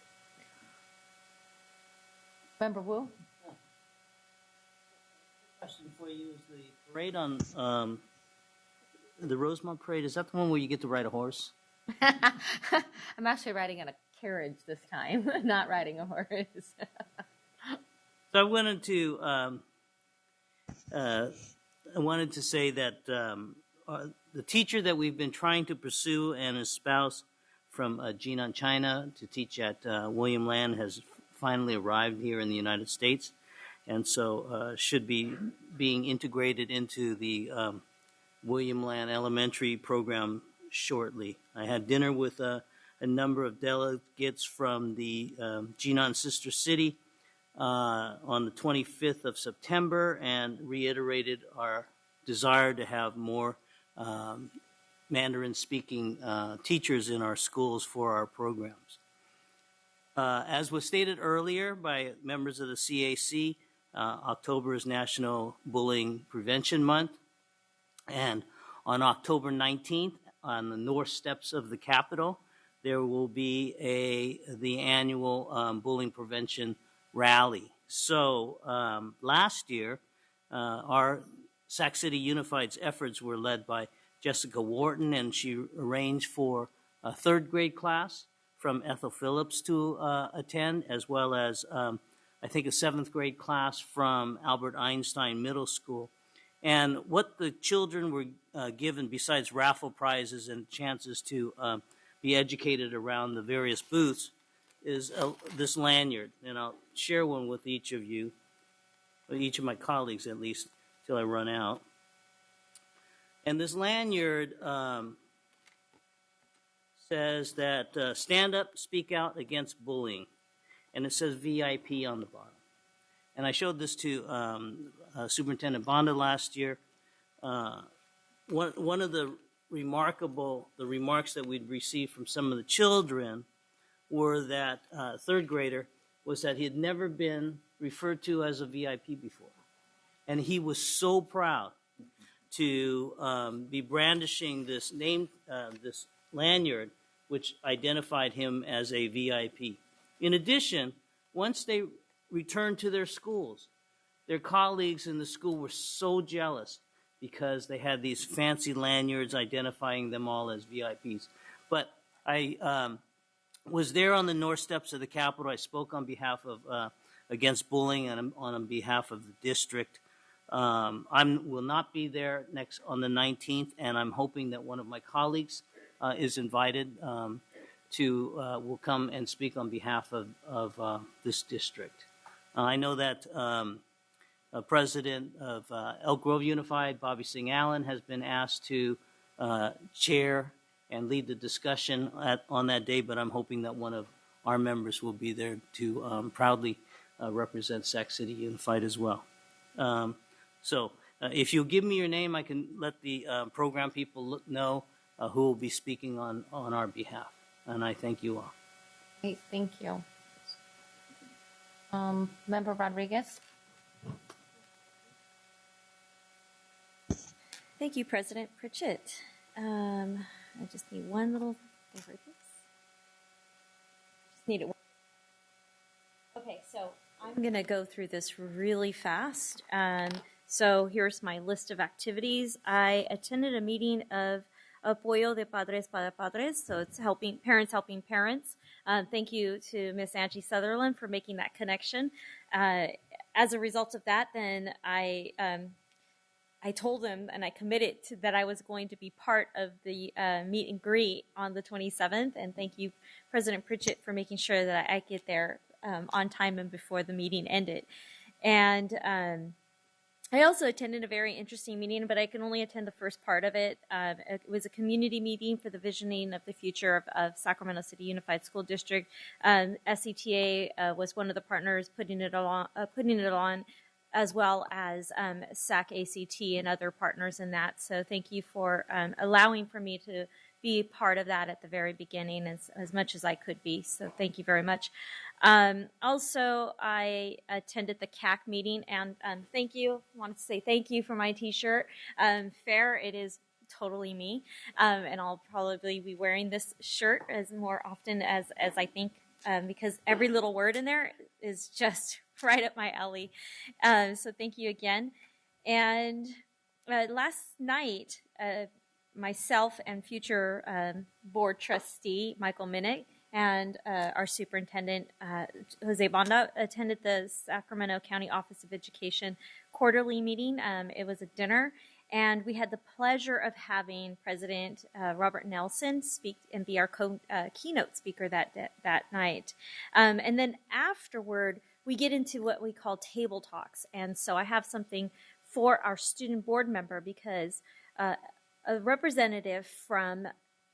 Member Wu? Question for you is the parade on the Rosemont Parade, is that the one where you get to ride a horse? I'm actually riding in a carriage this time, not riding a horse. So I wanted to say that the teacher that we've been trying to pursue and espouse from Jinan, China, to teach at William Land has finally arrived here in the United States, and so should be being integrated into the William Land Elementary program shortly. I had dinner with a number of delegates from the Jinan sister city on the 25th of September and reiterated our desire to have more Mandarin-speaking teachers in our schools for our programs. As was stated earlier by members of the CAC, October is National Bullying Prevention Month. And on October 19th, on the north steps of the Capitol, there will be the annual bullying prevention rally. So last year, our Sac City Unified's efforts were led by Jessica Wharton, and she arranged for a third grade class from Ethel Phillips to attend, as well as I think a seventh grade class from Albert Einstein Middle School. And what the children were given, besides raffle prizes and chances to be educated around the various booths, is this lanyard. And I'll share one with each of you, or each of my colleagues at least, till I run out. And this lanyard says that stand up, speak out against bullying. And it says VIP on the bottom. And I showed this to Superintendent Bonda last year. One of the remarks that we'd received from some of the children were that third grader was that he had never been referred to as a VIP before. And he was so proud to be brandishing this name, this lanyard, which identified him as a VIP. In addition, once they returned to their schools, their colleagues in the school were so jealous because they had these fancy lanyards identifying them all as VIPs. But I was there on the north steps of the Capitol. I spoke on behalf of against bullying and on behalf of the district. I will not be there on the 19th, and I'm hoping that one of my colleagues is invited will come and speak on behalf of this district. I know that President of Elk Grove Unified, Bobby Singh Allen, has been asked to chair and lead the discussion on that day, but I'm hoping that one of our members will be there to proudly represent Sac City Unified as well. So if you'll give me your name, I can let the program people know who will be speaking on our behalf. And I thank you all. Great, thank you. Member Rodriguez? Thank you, President Pritchett. I just need one little thing for this. Just need it. Okay, so I'm going to go through this really fast. So here's my list of activities. I attended a meeting of Apoyo de Padres para Padres, so it's parents helping parents. Thank you to Miss Angie Sutherland for making that connection. As a result of that, then I told them and I committed that I was going to be part of the meet and greet on the 27th. And thank you, President Pritchett, for making sure that I get there on time and before the meeting ended. And I also attended a very interesting meeting, but I can only attend the first part of it. It was a community meeting for the visioning of the future of Sacramento City Unified School District. SCTA was one of the partners putting it on, as well as SAC ACT and other partners in that. So thank you for allowing for me be part of that at the very beginning as much as I could be. So thank you very much. Also, I attended the CAC meeting, and thank you. I wanted to say thank you for my T-shirt. Fair, it is totally me, and I'll probably be wearing this shirt as more often as I think, because every little word in there is just right up my alley. So thank you again. And last night, myself and future board trustee Michael Minnick and our superintendent Jose Banda attended the Sacramento County Office of Education quarterly meeting. It was a dinner, and we had the pleasure of having President Robert Nelson speak and be our keynote speaker that night. And then afterward, we get into what we call table talks. And so I have something for our student board member, because a representative from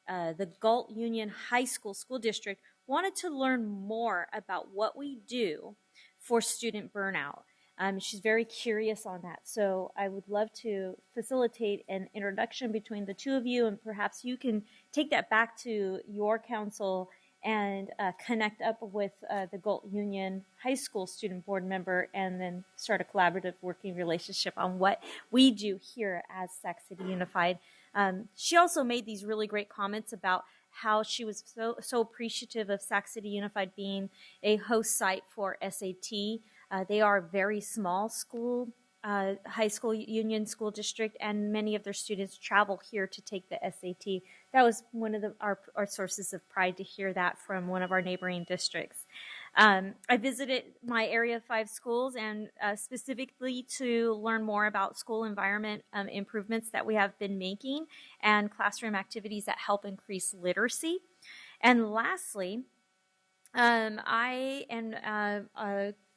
the Galt Union High School School District wanted to learn more about what we do for student burnout. She's very curious on that. So I would love to facilitate an introduction between the two of you, and perhaps you can take that back to your council and connect up with the Galt Union High School student board member, and then start a collaborative working relationship on what we do here as Sac City Unified. She also made these really great comments about how she was so appreciative of Sac City Unified being a host site for SAT. They are a very small school, high school union school district, and many of their students travel here to take the SAT. That was one of our sources of pride to hear that from one of our neighboring districts. I visited my Area 5 schools, and specifically to learn more about school environment improvements that we have been making, and classroom activities that help increase literacy. And lastly, I and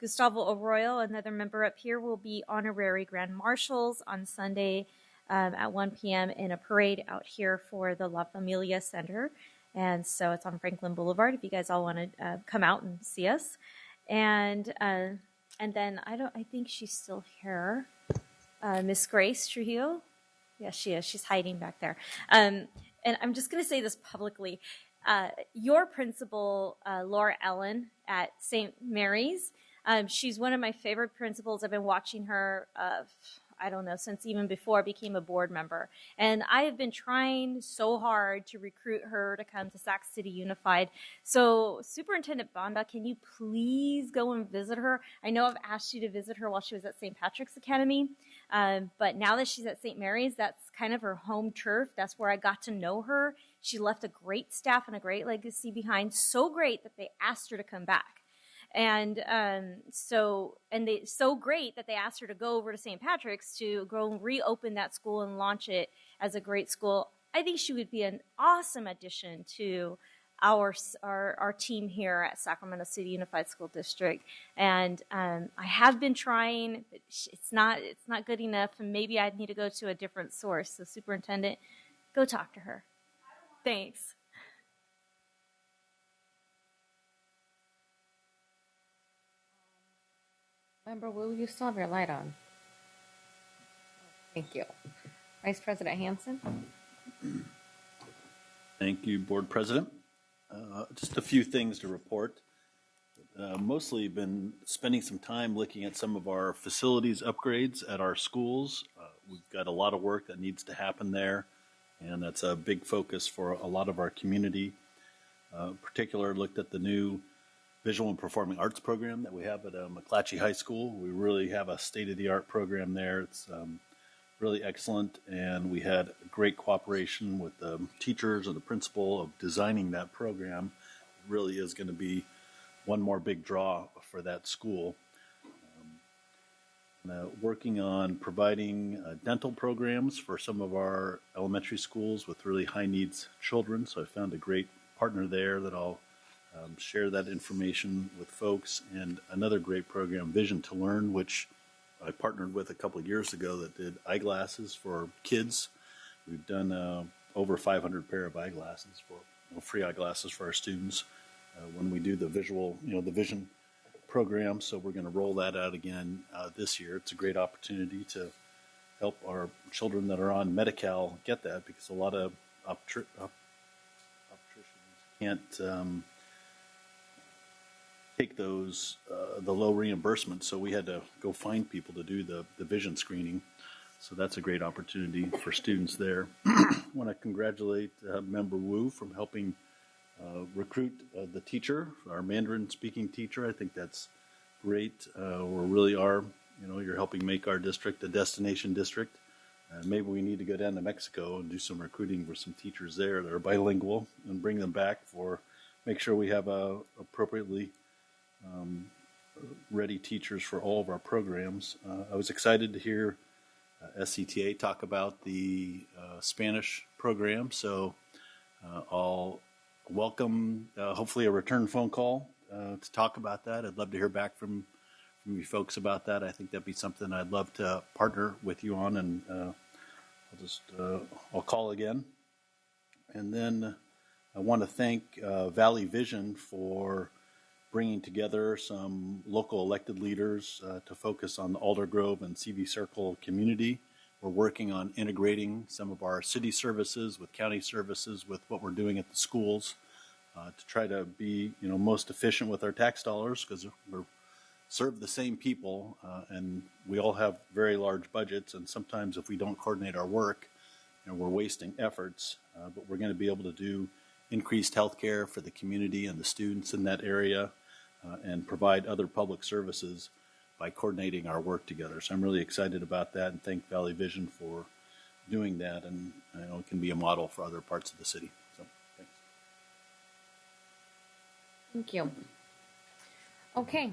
Gustavo Arroyo, another member up here, will be honorary grand marshals on Sunday at 1 p.m. in a parade out here for the La Familia Center. And so it's on Franklin Boulevard if you guys all want to come out and see us. And then I think she's still here. Miss Grace Trujillo. Yeah, she is. She's hiding back there. And I'm just going to say this publicly. Your principal, Laura Ellen at St. Mary's, she's one of my favorite principals. I've been watching her, I don't know, since even before I became a board member. And I have been trying so hard to recruit her to come to Sac City Unified. So Superintendent Banda, can you please go and visit her? I know I've asked you to visit her while she was at St. Patrick's Academy. But now that she's at St. Mary's, that's kind of her home turf. That's where I got to know her. She left a great staff and a great legacy behind. So great that they asked her to come back. And so great that they asked her to go over to St. Patrick's to go and reopen that school and launch it as a great school. I think she would be an awesome addition to our team here at Sacramento City Unified School District. And I have been trying, but it's not good enough, and maybe I need to go to a different source. So Superintendent, go talk to her. Thanks. Member Wu, you still have your light on. Thank you. Vice President Hansen. Thank you, Board President. Just a few things to report. Mostly been spending some time looking at some of our facilities upgrades at our schools. We've got a lot of work that needs to happen there, and that's a big focus for a lot of our community. In particular, looked at the new Visual and Performing Arts program that we have at McClatchy High School. We really have a state-of-the-art program there. It's really excellent, and we had great cooperation with the teachers and the principal of designing that program. It really is going to be one more big draw for that school. Working on providing dental programs for some of our elementary schools with really high needs children. So I found a great partner there that I'll share that information with folks. And another great program, Vision to Learn, which I partnered with a couple of years ago, that did eyeglasses for kids. We've done over 500 pair of eyeglasses for free eyeglasses for our students when we do the vision program. So we're going to roll that out again this year. It's a great opportunity to help our children that are on Medi-Cal get that, because a lot of can't take those, the low reimbursement, so we had to go find people to do the vision screening. So that's a great opportunity for students there. I want to congratulate Member Wu from helping recruit the teacher, our Mandarin speaking teacher. I think that's great. We really are, you're helping make our district a destination district. Maybe we need to go down to Mexico and do some recruiting for some teachers there that are bilingual and bring them back make sure we have appropriately ready teachers for all of our programs. I was excited to hear SCTA talk about the Spanish program, so I'll welcome hopefully a return phone call to talk about that. I'd love to hear back from you folks about that. I think that'd be something I'd love to partner with you on, and I'll call again. And then I want to thank Valley Vision for bringing together some local elected leaders to focus on the Aldergrove and CV Circle community. We're working on integrating some of our city services with county services with what we're doing at the schools to try to be, most efficient with our tax dollars, because we're serve the same people, and we all have very large budgets, and sometimes if we don't coordinate our work, we're wasting efforts, but we're going to be able to do increased health care for the community and the students in that area, and provide other public services by coordinating our work together. So I'm really excited about that, and thank Valley Vision for doing that, and it can be a model for other parts of the city. So thanks. Thank you. Okay.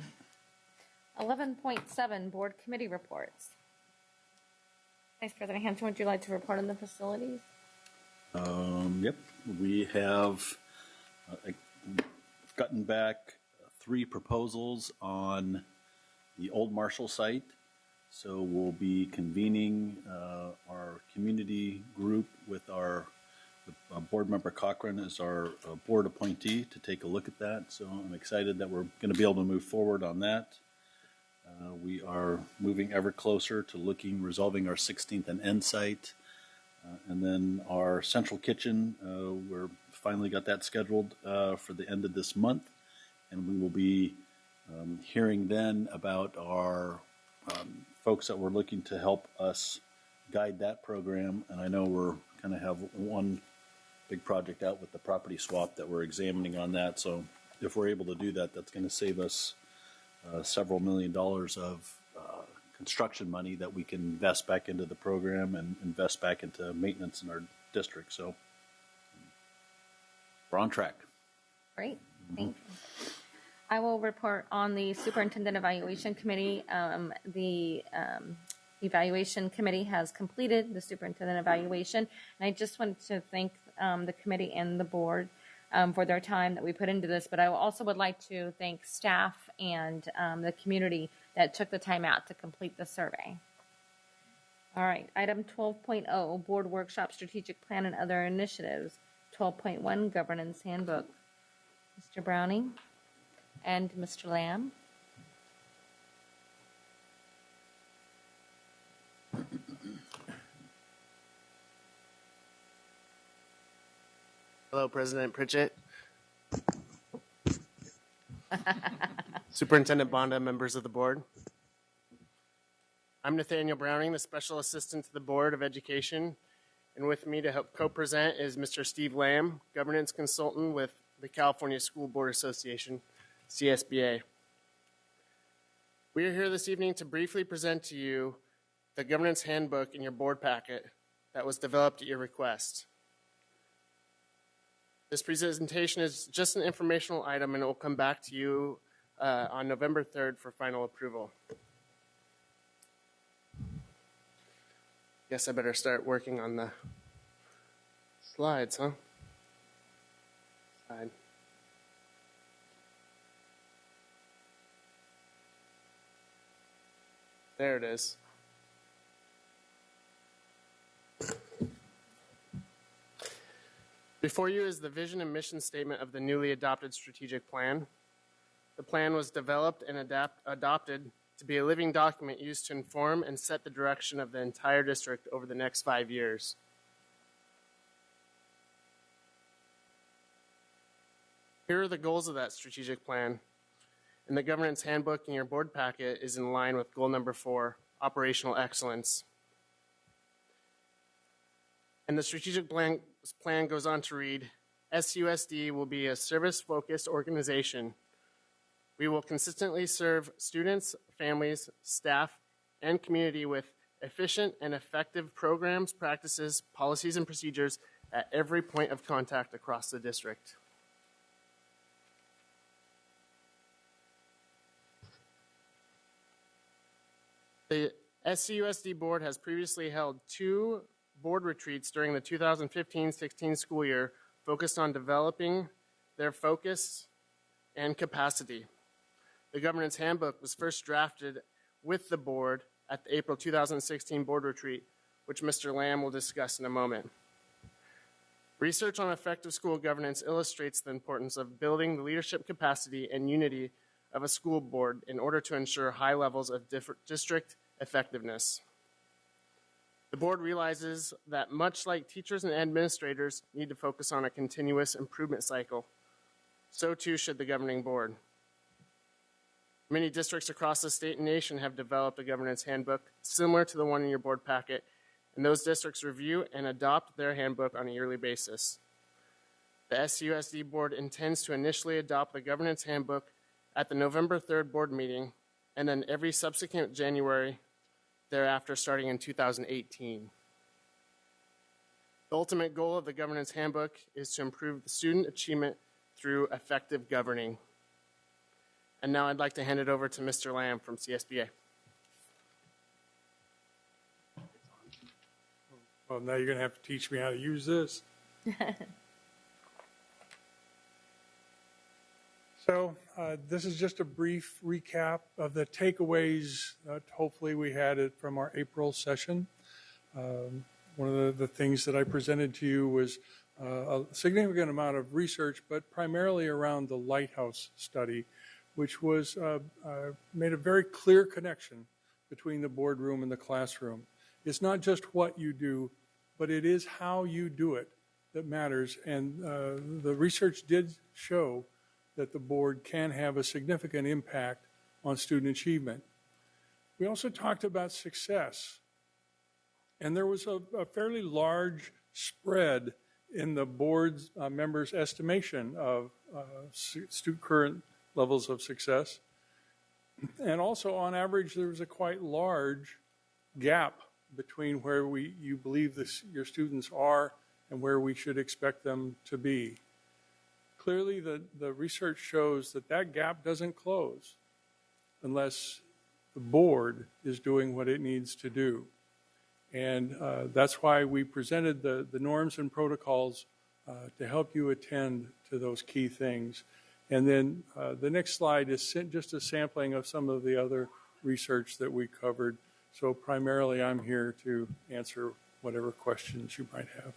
11.7 Board Committee Reports. Vice President Hampton, would you like to report on the facilities? Yep. We have gotten back 3 proposals on the Old Marshall site. So we'll be convening our community group with our board member Cochran as our board appointee to take a look at that. So I'm excited that we're going to be able to move forward on that. We are moving ever closer to resolving our 16th and N site. And then our central kitchen, we're finally got that scheduled for the end of this month. And we will be hearing then about our folks that we're looking to help us guide that program. And I know we're kind of have one big project out with the property swap that we're examining on that. So if we're able to do that, that's going to save us several $1 million of construction money that we can invest back into the program and invest back into maintenance in our district. So we're on track. Great. Thank you. I will report on the Superintendent Evaluation Committee. The Evaluation Committee has completed the Superintendent Evaluation, and I just wanted to thank the committee and the board for their time that we put into this, but I also would like to thank staff and the community that took the time out to complete the survey. All right, item 12.0, Board Workshop Strategic Plan and Other Initiatives. 12.1, Governance Handbook. Mr. Browning and Mr. Lamb. Hello, President Pritchett. Superintendent Bonda, members of the board. I'm Nathaniel Browning, the Special Assistant to the Board of Education, and with me to help co-present is Mr. Steve Lamb, Governance Consultant with the California School Board Association, CSBA. We are here this evening to briefly present to you the Governance Handbook in your board packet that was developed at your request. This presentation is just an informational item, and it will come back to you on November 3rd for final approval. Guess I better start working on the slides, huh? Slide. There it is. Before you is the vision and mission statement of the newly adopted strategic plan. The plan was developed and adopted to be a living document used to inform and set the direction of the entire district over the next 5 years. Here are the goals of that strategic plan. And the governance handbook in your board packet is in line with goal number 4, operational excellence. And the strategic plan goes on to read, SCUSD will be a service-focused organization. We will consistently serve students, families, staff, and community with efficient and effective programs, practices, policies, and procedures at every point of contact across the district. The SCUSD board has previously held 2 board retreats during the 2015-16 school year focused on developing their focus and capacity. The governance handbook was first drafted with the board at the April 2016 board retreat, which Mr. Lamb will discuss in a moment. Research on effective school governance illustrates the importance of building the leadership capacity and unity of a school board in order to ensure high levels of district effectiveness. The board realizes that much like teachers and administrators need to focus on a continuous improvement cycle, so too should the governing board. Many districts across the state and nation have developed a governance handbook similar to the one in your board packet, and those districts review and adopt their handbook on a yearly basis. The SCUSD board intends to initially adopt the governance handbook at the November 3rd board meeting, and then every subsequent January thereafter, starting in 2018. The ultimate goal of the governance handbook is to improve the student achievement through effective governing. And now I'd like to hand it over to Mr. Lamb from CSBA. Well, now you're going to have to teach me how to use this. So this is just a brief recap of the takeaways that hopefully we had it from our April session. One of the things that I presented to you was a significant amount of research, but primarily around the Lighthouse study, which was made a very clear connection between the boardroom and the classroom. It's not just what you do, but it is how you do it that matters. And the research did show that the board can have a significant impact on student achievement. We also talked about success. And there was a fairly large spread in the board's members' estimation of current levels of success. And also, on average, there was a quite large gap between where you believe your students are and where we should expect them to be. Clearly, the research shows that gap doesn't close unless the board is doing what it needs to do. And that's why we presented the norms and protocols to help you attend to those key things. And then the next slide is just a sampling of some of the other research that we covered. So primarily, I'm here to answer whatever questions you might have.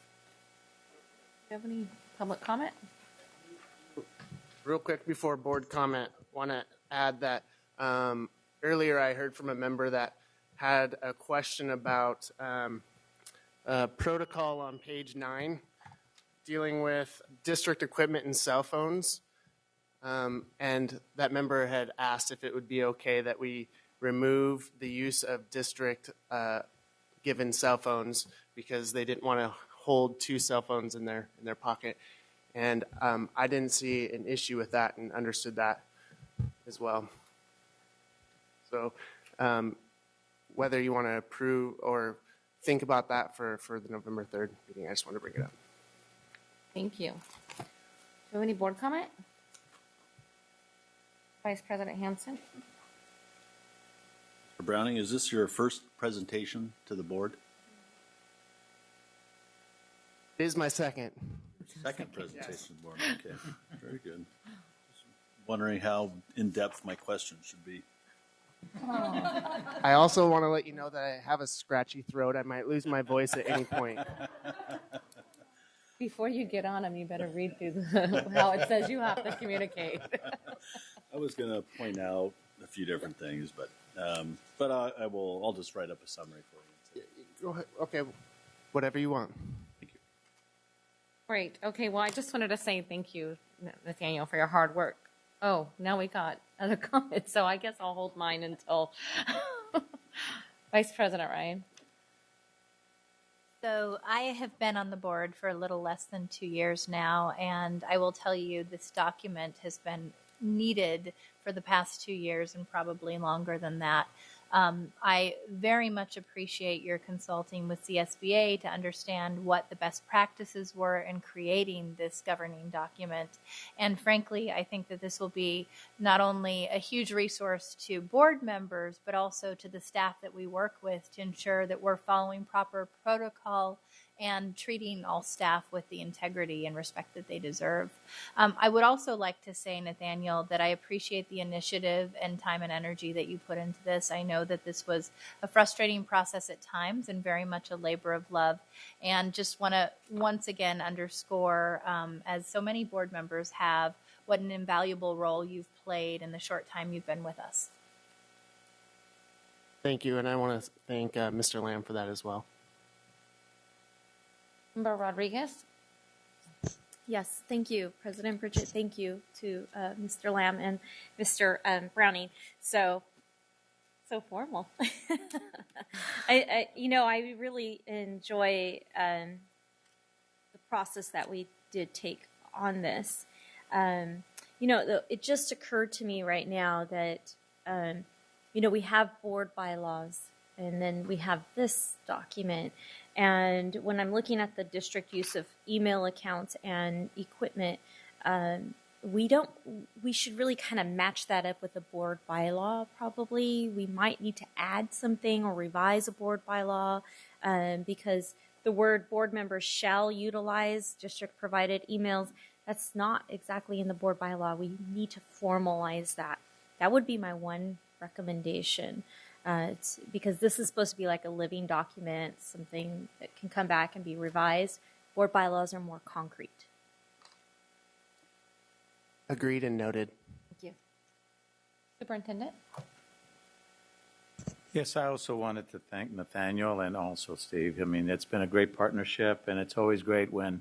Do you have any public comment? Real quick before board comment, want to add that earlier I heard from a member that had a question about protocol on page 9 dealing with district equipment and cell phones. And that member had asked if it would be okay that we remove the use of district given cell phones because they didn't want to hold 2 cell phones in their pocket. And I didn't see an issue with that and understood that as well. So whether you want to approve or think about that for the November 3rd meeting, I just want to bring it up. Thank you. Do you have any board comment? Vice President Hansen? Mr. Browning, is this your first presentation to the board? It is my second. Second presentation to the board. Okay, very good. Wondering how in-depth my questions should be. I also want to let you know that I have a scratchy throat. I might lose my voice at any point. Before you get on them, you better read through how it says you have to communicate. I was going to point out a few different things, but I'll just write up a summary for you. Go ahead. Okay, whatever you want. Great. Okay, well, I just wanted to say thank you Nathaniel, for your hard work. Oh, now we got other comments, so I guess I'll hold mine until Vice President Ryan. So I have been on the board for a little less than 2 years now, and I will tell you this document has been needed for the past 2 years and probably longer than that. I very much appreciate your consulting with CSBA to understand what the best practices were in creating this governing document. And frankly, I think that this will be not only a huge resource to board members, but also to the staff that we work with to ensure that we're following proper protocol and treating all staff with the integrity and respect that they deserve. I would also like to say, Nathaniel, that I appreciate the initiative and time and energy that you put into this. I know that this was a frustrating process at times and very much a labor of love. And just want to once again underscore, as so many board members have, what an invaluable role you've played in the short time you've been with us. Thank you, and I want to thank Mr. Lamb for that as well. Member Rodriguez? Yes, thank you, President Bridget. Thank you to Mr. Lamb and Mr. Browning. So formal. I really enjoy the process that we did take on this. It just occurred to me right now that, we have board bylaws, and then we have this document. And when I'm looking at the district use of email accounts and equipment, we should really kind of match that up with a board bylaw, probably. We might need to add something or revise a board bylaw because the word board members shall utilize district provided emails. That's not exactly in the board bylaw. We need to formalize that. That would be my one recommendation. Because this is supposed to be like a living document, something that can come back and be revised. Board bylaws are more concrete. Agreed and noted. Thank you. Superintendent? Yes, I also wanted to thank Nathaniel and also Steve. I mean, it's been a great partnership, and it's always great when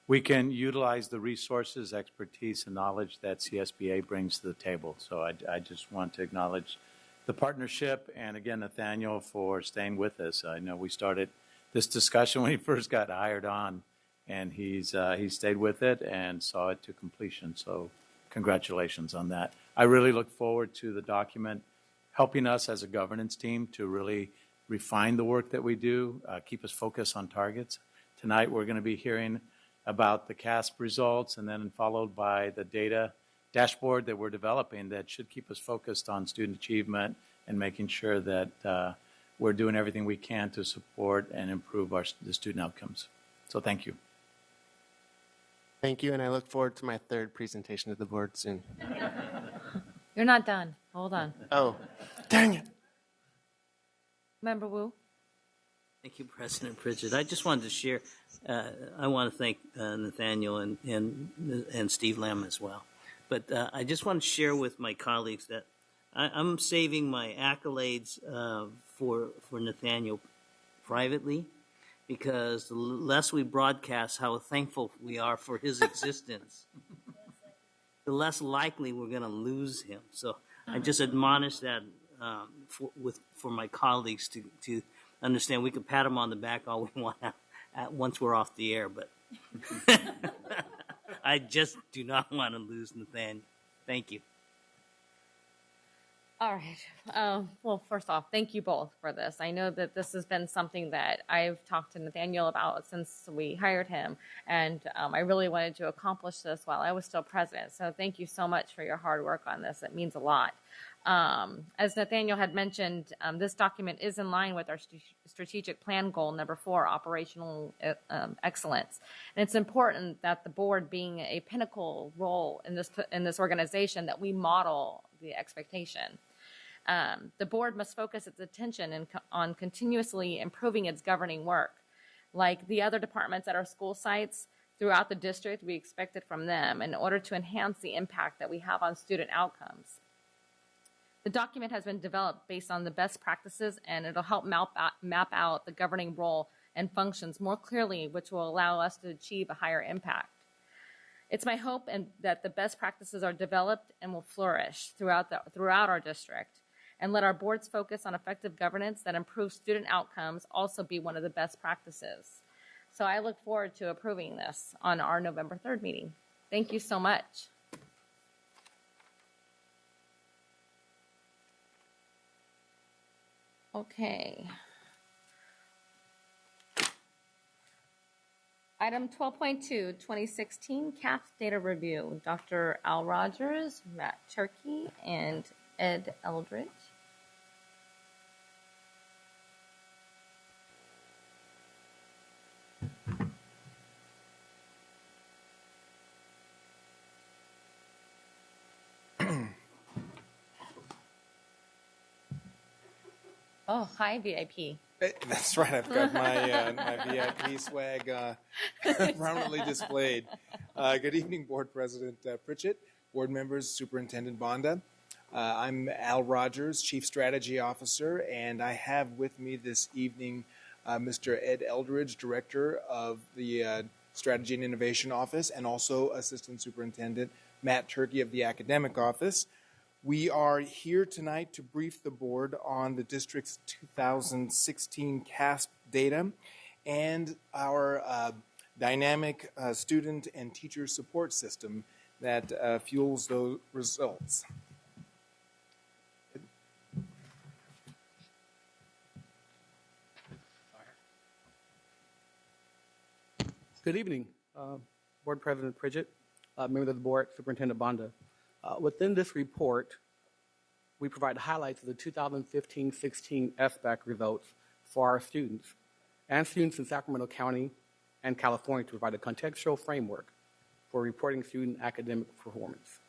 we can utilize the resources, expertise, and knowledge that CSBA brings to the table. So I just want to acknowledge the partnership, and again, Nathaniel, for staying with us. I know we started this discussion when he first got hired on, and he stayed with it and saw it to completion. So congratulations on that. I really look forward to the document helping us as a governance team to really refine the work that we do, keep us focused on targets. Tonight we're going to be hearing about the CASP results, and then followed by the data dashboard that we're developing that should keep us focused on student achievement and making sure that we're doing everything we can to support and improve the student outcomes. So thank you. Thank you, and I look forward to my third presentation to the board soon. You're not done. Hold on. Oh, dang it. Member Wu? Thank you, President Pritchett. I just wanted to share, I want to thank Nathaniel and Steve Lamb as well. But I just want to share with my colleagues that I'm saving my accolades for Nathaniel privately, because the less we broadcast how thankful we are for his existence, the less likely we're going to lose him. So I just admonish that for my colleagues to understand. We can pat him on the back all we want once we're off the air, but I just do not want to lose Nathaniel. Thank you. All right. Well, first off, thank you both for this. I know that this has been something that I've talked to Nathaniel about since we hired him, and I really wanted to accomplish this while I was still president. So thank you so much for your hard work on this. It means a lot. As Nathaniel had mentioned, this document is in line with our strategic plan goal number 4, operational excellence. And it's important that the board, being a pinnacle role in this organization, that we model the expectation. The board must focus its attention on continuously improving its governing work. Like the other departments at our school sites throughout the district, we expect it from them in order to enhance the impact that we have on student outcomes. The document has been developed based on the best practices, and it'll help map out the governing role and functions more clearly, which will allow us to achieve a higher impact. It's my hope that the best practices are developed and will flourish throughout our district, and let our board's focus on effective governance that improves student outcomes also be one of the best practices. So I look forward to approving this on our November 3rd meeting. Thank you so much. Okay. Item 12.2, 2016 CAF Data Review. Dr. Al Rogers, Matt Turkey, and Ed Eldridge. Oh, hi, VIP. That's right. I've got my VIP swag prominently displayed. Good evening, Board President Pritchett, board members, Superintendent Bonda. I'm Al Rogers, Chief Strategy Officer, and I have with me this evening Mr. Ed Eldridge, Director of the Strategy and Innovation Office, and also Assistant Superintendent Matt Turkey of the Academic Office. We are here tonight to brief the board on the district's 2016 CASP data and our dynamic student and teacher support system that fuels those results. Good evening, Board President Pritchett, members of the board, Superintendent Bonda. Within this report, we provide highlights of the 2015-16 SBAC results for our students and students in Sacramento County and California to provide a contextual framework for reporting student academic performance.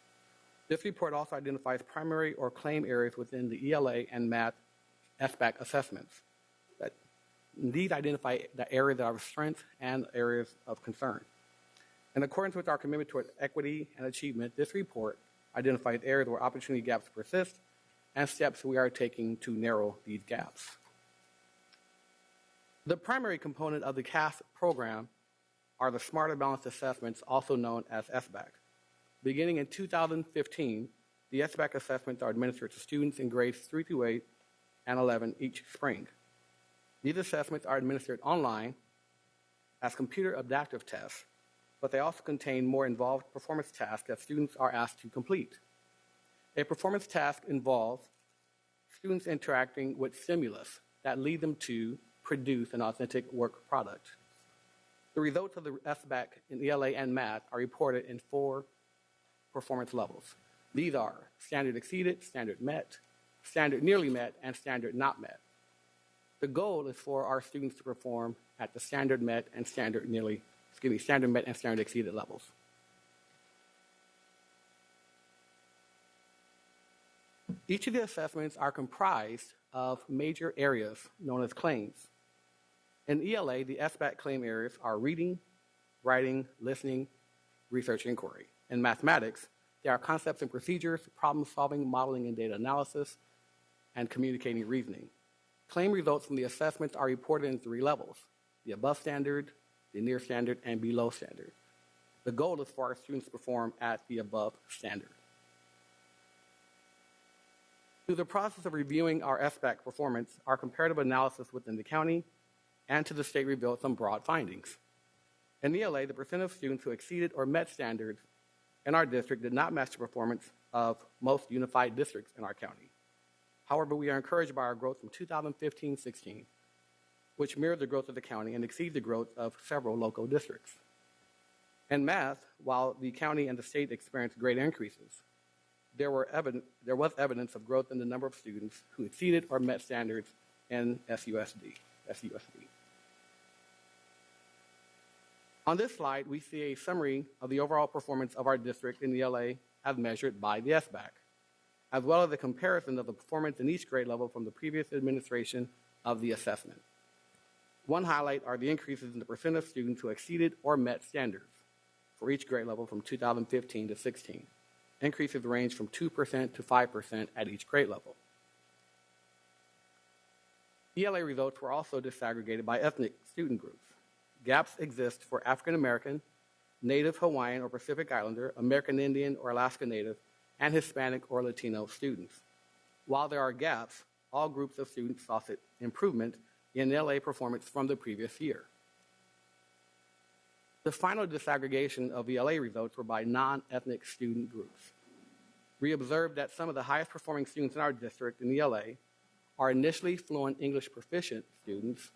This report also identifies primary or claim areas within the ELA and math SBAC assessments. These identify the areas of strength and areas of concern. In accordance with our commitment toward equity and achievement, this report identifies areas where opportunity gaps persist and steps we are taking to narrow these gaps. The primary component of the CAS program are the Smarter Balanced Assessments, also known as SBAC. Beginning in 2015, the SBAC assessments are administered to students in grades 3 through 8 and 11 each spring. These assessments are administered online as computer adaptive tests, but they also contain more involved performance tasks that students are asked to complete. A performance task involves students interacting with stimulus that lead them to produce an authentic work product. The results of the SBAC in ELA and math are reported in 4 performance levels. These are standard exceeded, standard met, standard nearly met, and standard not met. The goal is for our students to perform at the standard met and standard met and standard exceeded levels. Each of the assessments are comprised of major areas known as claims. In ELA, the SBAC claim areas are reading, writing, listening, research, inquiry. In mathematics, there are concepts and procedures, problem solving, modeling and data analysis, and communicating reasoning. Claim results from the assessments are reported in 3 levels: the above standard, the near standard, and below standard. The goal is for our students to perform at the above standard. Through the process of reviewing our SBAC performance, our comparative analysis within the county and to the state revealed some broad findings. In ELA, the percent of students who exceeded or met standards in our district did not match the performance of most unified districts in our county. However, we are encouraged by our growth from 2015-16, which mirrored the growth of the county and exceeded the growth of several local districts. In math, while the county and the state experienced great increases, there was evidence of growth in the number of students who exceeded or met standards in SCUSD. On this slide, we see a summary of the overall performance of our district in ELA as measured by the SBAC, as well as a comparison of the performance in each grade level from the previous administration of the assessment. One highlight are the increases in the percent of students who exceeded or met standards for each grade level from 2015 to 16. Increases range from 2% to 5% at each grade level. ELA results were also disaggregated by ethnic student groups. Gaps exist for African American, Native Hawaiian or Pacific Islander, American Indian or Alaska Native, and Hispanic or Latino students. While there are gaps, all groups of students saw improvement in ELA performance from the previous year. The final disaggregation of ELA results were by non-ethnic student groups. We observed that some of the highest performing students in our district in ELA are initially fluent English proficient students,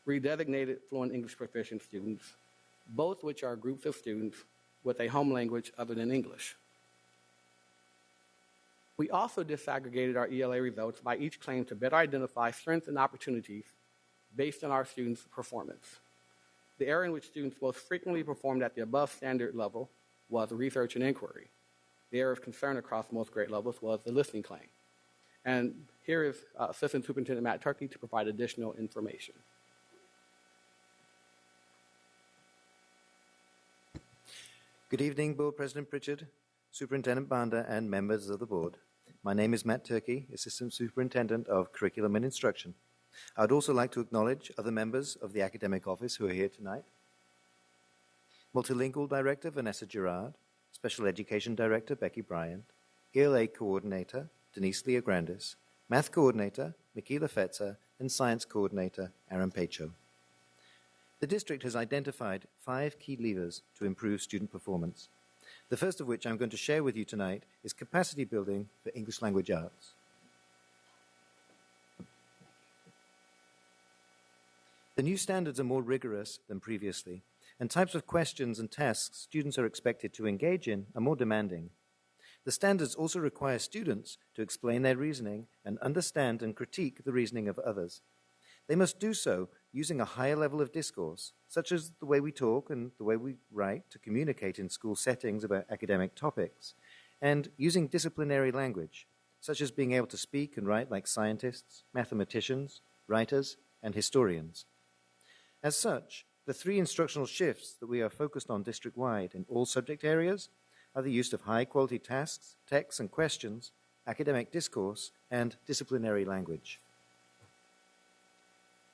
redesignated fluent English proficient students, both which are groups of students with a home language other than English. We also disaggregated our ELA results by each claim to better identify strengths and opportunities based on our students' performance. The area in which students most frequently performed at the above standard level was research and inquiry. The area of concern across most grade levels was the listening claim. And here is Assistant Superintendent Matt Turkey to provide additional information. Good evening, Board President Pritchard, Superintendent Banda, and members of the board. My name is Matt Turkey, Assistant Superintendent of Curriculum and Instruction. I'd also like to acknowledge other members of the Academic Office who are here tonight. Multilingual Director Vanessa Girard, Special Education Director Becky Bryant, ELA Coordinator Denise Leograndis, Math Coordinator Michaela Fetzer, and Science Coordinator Aaron Pacho. The district has identified 5 key levers to improve student performance. The first of which I'm going to share with you tonight is capacity building for English language arts. The new standards are more rigorous than previously, and types of questions and tasks students are expected to engage in are more demanding. The standards also require students to explain their reasoning and understand and critique the reasoning of others. They must do so using a higher level of discourse, such as the way we talk and the way we write to communicate in school settings about academic topics, and using disciplinary language, such as being able to speak and write like scientists, mathematicians, writers, and historians. As such, the 3 instructional shifts that we are focused on district-wide in all subject areas are the use of high-quality tasks, texts, and questions, academic discourse, and disciplinary language.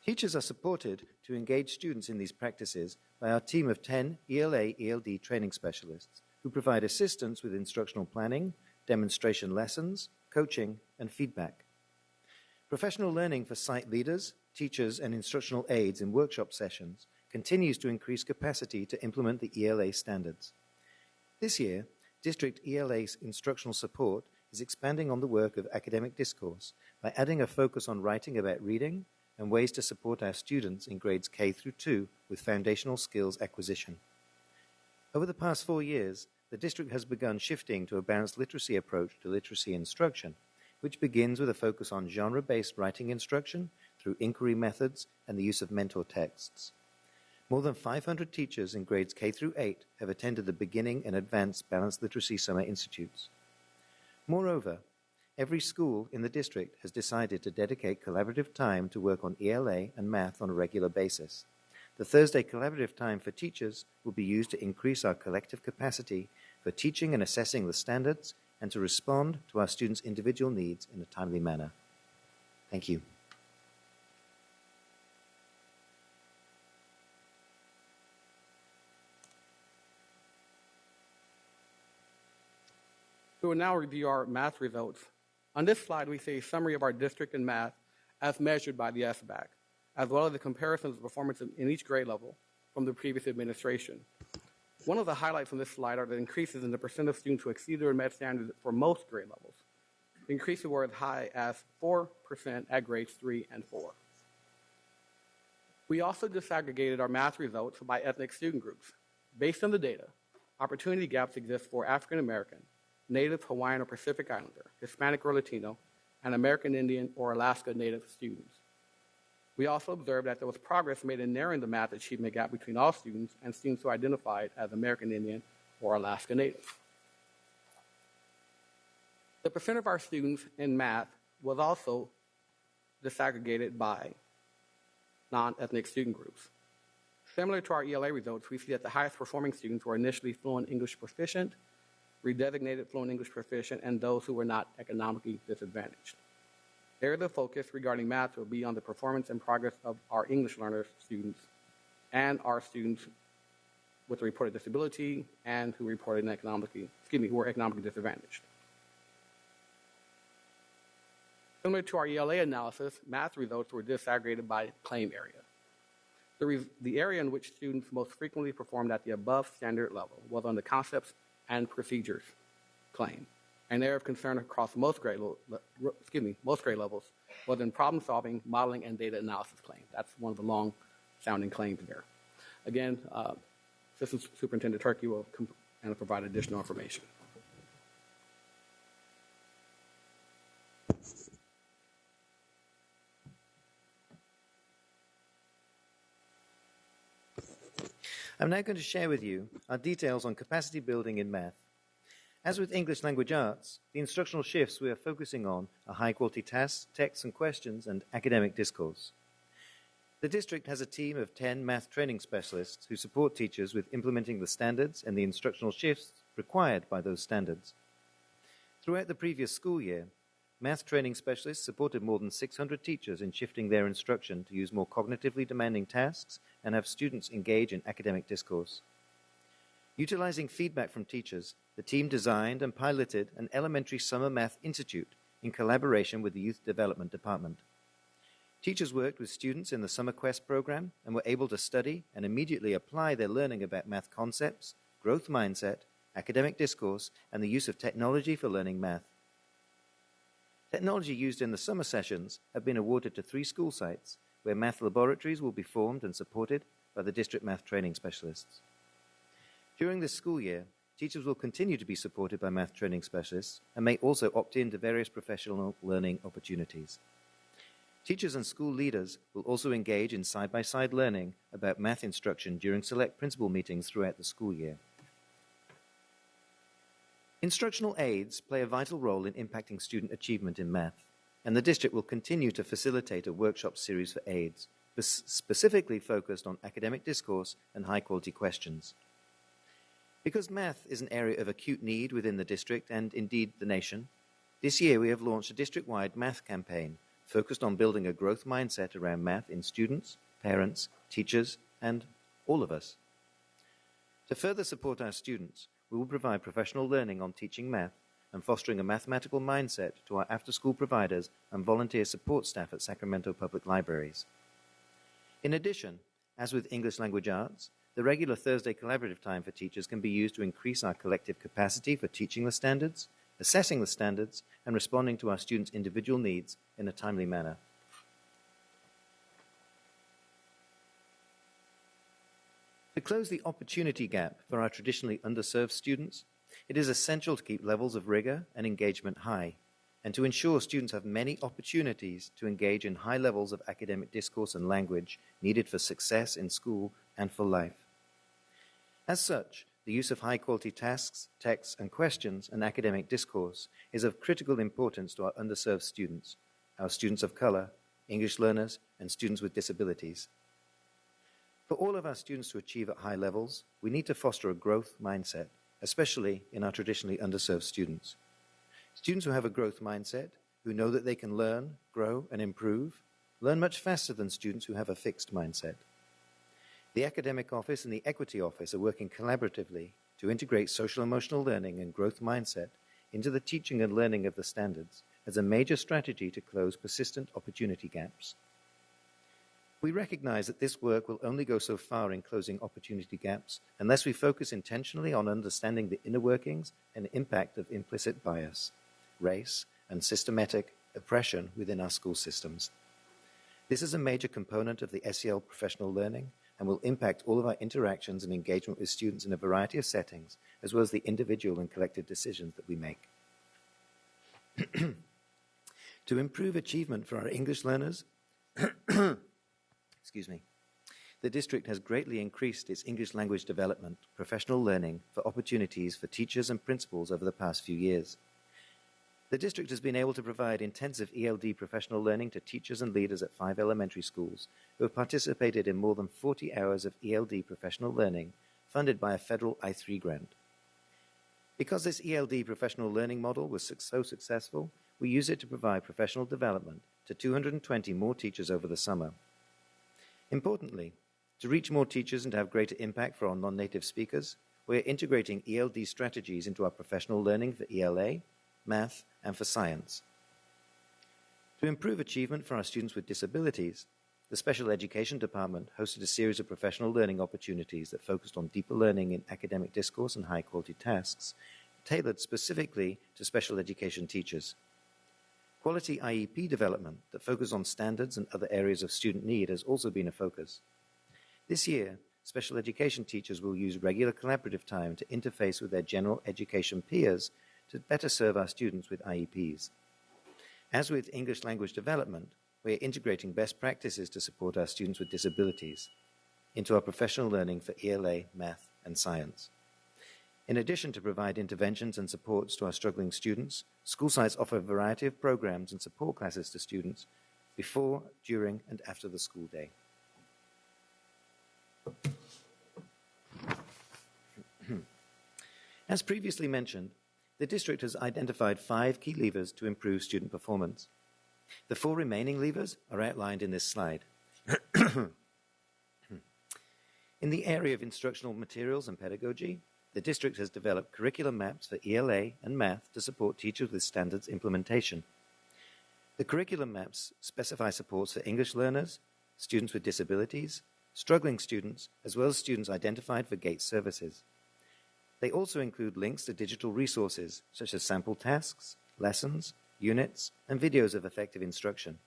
Teachers are supported to engage students in these practices by our team of 10 ELA/ELD training specialists who provide assistance with instructional planning, demonstration lessons, coaching, and feedback. Professional learning for site leaders, teachers, and instructional aides in workshop sessions continues to increase capacity to implement the ELA standards. This year, District ELA's instructional support is expanding on the work of academic discourse by adding a focus on writing about reading and ways to support our students in grades K through 2 with foundational skills acquisition. Over the past 4 years, the district has begun shifting to a balanced literacy approach to literacy instruction, which begins with a focus on genre-based writing instruction through inquiry methods and the use of mentor texts. More than 500 teachers in grades K through 8 have attended the beginning and advanced Balanced Literacy Summer Institutes. Moreover, every school in the district has decided to dedicate collaborative time to work on ELA and math on a regular basis. The Thursday collaborative time for teachers will be used to increase our collective capacity for teaching and assessing the standards and to respond to our students' individual needs in a timely manner. Thank you. We will now review our math results. On this slide, we see a summary of our district in math as measured by the SBAC, as well as the comparisons of performance in each grade level from the previous administration. One of the highlights from this slide are the increases in the percent of students who exceed their MET standards for most grade levels. The increases were as high as 4% at grades 3 and 4. We also disaggregated our math results by ethnic student groups. Based on the data, opportunity gaps exist for African American, Native, Hawaiian, or Pacific Islander, Hispanic or Latino, and American Indian or Alaska Native students. We also observed that there was progress made in narrowing the math achievement gap between all students and students who identified as American Indian or Alaska Native. The percent of our students in math was also disaggregated by non-ethnic student groups. Similar to our ELA results, we see that the highest performing students were initially fluent English proficient, redesignated fluent English proficient, and those who were not economically disadvantaged. Areas of focus regarding math will be on the performance and progress of our English learners students and our students with a reported disability and who who are economically disadvantaged. Similar to our ELA analysis, math results were disaggregated by claim area. The area in which students most frequently performed at the above standard level was on the concepts and procedures claim. An area of concern across most grade levels was in problem solving, modeling, and data analysis claim. That's one of the long sounding claims there. Again, Assistant Superintendent Turkey will provide additional information. I'm now going to share with you our details on capacity building in math. As with English language arts, the instructional shifts we are focusing on are high-quality tasks, texts and questions, and academic discourse. The district has a team of 10 math training specialists who support teachers with implementing the standards and the instructional shifts required by those standards. Throughout the previous school year, math training specialists supported more than 600 teachers in shifting their instruction to use more cognitively demanding tasks and have students engage in academic discourse. Utilizing feedback from teachers, the team designed and piloted an elementary summer math institute in collaboration with the Youth Development Department. Teachers worked with students in the Summer Quest program and were able to study and immediately apply their learning about math concepts, growth mindset, academic discourse, and the use of technology for learning math. Technology used in the summer sessions have been awarded to 3 school sites where math laboratories will be formed and supported by the district math training specialists. During this school year, teachers will continue to be supported by math training specialists and may also opt in to various professional learning opportunities. Teachers and school leaders will also engage in side-by-side learning about math instruction during select principal meetings throughout the school year. Instructional aids play a vital role in impacting student achievement in math, and the district will continue to facilitate a workshop series for aids, specifically focused on academic discourse and high-quality questions. Because math is an area of acute need within the district and indeed the nation, this year we have launched a district-wide math campaign focused on building a growth mindset around math in students, parents, teachers, and all of us. To further support our students, we will provide professional learning on teaching math and fostering a mathematical mindset to our after-school providers and volunteer support staff at Sacramento Public Libraries. In addition, as with English language arts, the regular Thursday collaborative time for teachers can be used to increase our collective capacity for teaching the standards, assessing the standards, and responding to our students' individual needs in a timely manner. To close the opportunity gap for our traditionally underserved students, it is essential to keep levels of rigor and engagement high, and to ensure students have many opportunities to engage in high levels of academic discourse and language needed for success in school and for life. As such, the use of high-quality tasks, texts, and questions and academic discourse is of critical importance to our underserved students, our students of color, English learners, and students with disabilities. For all of our students to achieve at high levels, we need to foster a growth mindset, especially in our traditionally underserved students. Students who have a growth mindset, who know that they can learn, grow, and improve, learn much faster than students who have a fixed mindset. The Academic Office and the Equity Office are working collaboratively to integrate social-emotional learning and growth mindset into the teaching and learning of the standards as a major strategy to close persistent opportunity gaps. We recognize that this work will only go so far in closing opportunity gaps unless we focus intentionally on understanding the inner workings and impact of implicit bias, race, and systematic oppression within our school systems. This is a major component of the SEL professional learning and will impact all of our interactions and engagement with students in a variety of settings, as well as the individual and collective decisions that we make. To improve achievement for our English learners, the district has greatly increased its English language development, professional learning for opportunities for teachers and principals over the past few years. The district has been able to provide intensive ELD professional learning to teachers and leaders at 5 elementary schools who have participated in more than 40 hours of ELD professional learning funded by a federal I3 grant. Because this ELD professional learning model was so successful, we use it to provide professional development to 220 more teachers over the summer. Importantly, To reach more teachers and to have greater impact for our non-native speakers, we are integrating ELD strategies into our professional learning for ELA, math, and for science. To improve achievement for our students with disabilities, the Special Education Department hosted a series of professional learning opportunities that focused on deeper learning in academic discourse and high-quality tasks, tailored specifically to special education teachers. Quality IEP development that focuses on standards and other areas of student need has also been a focus. This year, special education teachers will use regular collaborative time to interface with their general education peers to better serve our students with IEPs. As with English language development, we are integrating best practices to support our students with disabilities into our professional learning for ELA, math, and science. In addition to provide interventions and supports to our struggling students, school sites offer a variety of programs and support classes to students before, during, and after the school day. As previously mentioned, the district has identified 5 key levers to improve student performance. The 4 remaining levers are outlined in this slide. In the area of instructional materials and pedagogy, the district has developed curriculum maps for ELA and math to support teachers with standards implementation. The curriculum maps specify supports for English learners, students with disabilities, struggling students, as well as students identified for GATE services. They also include links to digital resources such as sample tasks, lessons, units, and videos of effective instruction.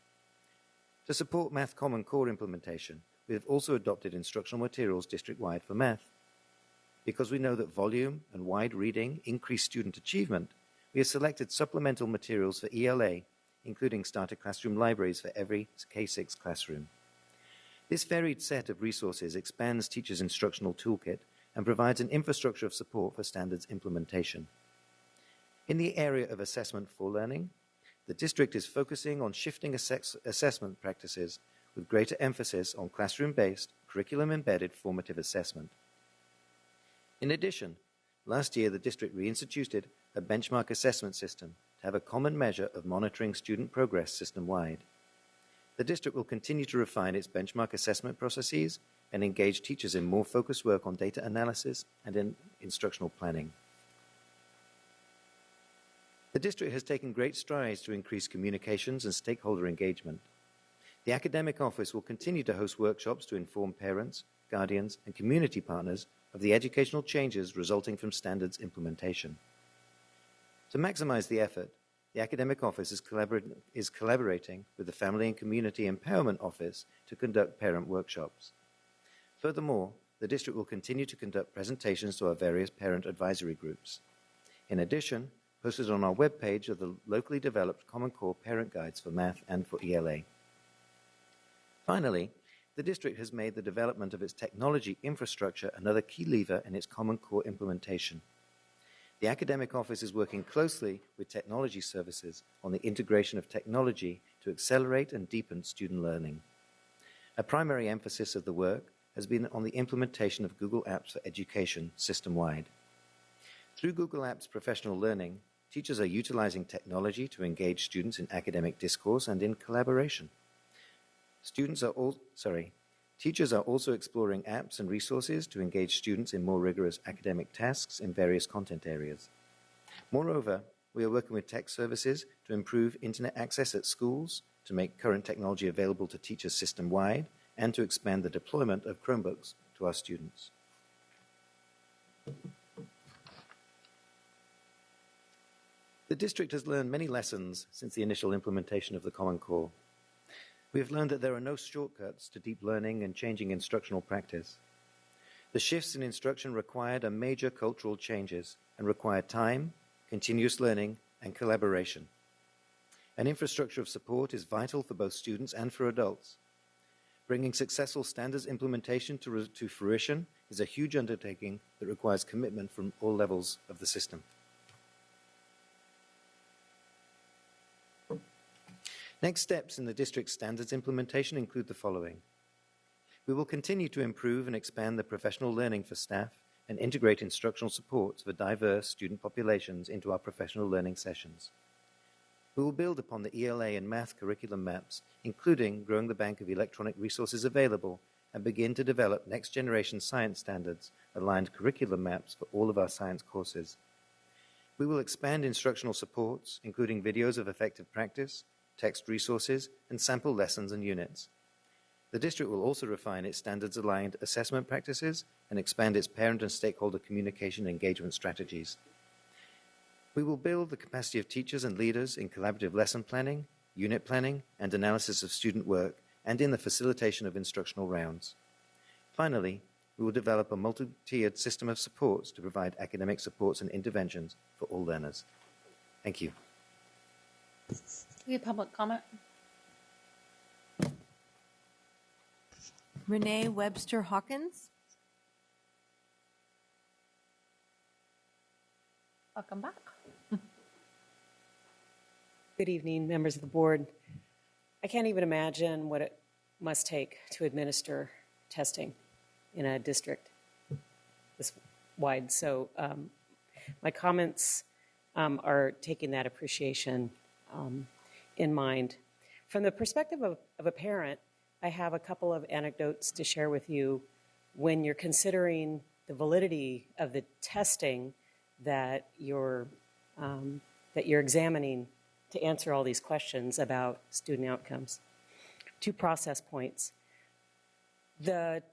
To support Math Common Core implementation, we have also adopted instructional materials district-wide for math. Because we know that volume and wide reading increase student achievement, we have selected supplemental materials for ELA, including starter classroom libraries for every K-6 classroom. This varied set of resources expands teachers' instructional toolkit and provides an infrastructure of support for standards implementation. In the area of assessment for learning, the district is focusing on shifting assessment practices with greater emphasis on classroom-based, curriculum-embedded formative assessment. In addition, last year the district reinstituted a benchmark assessment system to have a common measure of monitoring student progress system-wide. The district will continue to refine its benchmark assessment processes and engage teachers in more focused work on data analysis and in instructional planning. The district has taken great strides to increase communications and stakeholder engagement. The academic office will continue to host workshops to inform parents, guardians, and community partners of the educational changes resulting from standards implementation. To maximize the effort, the academic office is collaborating with the Family and Community Empowerment Office to conduct parent workshops. Furthermore, the district will continue to conduct presentations to our various parent advisory groups. In addition, posted on our webpage are the locally developed Common Core parent guides for math and for ELA. Finally, the district has made the development of its technology infrastructure another key lever in its Common Core implementation. The academic office is working closely with technology services on the integration of technology to accelerate and deepen student learning. A primary emphasis of the work has been on the implementation of Google Apps for Education system-wide. Through Google Apps Professional Learning, teachers are utilizing technology to engage students in academic discourse and in collaboration. Teachers are also exploring apps and resources to engage students in more rigorous academic tasks in various content areas. Moreover, we are working with tech services to improve internet access at schools, to make current technology available to teachers system-wide, and to expand the deployment of Chromebooks to our students. The district has learned many lessons since the initial implementation of the Common Core. We have learned that there are no shortcuts to deep learning and changing instructional practice. The shifts in instruction required are major cultural changes and require time, continuous learning, and collaboration. An infrastructure of support is vital for both students and for adults. Bringing successful standards implementation to fruition is a huge undertaking that requires commitment from all levels of the system. Next steps in the district's standards implementation include the following. We will continue to improve and expand the professional learning for staff and integrate instructional supports for diverse student populations into our professional learning sessions. We will build upon the ELA and math curriculum maps, including growing the bank of electronic resources available and begin to develop next-generation science standards aligned curriculum maps for all of our science courses. We will expand instructional supports, including videos of effective practice, text resources, and sample lessons and units. The district will also refine its standards-aligned assessment practices and expand its parent and stakeholder communication engagement strategies. We will build the capacity of teachers and leaders in collaborative lesson planning, unit planning, and analysis of student work, and in the facilitation of instructional rounds. Finally, we will develop a multi-tiered system of supports to provide academic supports and interventions for all learners. Thank you. We have public comment. Renee Webster Hawkins. Welcome back. Good evening, members of the board. I can't even imagine what it must take to administer testing in a district this wide. So my comments are taking that appreciation in mind. From the perspective of a parent, I have a couple of anecdotes to share with you when you're considering the validity of the testing that you're examining to answer all these questions about student outcomes. 2 process points. The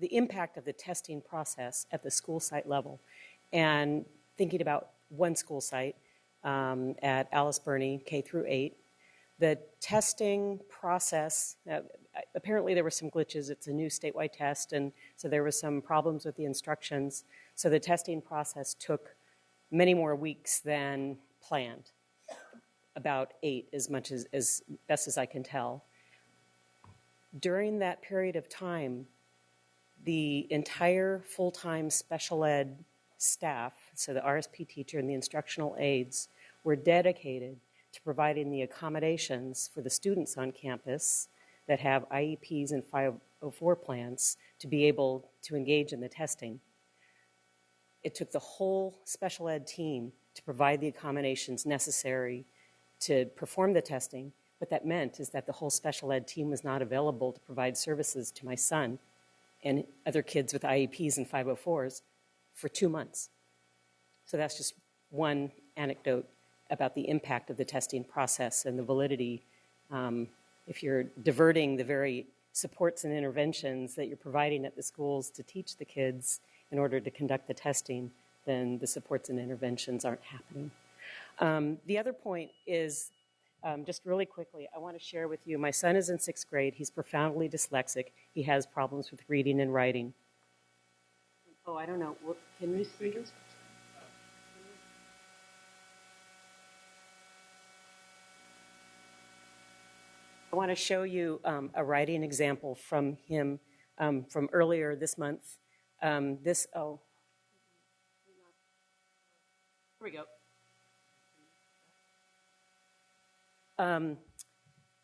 impact of the testing process at the school site level, and thinking about one school site at Alice Burney, K through 8, the testing process, apparently there were some glitches. It's a new statewide test, and so there were some problems with the instructions. So the testing process took many more weeks than planned, about 8 as best as I can tell. During that period of time, the entire full-time special ed staff, so the RSP teacher and the instructional aides, were dedicated to providing the accommodations for the students on campus that have IEPs and 504 plans to be able to engage in the testing. It took the whole special ed team to provide the accommodations necessary to perform the testing. What that meant is that the whole special ed team was not available to provide services to my son and other kids with IEPs and 504s for 2 months. So that's just one anecdote about the impact of the testing process and the validity. If you're diverting the very supports and interventions that you're providing at the schools to teach the kids in order to conduct the testing, then the supports and interventions aren't happening. The other point is, just really quickly, I want to share with you, my son is in 6th grade. He's profoundly dyslexic. He has problems with reading and writing. Oh, I don't know. Can Ruth read this? I want to show you a writing example from him from earlier this month. Here we go.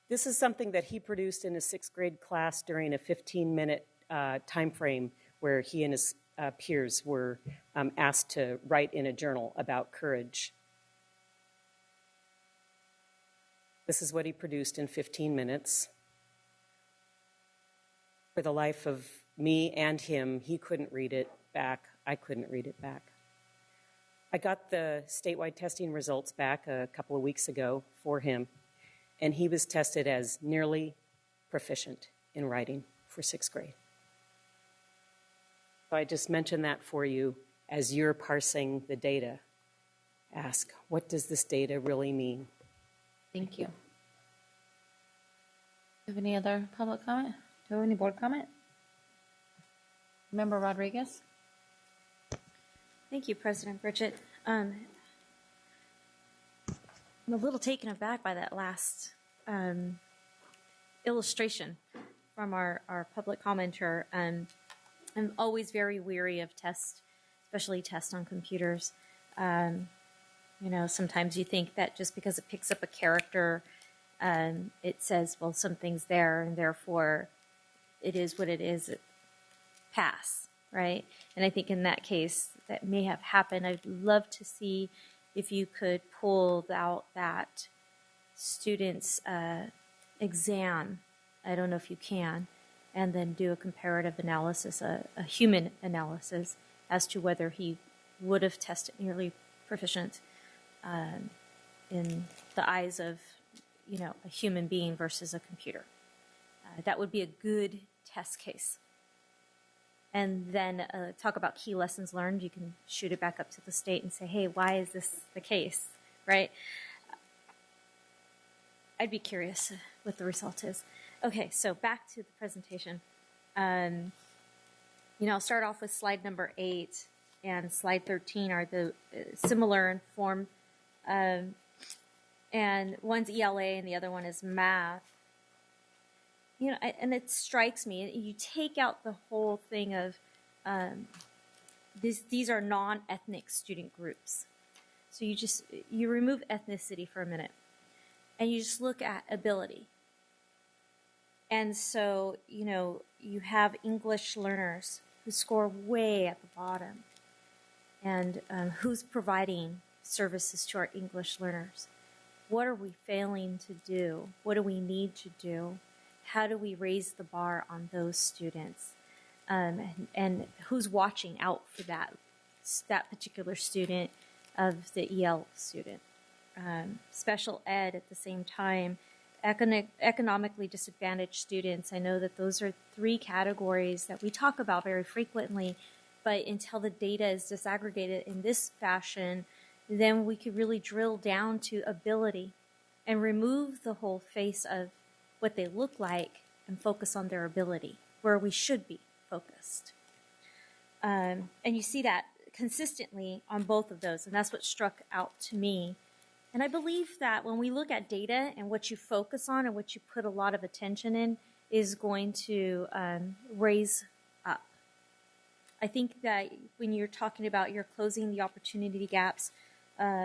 This is something that he produced in his 6th grade class during a 15-minute time frame where he and his peers were asked to write in a journal about courage. This is what he produced in 15 minutes. For the life of me and him, he couldn't read it back. I couldn't read it back. I got the statewide testing results back a couple of weeks ago for him, and he was tested as nearly proficient in writing for 6th grade. So I just mentioned that for you as you're parsing the data. Ask, what does this data really mean? Thank you. Do you have any other public comment? Do you have any board comment? Member Rodriguez? Thank you, President Bridget. I'm a little taken aback by that last illustration from our public commenter. I'm always very weary of tests, especially tests on computers. Sometimes you think that just because it picks up a character, it says, well, something's there, and therefore it is what it is. Pass, right? And I think in that case, that may have happened. I'd love to see if you could pull out that student's exam. I don't know if you can, and then do a comparative analysis, a human analysis, as to whether he would have tested nearly proficient in the eyes of, a human being versus a computer. That would be a good test case. And then talk about key lessons learned. You can shoot it back up to the state and say, hey, why is this the case, right? I'd be curious what the result is. Okay, so back to the presentation. I'll start off with slide number 8 and slide 13 are the similar in form. And one's ELA and the other one is math. And it strikes me, you take out the whole thing of these are non-ethnic student groups. So you remove ethnicity for a minute and you just look at ability. And so, you have English learners who score way at the bottom. And who's providing services to our English learners? What are we failing to do? What do we need to do? How do we raise the bar on those students? And who's watching out for that particular student of the EL student? Special ed at the same time. Economically disadvantaged students. I know that those are 3 categories that we talk about very frequently, but until the data is disaggregated in this fashion, then we could really drill down to ability and remove the whole face of what they look like and focus on their ability, where we should be focused. And you see that consistently on both of those, and that's what struck out to me. And I believe that when we look at data and what you focus on and what you put a lot of attention in is going to raise up. I think that when you're talking about you're closing the opportunity gaps,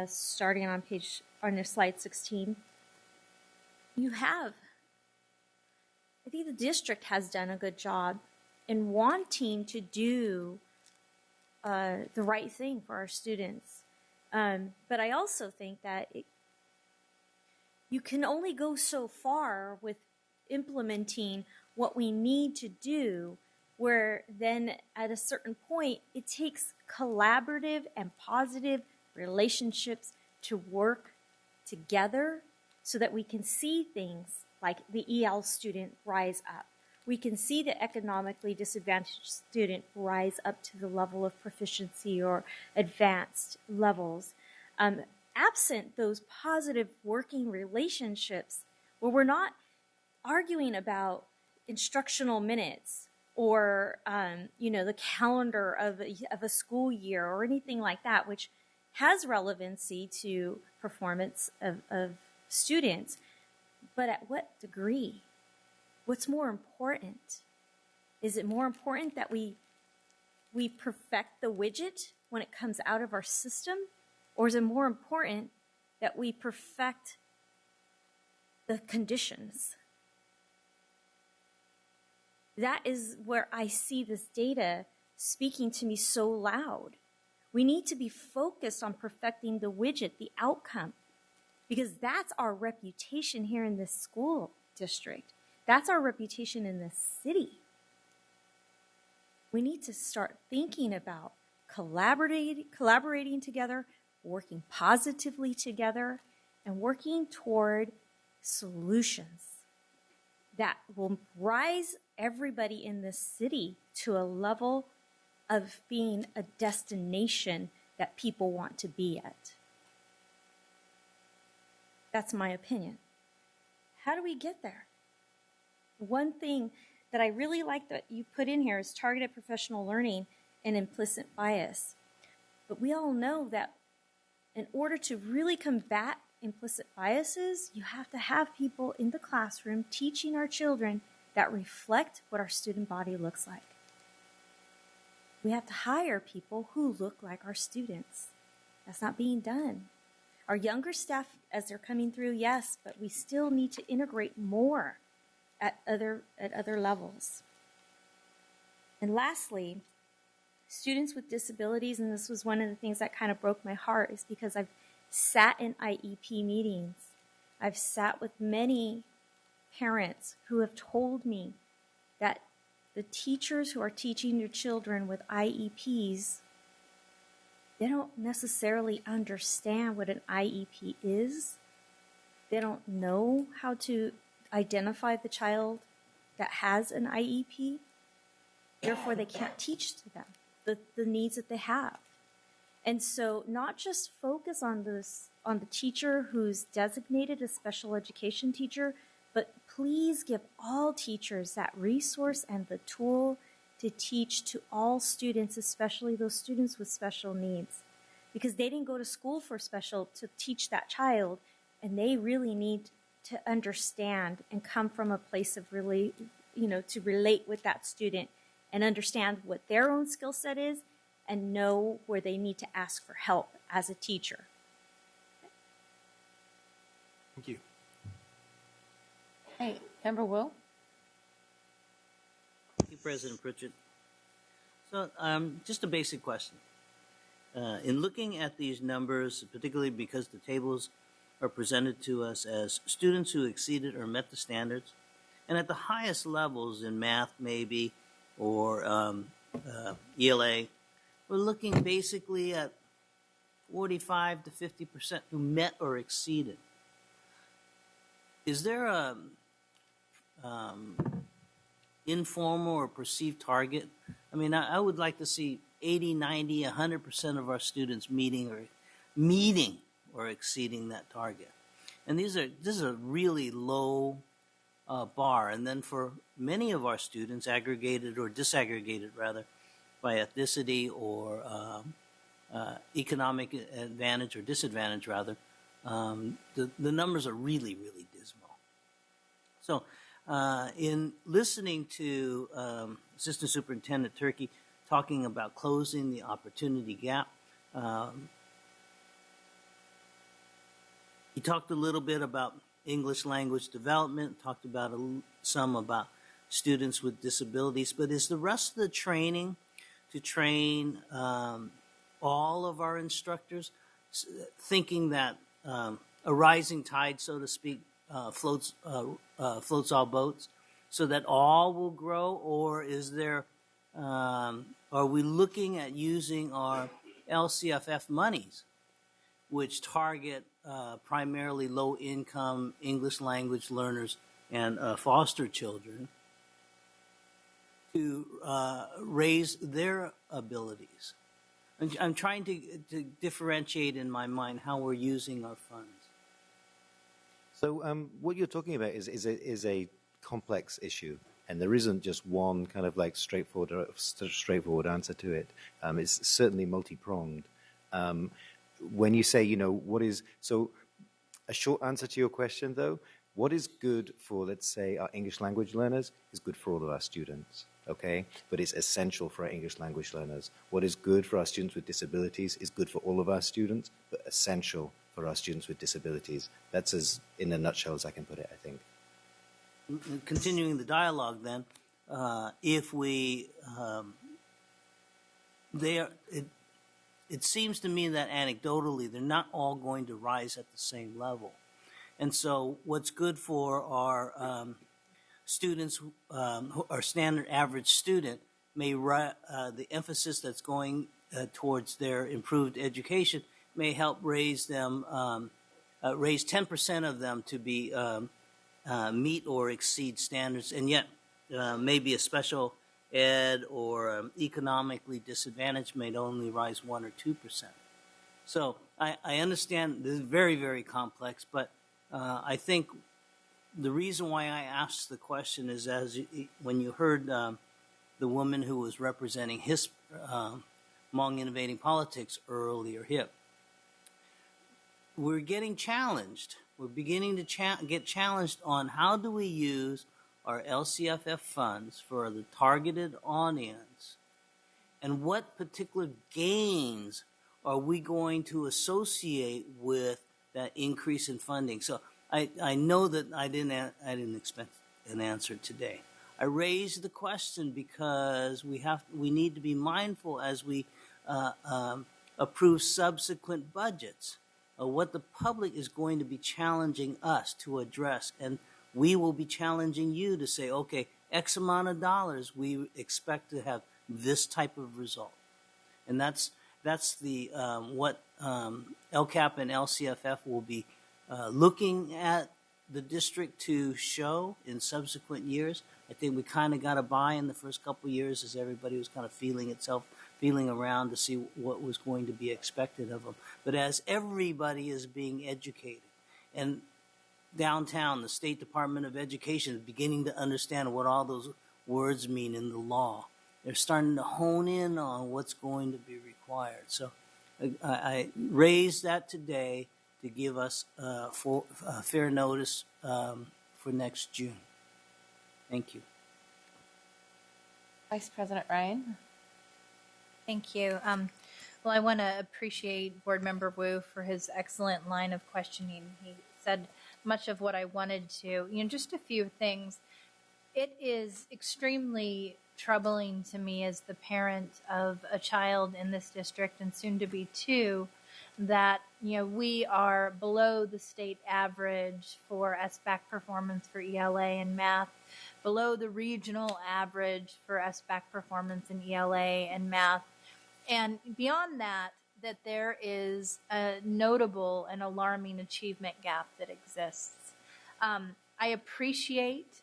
starting on slide 16, I think the district has done a good job in wanting to do the right thing for our students. But I also think that you can only go so far with implementing what we need to do, where then at a certain point it takes collaborative and positive relationships to work together so that we can see things like the EL student rise up. We can see the economically disadvantaged student rise up to the level of proficiency or advanced levels. Absent those positive working relationships, where we're not arguing about instructional minutes or the calendar of a school year or anything like that, which has relevancy to performance of students, but at what degree? What's more important? Is it more important that we perfect the widget when it comes out of our system? Or is it more important that we perfect the conditions? That is where I see this data speaking to me so loud. We need to be focused on perfecting the widget, the outcome, because that's our reputation here in this school district. That's our reputation in this city. We need to start thinking about collaborating together, working positively together, and working toward solutions that will rise everybody in this city to a level of being a destination that people want to be at. That's my opinion. How do we get there? One thing that I really like that you put in here is targeted professional learning and implicit bias. But we all know that in order to really combat implicit biases, you have to have people in the classroom teaching our children that reflect what our student body looks like. We have to hire people who look like our students. That's not being done. Our younger staff, as they're coming through, yes, but we still need to integrate more at other levels. And lastly, students with disabilities, and this was one of the things that kind of broke my heart, is because I've sat in IEP meetings. I've sat with many parents who have told me that the teachers who are teaching your children with IEPs, they don't necessarily understand what an IEP is. They don't know how to identify the child that has an IEP. Therefore, they can't teach to them the needs that they have. And so not just focus on the teacher who's designated a special education teacher, but please give all teachers that resource and the tool to teach to all students, especially those students with special needs. Because they didn't go to school to teach that child, and they really need to understand and come from a place of really, to relate with that student and understand what their own skill set is and know where they need to ask for help as a teacher. Thank you. Hey, Member Wu? Thank you, President Pritchett. So just a basic question. In looking at these numbers, particularly because the tables are presented to us as students who exceeded or met the standards, and at the highest levels in math maybe, or ELA, we're looking basically at 45 to 50% who met or exceeded. Is there a informal or perceived target? I mean, I would like to see 80, 90, 100% of our students meeting or exceeding that target. And this is a really low bar. And then for many of our students, aggregated or disaggregated rather, by ethnicity or economic advantage or disadvantage rather, the numbers are really, really dismal. So in listening to Assistant Superintendent Turkey talking about closing the opportunity gap, he talked a little bit about English language development, talked about some about students with disabilities, but is the rest of the training to train all of our instructors, thinking that a rising tide, so to speak, floats all boats, so that all will grow? Or is there, are we looking at using our LCFF monies, which target primarily low-income English language learners and foster children, to raise their abilities? I'm trying to differentiate in my mind how we're using our funds. So what you're talking about is a complex issue, and there isn't just one kind of like straightforward answer to it. It's certainly multi-pronged. When you say, what is, so a short answer to your question though, what is good for, let's say, our English language learners is good for all of our students, okay? But it's essential for our English language learners. What is good for our students with disabilities is good for all of our students, but essential for our students with disabilities. That's as, in a nutshell, as I can put it, I think. Continuing the dialogue then, if we, it seems to me that anecdotally, they're not all going to rise at the same level. And so what's good for our students, our standard average student, may the emphasis that's going towards their improved education may help raise them, raise 10% of them to be meet or exceed standards, and yet maybe a special ed or economically disadvantaged may only rise 1 or 2%. So I understand this is very, very complex, but I think the reason why I asked the question is when you heard the woman who was representing Hmong Innovating Politics earlier, HIP, we're getting challenged. We're beginning to get challenged on how do we use our LCFF funds for the targeted audience, and what particular gains are we going to associate with that increase in funding. So I know that I didn't expect an answer today. I raised the question because we need to be mindful as we approve subsequent budgets of what the public is going to be challenging us to address, and we will be challenging you to say, okay, X amount of dollars, we expect to have this type of result. And that's the what LCAP and LCFF will be looking at the district to show in subsequent years. I think we kind of got a buy in the first couple of years as everybody was kind of feeling around to see what was going to be expected of them. But as everybody is being educated, and downtown, the State Department of Education is beginning to understand what all those words mean in the law. They're starting to hone in on what's going to be required. So I raised that today to give us fair notice for next June. Thank you. Vice President Ryan. Thank you. Well, I want to appreciate Board Member Wu for his excellent line of questioning. He said much of what I wanted to. Just a few things. It is extremely troubling to me as the parent of a child in this district and soon to be two that we are below the state average for SBAC performance for ELA and math, below the regional average for SBAC performance in ELA and math, and beyond that there is a notable and alarming achievement gap that exists. I appreciate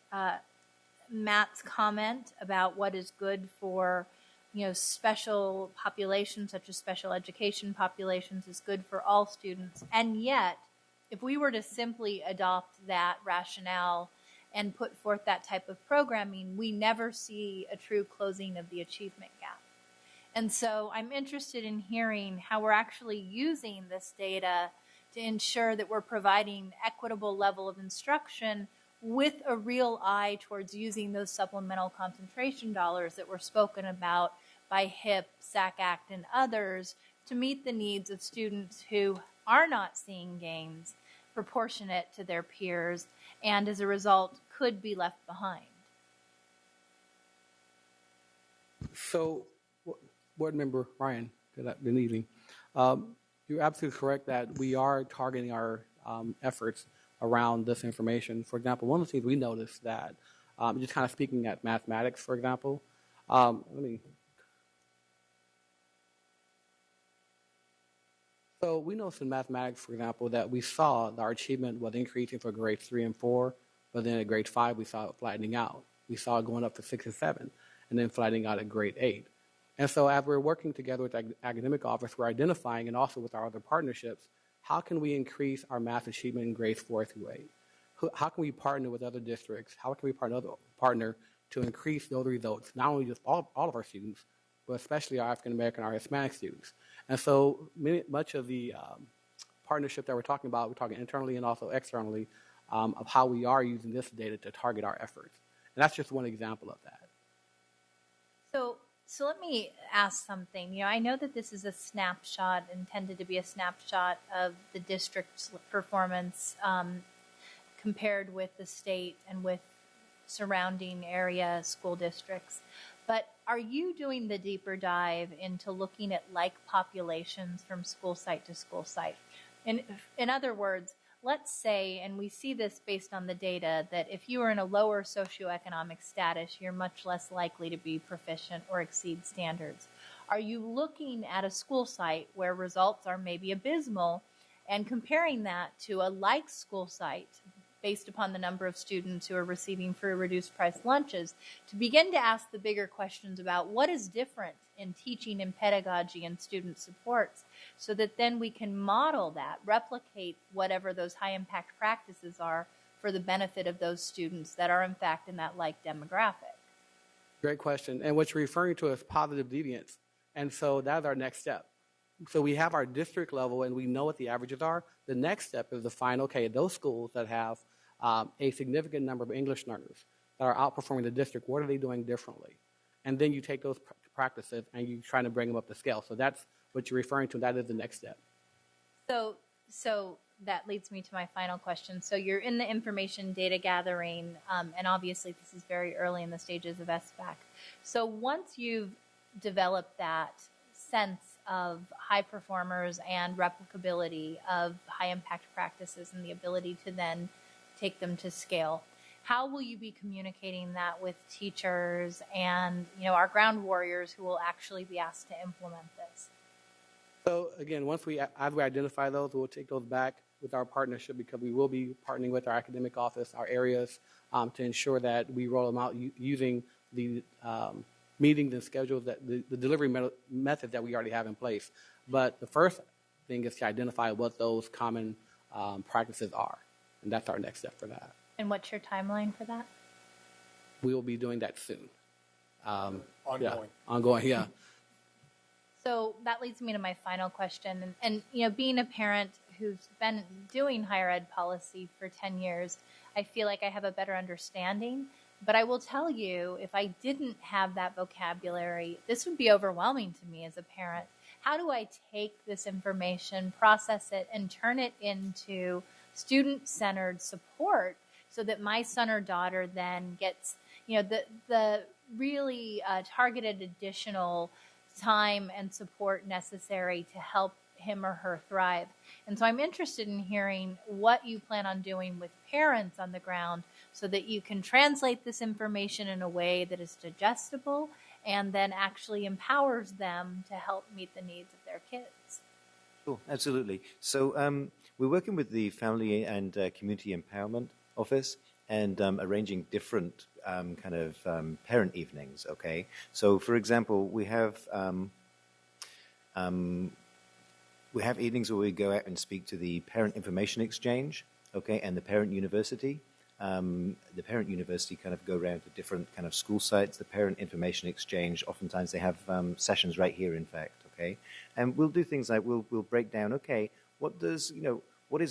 Matt's comment about what is good for special populations such as special education populations is good for all students. And yet, if we were to simply adopt that rationale and put forth that type of programming, we never see a true closing of the achievement gap. And so I'm interested in hearing how we're actually using this data to ensure that we're providing equitable level of instruction with a real eye towards using those supplemental concentration dollars that were spoken about by HIP, SAC Act, and others to meet the needs of students who are not seeing gains proportionate to their peers and as a result could be left behind. So, Board Member Ryan, good evening. You're absolutely correct that we are targeting our efforts around this information. For example, one of the things we noticed that, just kind of speaking at mathematics, for example, So we noticed in mathematics, for example, that we saw that our achievement was increasing for grades 3 and 4, but then at grade 5 we saw it flattening out. We saw it going up to 6 and 7, and then flattening out at grade 8. And so as we're working together with the academic office, we're identifying, and also with our other partnerships, how can we increase our math achievement in grades 4 through 8? How can we partner with other districts? How can we partner to increase those results, not only just all of our students, but especially our African American, our Hispanic students? And so much of the partnership that we're talking about, we're talking internally and also externally, of how we are using this data to target our efforts. And that's just one example of that. So let me ask something. I know that this is a snapshot, intended to be a snapshot of the district's performance compared with the state and with surrounding area school districts. But are you doing the deeper dive into looking at like populations from school site to school site? In other words, let's say, and we see this based on the data, that if you are in a lower socioeconomic status, you're much less likely to be proficient or exceed standards. Are you looking at a school site where results are maybe abysmal and comparing that to a like school site based upon the number of students who are receiving free or reduced price lunches to begin to ask the bigger questions about what is different in teaching and pedagogy and student supports, so that then we can model that, replicate whatever those high impact practices are for the benefit of those students that are in fact in that like demographic? Great question. And what you're referring to is positive deviance. And so that's our next step. So we have our district level and we know what the averages are. The next step is to find, okay, those schools that have a significant number of English learners that are outperforming the district, what are they doing differently? And then you take those practices and you try to bring them up to scale. So that's what you're referring to. That is the next step. So that leads me to my final question. So you're in the information data gathering, and obviously this is very early in the stages of SBAC. So once you've developed that sense of high performers and replicability of high impact practices and the ability to then take them to scale, How will you be communicating that with teachers and, our ground warriors who will actually be asked to implement this? So again, as we identify those, we'll take those back with our partnership, because we will be partnering with our academic office, our areas, to ensure that we roll them out using the meetings and schedules, that the delivery method that we already have in place. But the first thing is to identify what those common practices are, and that's our next step for that. And what's your timeline for that? We will be doing that soon. Ongoing. Yeah, ongoing, yeah. So that leads me to my final question. And being a parent who's been doing higher ed policy for 10 years, I feel like I have a better understanding. But I will tell you, if I didn't have that vocabulary, this would be overwhelming to me as a parent. How do I take this information, process it, and turn it into student-centered support so that my son or daughter then gets, the really targeted additional time and support necessary to help him or her thrive? And so I'm interested in hearing what you plan on doing with parents on the ground so that you can translate this information in a way that is digestible and then actually empowers them to help meet the needs of their kids. Sure, absolutely. So we're working with the Family and Community Empowerment Office and arranging different parent evenings, okay? So, for example, we have evenings where we go out and speak to the Parent Information Exchange, okay, and the Parent University. The Parent University kind of go around to different kind of school sites. The Parent Information Exchange, oftentimes they have sessions right here, in fact, okay? And we'll do things like we'll break down, okay, what is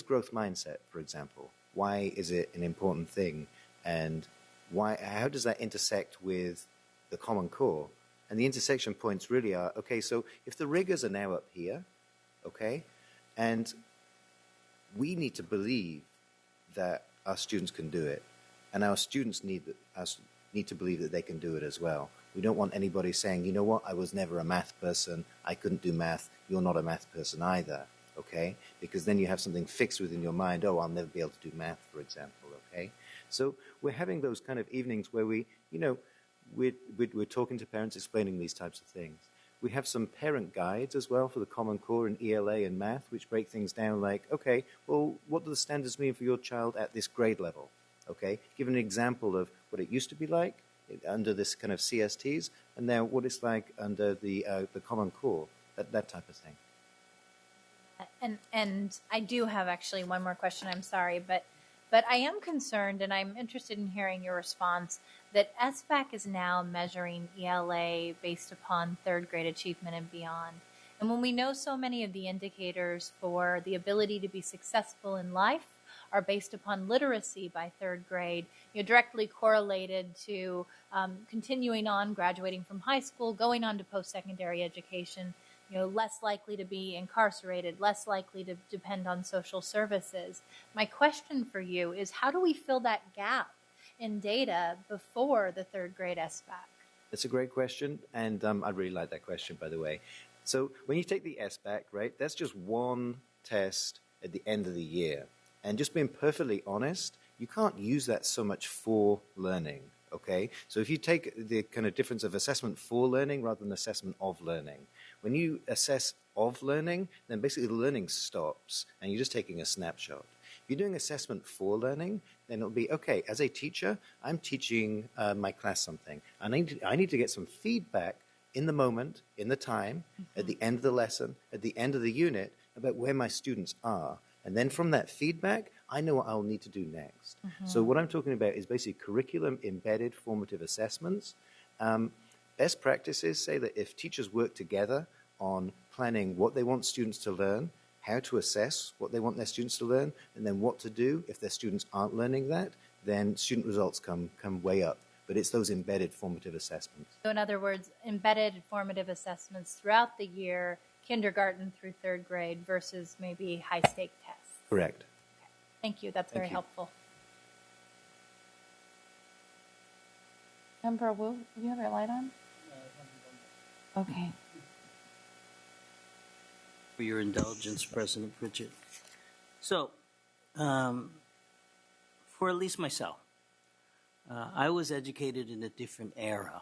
growth mindset, for example? Why is it an important thing? And how does that intersect with the Common Core? And the intersection points really are, okay, so if the rigors are now up here, okay, and we need to believe that our students can do it, and our students need to believe that they can do it as well. We don't want anybody saying, you know what, I was never a math person, I couldn't do math, you're not a math person either, okay? Because then you have something fixed within your mind, oh, I'll never be able to do math, for example, okay? So we're having those kind of evenings where we're talking to parents, explaining these types of things. We have some parent guides as well for the Common Core and ELA and math, which break things down like, okay, well, what do the standards mean for your child at this grade level? Okay, give an example of what it used to be like under this kind of CSTs, and now what it's like under the Common Core, that type of thing. And I do have actually one more question. I'm sorry, but I am concerned, and I'm interested in hearing your response, that SBAC is now measuring ELA based upon third grade achievement and beyond. And when we know so many of the indicators for the ability to be successful in life are based upon literacy by third grade, directly correlated to continuing on, graduating from high school, going on to post-secondary education, less likely to be incarcerated, less likely to depend on social services. My question for you is, how do we fill that gap in data before the third grade SBAC? That's a great question, and I really like that question, by the way. So when you take the SBAC, right, that's just one test at the end of the year. And just being perfectly honest, you can't use that so much for learning, okay? So if you take the kind of difference of assessment for learning rather than assessment of learning, when you assess of learning, then basically the learning stops and you're just taking a snapshot. If you're doing assessment for learning, then it'll be, okay, as a teacher, I'm teaching my class something. I need to get some feedback in the moment, in the time, at the end of the lesson, at the end of the unit, about where my students are. And then from that feedback, I know what I'll need to do next. So what I'm talking about is basically curriculum-embedded formative assessments. Best practices say that if teachers work together on planning what they want students to learn, how to assess what they want their students to learn, and then what to do if their students aren't learning that, then student results come way up. But it's those embedded formative assessments. So in other words, embedded formative assessments throughout the year, kindergarten through third grade versus maybe high-stake tests. Correct. Okay. Thank you. That's very helpful. Member Wu, do you have your light on? Okay. For your indulgence, President Pritchett. So, for at least myself, I was educated in a different era.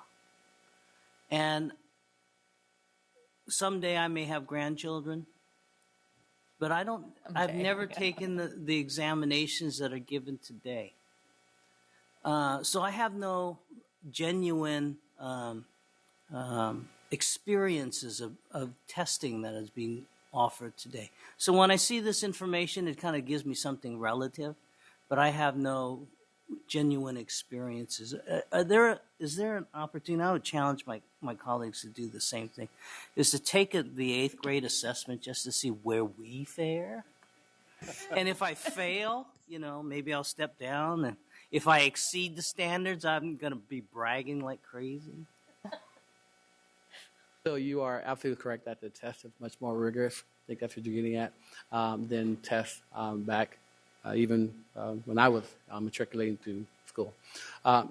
And someday I may have grandchildren, but I've never taken the examinations that are given today. So I have no genuine experiences of testing that is being offered today. So when I see this information, it kind of gives me something relative, but I have no genuine experiences. Is there an opportunity? I would challenge my colleagues to do the same thing, is to take the 8th grade assessment just to see where we fare. And if I fail, maybe I'll step down. And if I exceed the standards, I'm going to be bragging like crazy. So you are absolutely correct that the test is much more rigorous. I think that's what you're getting at, than tests back even when I was matriculating to school.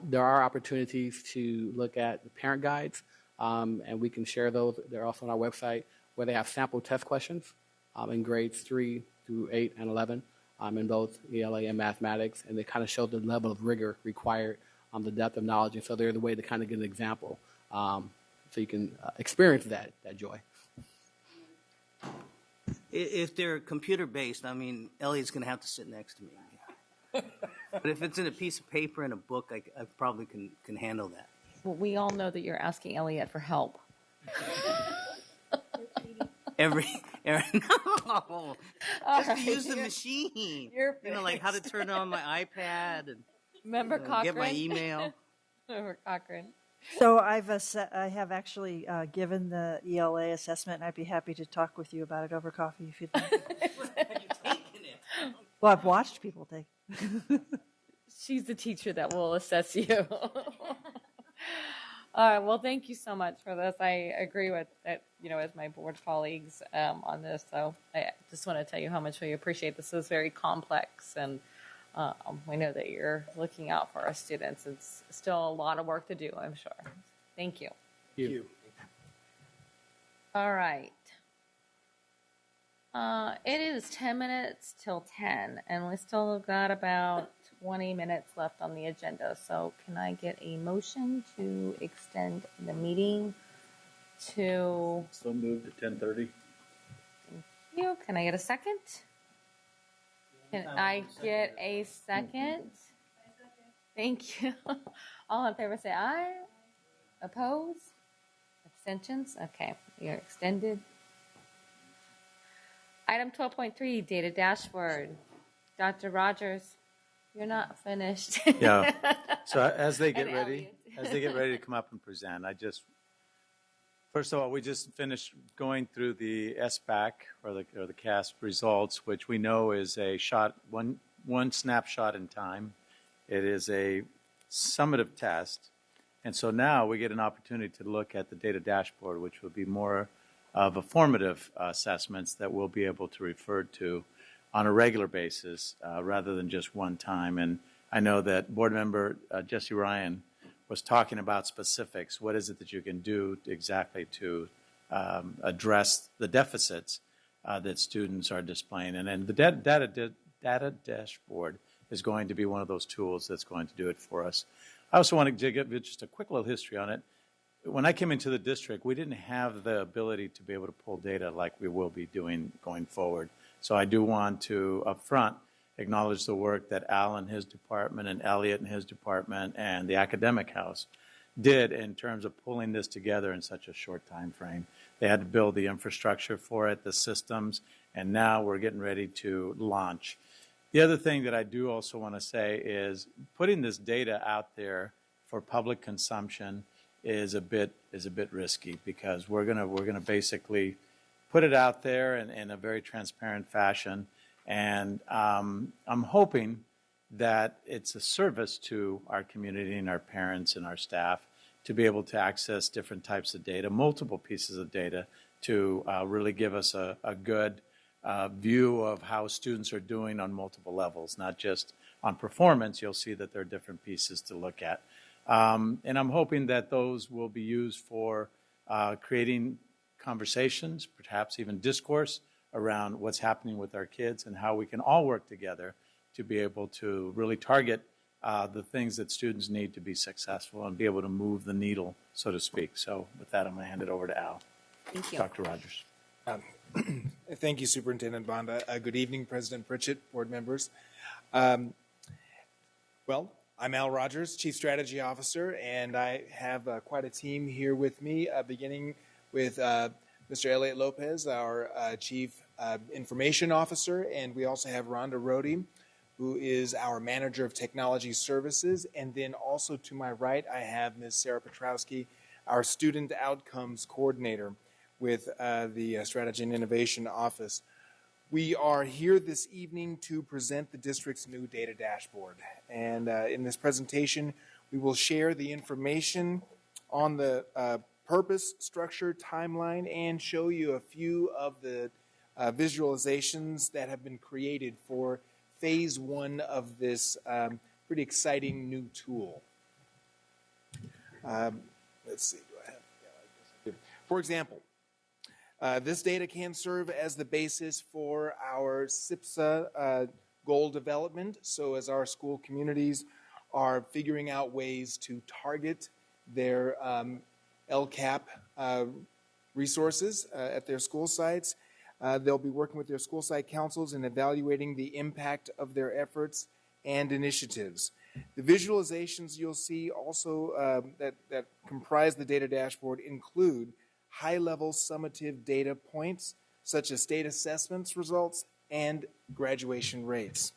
There are opportunities to look at the parent guides, and we can share those. They're also on our website where they have sample test questions in grades 3 through 8 and 11 in both ELA and mathematics, and they kind of show the level of rigor required, the depth of knowledge, and so they're the way to kind of get an example. So you can experience that joy. If they're computer-based, Elliot's going to have to sit next to me. But if it's in a piece of paper and a book, I probably can handle that. Well, we all know that you're asking Elliot for help. No, just right. to use the machine. You're like how to turn on my iPad and Member Cochran? get my email. Member Cochran. So I have actually given the ELA assessment, and I'd be happy to talk with you about it over coffee if you'd like. Have you taken it? Well, I've watched people take it. She's the teacher that will assess you. All right. Well, thank you so much for this. I agree with that, as my board colleagues on this. So I just want to tell you how much we appreciate this. This is very complex, and we know that you're looking out for our students. It's still a lot of work to do, I'm sure. Thank you. Thank you. All right. It is 10 minutes till 10, and we still got about 20 minutes left on the agenda. So can I get a motion to extend the meeting to... So moved to 10:30. Thank you. Can I get a second? Can I get a second? Thank you. All in favor say aye. Oppose? Abstentions? Okay, you're extended. Item 12.3, data dashboard. Dr. Rogers, you're not finished. Yeah. So as they get And ready to come up and present, first of all, we just finished going through the SBAC or the CASP results, which we know is a one snapshot in time. It is a summative test. And so now we get an opportunity to look at the data dashboard, which will be more of a formative assessments that we'll be able to refer to on a regular basis rather than just one time. And I know that board member Jesse Ryan was talking about specifics. What is it that you can do exactly to address the deficits that students are displaying? And then the data dashboard is going to be one of those tools that's going to do it for us. I also want to give just a quick little history on it. When I came into the district, we didn't have the ability to be able to pull data like we will be doing going forward. So I do want to, up front, acknowledge the work that Al and his department and Elliot and his department and the academic house did in terms of pulling this together in such a short time frame. They had to build the infrastructure for it, the systems, and now we're getting ready to launch. The other thing that I do also want to say is putting this data out there for public consumption is a bit risky because we're gonna basically put it out there in a very transparent fashion, and I'm hoping that it's a service to our community and our parents and our staff to be able to access different types of data, multiple pieces of data, to really give us a good view of how students are doing on multiple levels, not just on performance. You'll see that there are different pieces to look at. And I'm hoping that those will be used for creating conversations, perhaps even discourse around what's happening with our kids and how we can all work together to be able to really target the things that students need to be successful and be able to move the needle, so to speak. So with that, I'm going to hand it over to Al. Thank you. Dr. Rogers. Thank you, Superintendent Bonda. Good evening, President Pritchett, board members. Well, I'm Al Rogers, Chief Strategy Officer, and I have quite a team here with me, beginning with Mr. Elliot Lopez, our Chief Information Officer, and we also have Rhonda Rohde, who is our Manager of Technology Services, and then also to my right, I have Ms. Sarah Petrowski, our Student Outcomes Coordinator with the Strategy and Innovation Office. We are here this evening to present the district's new data dashboard. And in this presentation, we will share the information on the purpose, structure, timeline, and show you a few of the visualizations that have been created for phase one of this pretty exciting new tool. Let's see. Do I have? Yeah, I guess I do. For example, this data can serve as the basis for our SIPSA goal development. So as our school communities are figuring out ways to target their LCAP resources at their school sites, they'll be working with their school site councils and evaluating the impact of their efforts and initiatives. The visualizations you'll see also that comprise the data dashboard include high-level summative data points, such as state assessments results and graduation rates.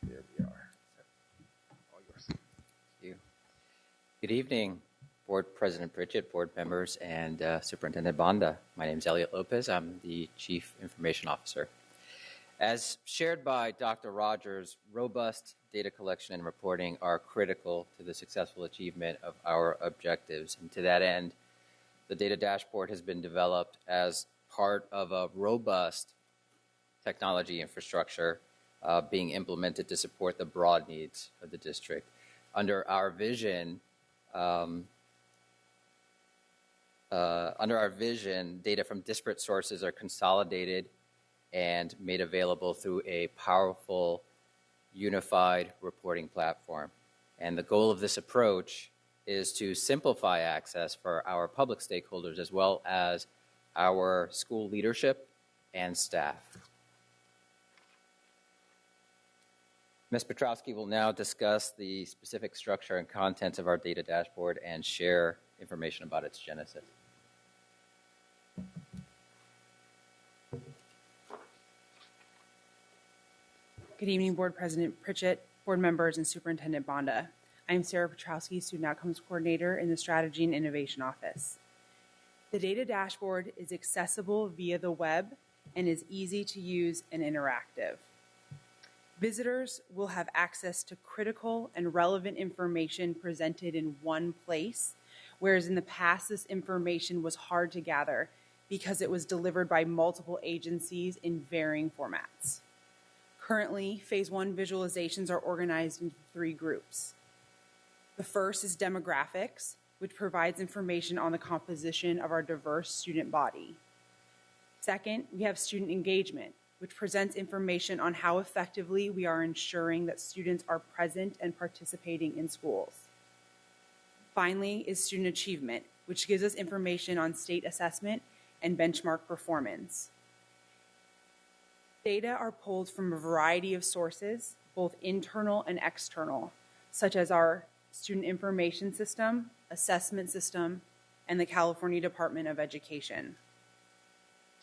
There we are. All yours. Thank you. Good evening, Board President Pritchett, board members, and Superintendent Bonda. My name is Elliot Lopez. I'm the Chief Information Officer. As shared by Dr. Rogers, robust data collection and reporting are critical to the successful achievement of our objectives. And to that end, the data dashboard has been developed as part of a robust technology infrastructure being implemented to support the broad needs of the district. Under our vision, data from disparate sources are consolidated and made available through a powerful, unified reporting platform. And the goal of this approach is to simplify access for our public stakeholders as well as our school leadership and staff. Ms. Petrowski will now discuss the specific structure and contents of our data dashboard and share information about its genesis. Good evening, Board President Pritchett, board members, and Superintendent Bonda. I'm Sarah Petrowski, Student Outcomes Coordinator in the Strategy and Innovation Office. The data dashboard is accessible via the web and is easy to use and interactive. Visitors will have access to critical and relevant information presented in one place, whereas in the past this information was hard to gather because it was delivered by multiple agencies in varying formats. Currently, Phase 1 visualizations are organized into 3 groups. The first is demographics, which provides information on the composition of our diverse student body. Second, we have student engagement, which presents information on how effectively we are ensuring that students are present and participating in schools. Finally is student achievement, which gives us information on state assessment and benchmark performance. Data are pulled from a variety of sources, both internal and external, such as our Student Information System, Assessment System, and the California Department of Education.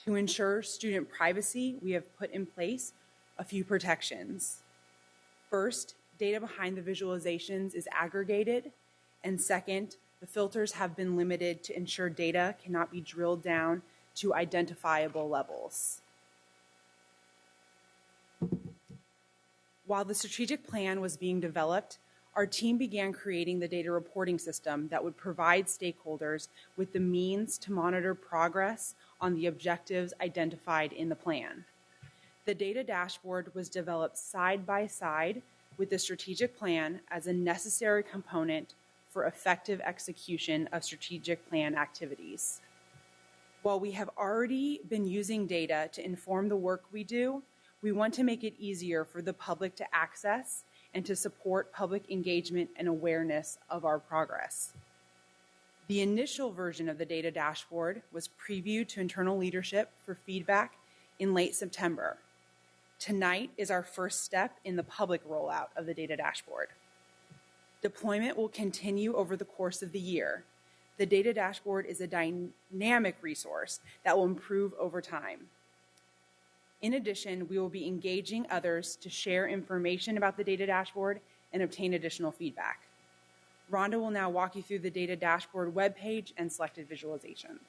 To ensure student privacy, we have put in place a few protections. First, data behind the visualizations is aggregated, and second, the filters have been limited to ensure data cannot be drilled down to identifiable levels. While the strategic plan was being developed, our team began creating the data reporting system that would provide stakeholders with the means to monitor progress on the objectives identified in the plan. The data dashboard was developed side by side with the strategic plan as a necessary component for effective execution of strategic plan activities. While we have already been using data to inform the work we do, we want to make it easier for the public to access and to support public engagement and awareness of our progress. The initial version of the data dashboard was previewed to internal leadership for feedback in late September. Tonight is our first step in the public rollout of the data dashboard. Deployment will continue over the course of the year. The data dashboard is a dynamic resource that will improve over time. In addition, we will be engaging others to share information about the data dashboard and obtain additional feedback. Rhonda will now walk you through the data dashboard webpage and selected visualizations.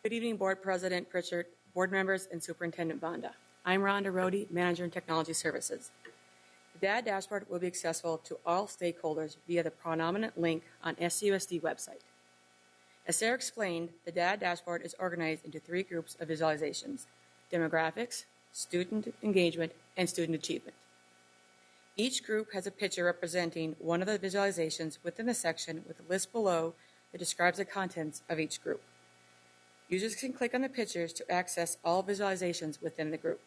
Good evening, Board President Pritchard, board members, and Superintendent Bonda. I'm Rhonda Rohde, Manager in Technology Services. The data dashboard will be accessible to all stakeholders via the prominent link on SCUSD website. As Sarah explained, the data dashboard is organized into 3 groups of visualizations: demographics, student engagement, and student achievement. Each group has a picture representing one of the visualizations within the section with a list below that describes the contents of each group. Users can click on the pictures to access all visualizations within the group.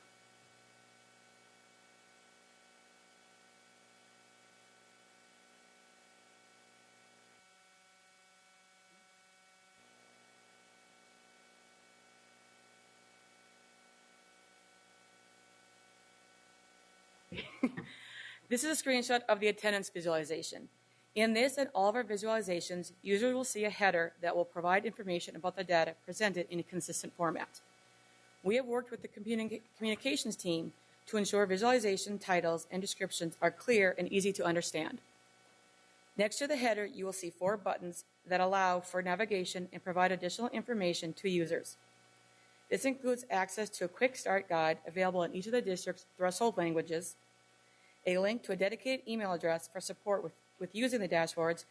This is a screenshot of the attendance visualization. In this and all of our visualizations, users will see a header that will provide information about the data presented in a consistent format. We have worked with the communications team to ensure visualization titles and descriptions are clear and easy to understand. Next to the header, you will see 4 buttons that allow for navigation and provide additional information to users. This includes access to a quick start guide available in each of the district's threshold languages, a link to a dedicated email address for support with using the dashboards,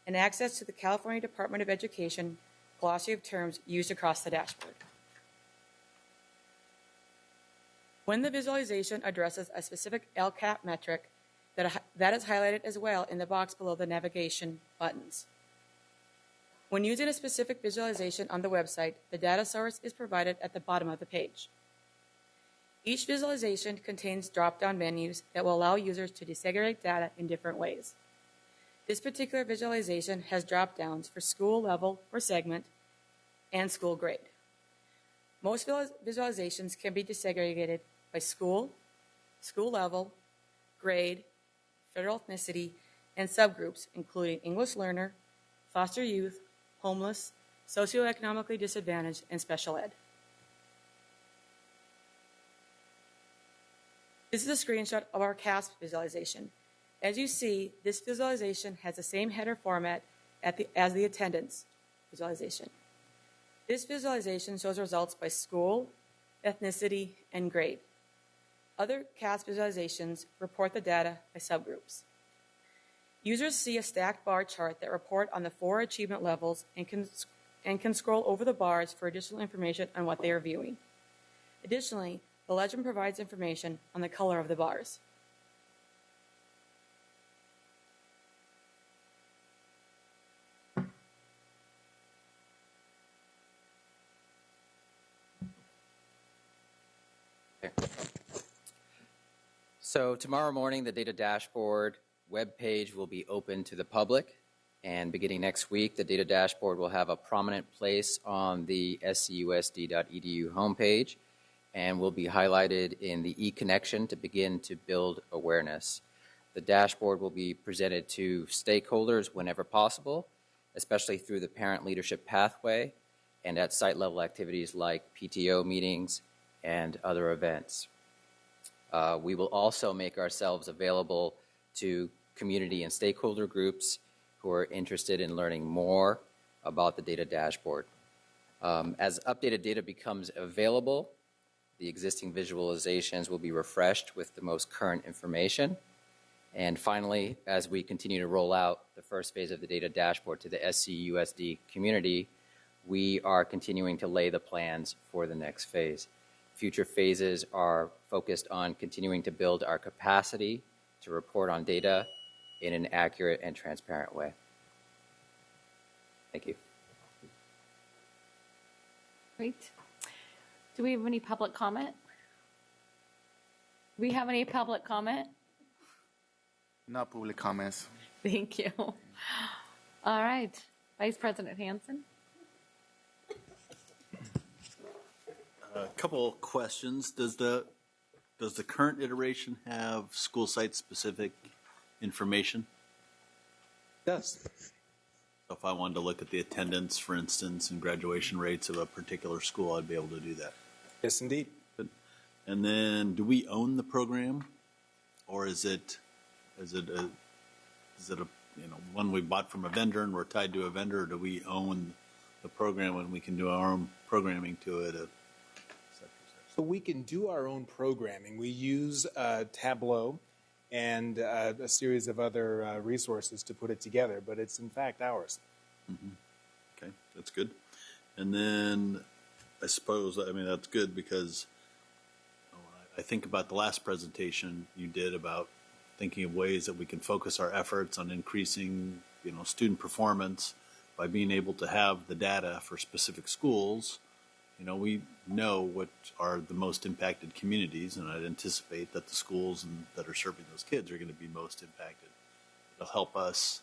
and access to the California Department of Education glossary of terms used across the dashboard. When the visualization addresses a specific LCAP metric, that is highlighted as well in the box below the navigation buttons. When using a specific visualization on the website, the data source is provided at the bottom of the page. Each visualization contains drop-down menus that will allow users to desegregate data in different ways. This particular visualization has drop-downs for school level or segment and school grade. Most visualizations can be desegregated by school, school level, grade, federal ethnicity, and subgroups, including English learner, foster youth, homeless, socioeconomically disadvantaged, and special ed. This is a screenshot of our CASP visualization. As you see, this visualization has the same header format as the attendance visualization. This visualization shows results by school, ethnicity, and grade. Other CASP visualizations report the data by subgroups. Users see a stacked bar chart that report on the 4 achievement levels and can scroll over the bars for additional information on what they are viewing. Additionally, the legend provides information on the color of the bars. So tomorrow morning, the data dashboard webpage will be open to the public. And beginning next week, the data dashboard will have a prominent place on the scusd.edu homepage and will be highlighted in the e-connection to begin to build awareness. The dashboard will be presented to stakeholders whenever possible, especially through the parent leadership pathway and at site level activities like PTO meetings and other events. We will also make ourselves available to community and stakeholder groups who are interested in learning more about the data dashboard. As updated data becomes available, the existing visualizations will be refreshed with the most current information. And finally, as we continue to roll out the first phase of the data dashboard to the SCUSD community, we are continuing to lay the plans for the next phase. Future phases are focused on continuing to build our capacity to report on data in an accurate and transparent way. Thank you. Great. Do we have any public comment? Do we have any public comment? No public comments. Thank you. All right. Vice President Hansen. A couple questions. Does the current iteration have school site specific information? It does. So if I wanted to look at the attendance, for instance, and graduation rates of a particular school, I'd be able to do that. Yes, indeed. And then, do we own the program, or is it a one we bought from a vendor and we're tied to a vendor? Or do we own the program and we can do our own programming to it? So we can do our own programming. We use Tableau and a series of other resources to put it together, but it's in fact ours. Mm-hmm. Okay, that's good. And then I suppose, that's good because I think about the last presentation you did about thinking of ways that we can focus our efforts on increasing, student performance by being able to have the data for specific schools. We know what are the most impacted communities, and I'd anticipate that the schools that are serving those kids are going to be most impacted. It'll help us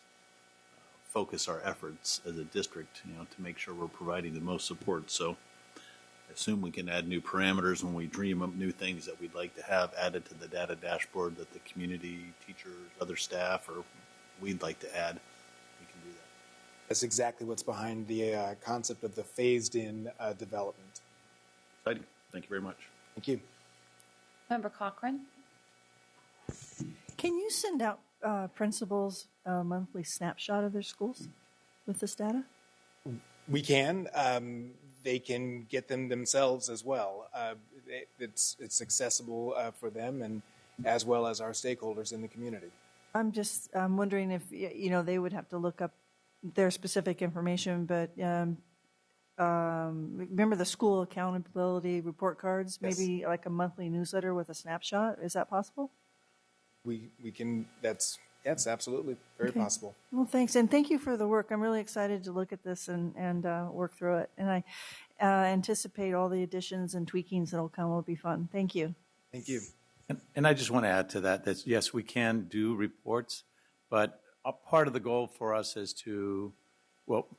focus our efforts as a district, to make sure we're providing the most support. So I assume we can add new parameters when we dream up new things that we'd like to have added to the data dashboard that the community, teachers, other staff, or we'd like to add. We can do that. That's exactly what's behind the concept of the phased-in development. Exciting. Thank you very much. Thank you. Member Cochran. Can you send out principals a monthly snapshot of their schools with this data? We can. They can get them themselves as well. It's accessible for them and as well as our stakeholders in the community. I'm wondering if they would have to look up their specific information, but remember the school accountability report cards? Yes. Maybe like a monthly newsletter with a snapshot. Is that possible? We can. That's absolutely very possible. Well, thanks, and thank you for the work. I'm really excited to look at this and work through it, and I anticipate all the additions and tweakings that'll come will be fun. Thank you. Thank you. And I just want to add to that yes, we can do reports, but a part of the goal for us is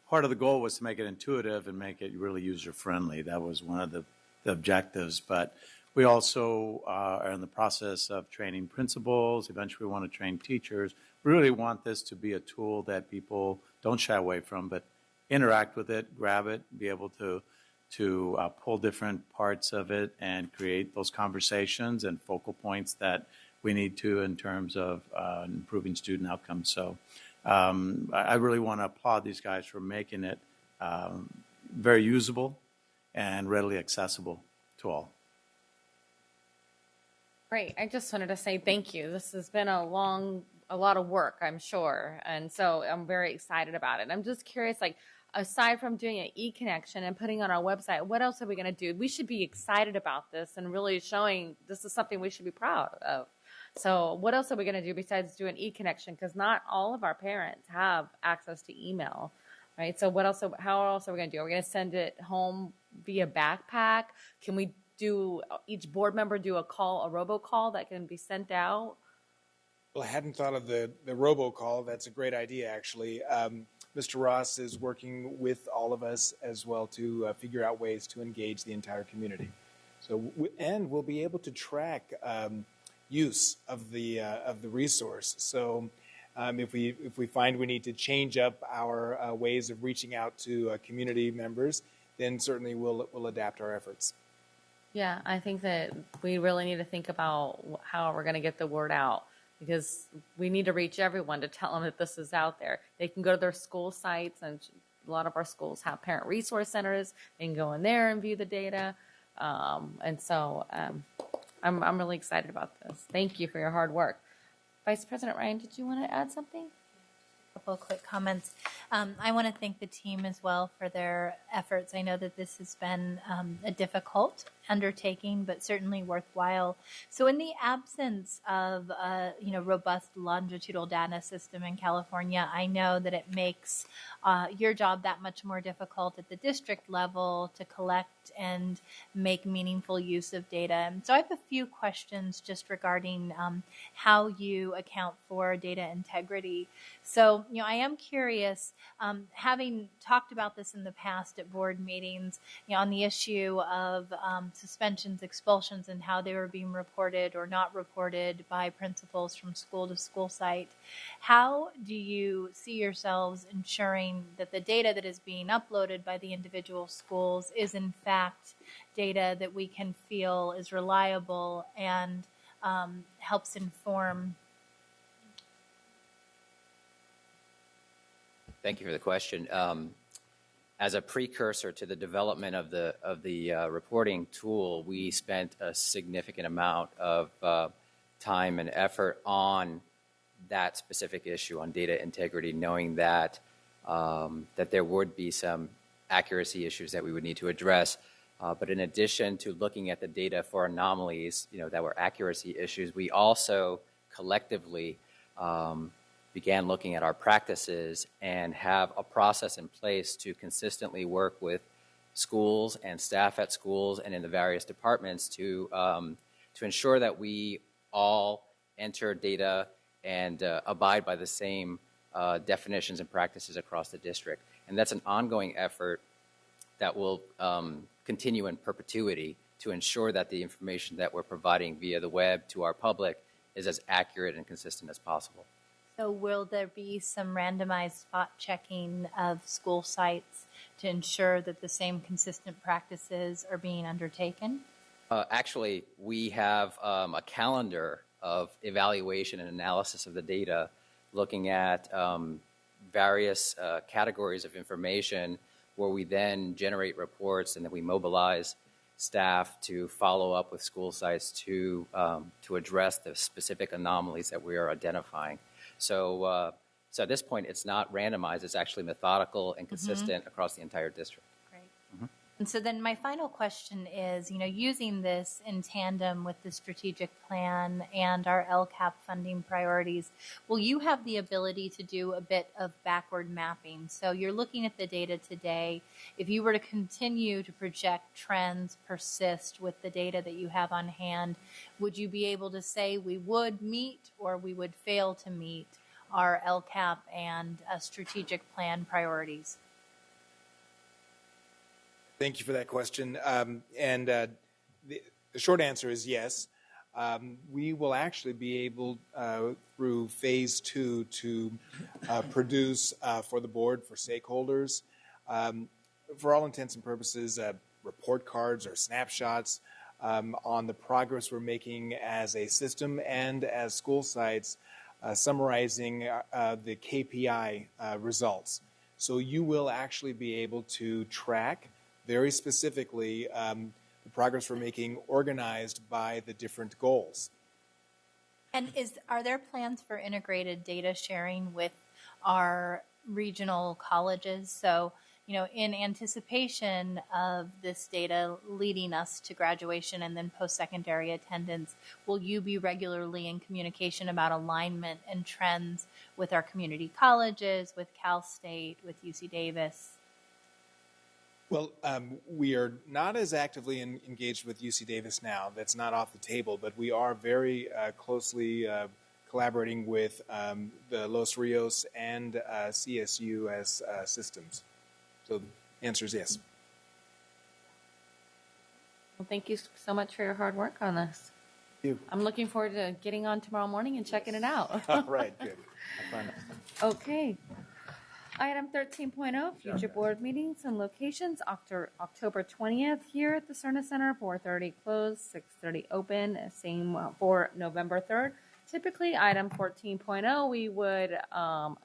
part of the goal was to make it intuitive and make it really user-friendly. That was one of the objectives. But we also are in the process of training principals. Eventually, we want to train teachers. We really want this to be a tool that people don't shy away from, but interact with it, grab it, be able to pull different parts of it and create those conversations and focal points that we need to in terms of improving student outcomes. So I really want to applaud these guys for making it very usable and readily accessible to all. Great. I just wanted to say thank you. This has been a lot of work, I'm sure. And so I'm very excited about it. I'm just curious, aside from doing an e-connection and putting on our website, what else are we going to do? We should be excited about this and really showing this is something we should be proud of. So what else are we going to do besides do an e-connection? Because not all of our parents have access to email, right? So how else are we going to do? Are we going to send it home via backpack? Can we do each board member do a robocall that can be sent out? Well, I hadn't thought of the robocall. That's a great idea, actually. Mr. Ross is working with all of us as well to figure out ways to engage the entire community. So, and we'll be able to track use of the resource. So, if we find we need to change up our ways of reaching out to community members, then certainly we'll adapt our efforts. Yeah, I think that we really need to think about how we're going to get the word out, because we need to reach everyone to tell them that this is out there. They can go to their school sites, and a lot of our schools have parent resource centers. They can go in there and view the data. And so I'm really excited about this. Thank you for your hard work. Vice President Ryan, did you want to add something? Couple of quick comments. I want to thank the team as well for their efforts. I know that this has been a difficult undertaking, but certainly worthwhile. So, in the absence of robust longitudinal data system in California, I know that it makes your job that much more difficult at the district level to collect and make meaningful use of data. And so, I have a few questions just regarding how you account for data integrity. So, I am curious, having talked about this in the past at board meetings, on the issue of suspensions, expulsions, and how they were being reported or not reported by principals from school to school site. How do you see yourselves ensuring that the data that is being uploaded by the individual schools is in fact data that we can feel is reliable and helps inform? Thank you for the question. As a precursor to the development of the reporting tool, we spent a significant amount of time and effort on that specific issue on data integrity, knowing that that there would be some accuracy issues that we would need to address. But in addition to looking at the data for anomalies, that were accuracy issues, we also collectively began looking at our practices and have a process in place to consistently work with schools and staff at schools and in the various departments to ensure that we all enter data and abide by the same definitions and practices across the district. And that's an ongoing effort that will continue in perpetuity to ensure that the information that we're providing via the web to our public is as accurate and consistent as possible. So will there be some randomized spot checking of school sites to ensure that the same consistent practices are being undertaken? Actually, we have a calendar of evaluation and analysis of the data, looking at various categories of information where we then generate reports and then we mobilize staff to follow up with school sites to address the specific anomalies that we are identifying. So at this point, it's not randomized. It's actually methodical and consistent across the entire district. Great. And so then my final question is, using this in tandem with the strategic plan and our LCAP funding priorities, will you have the ability to do a bit of backward mapping? So you're looking at the data today. If you were to continue to project trends persist with the data that you have on hand, would you be able to say we would meet or we would fail to meet our LCAP and strategic plan priorities? Thank you for that question. The short answer is yes. We will actually be able, through phase 2, to produce for the board, for stakeholders, for all intents and purposes, report cards or snapshots on the progress we're making as a system and as school sites, summarizing the KPI results. So you will actually be able to track very specifically the progress we're making organized by the different goals. And are there plans for integrated data sharing with our regional colleges? So, in anticipation of this data leading us to graduation and then post-secondary attendance, will you be regularly in communication about alignment and trends with our community colleges, with Cal State, with UC Davis? Well, we are not as actively engaged with UC Davis now. That's not off the table, but we are very closely collaborating with the Los Rios and CSU as systems. So the answer is yes. Well, thank you so much for your hard work on this. Thank you. I'm looking forward to getting on tomorrow morning and checking it out. All right, good. Have fun. Okay. Item 13.0, future board meetings and locations, October 20th here at the Cerna Center, 4:30 closed, 6:30 open, same for November 3rd. Typically, item 14.0, we would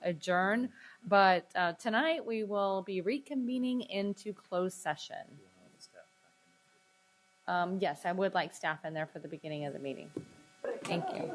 adjourn, but tonight we will be reconvening into closed session. Yes, I would like staff in there for the beginning of the meeting. Thank you.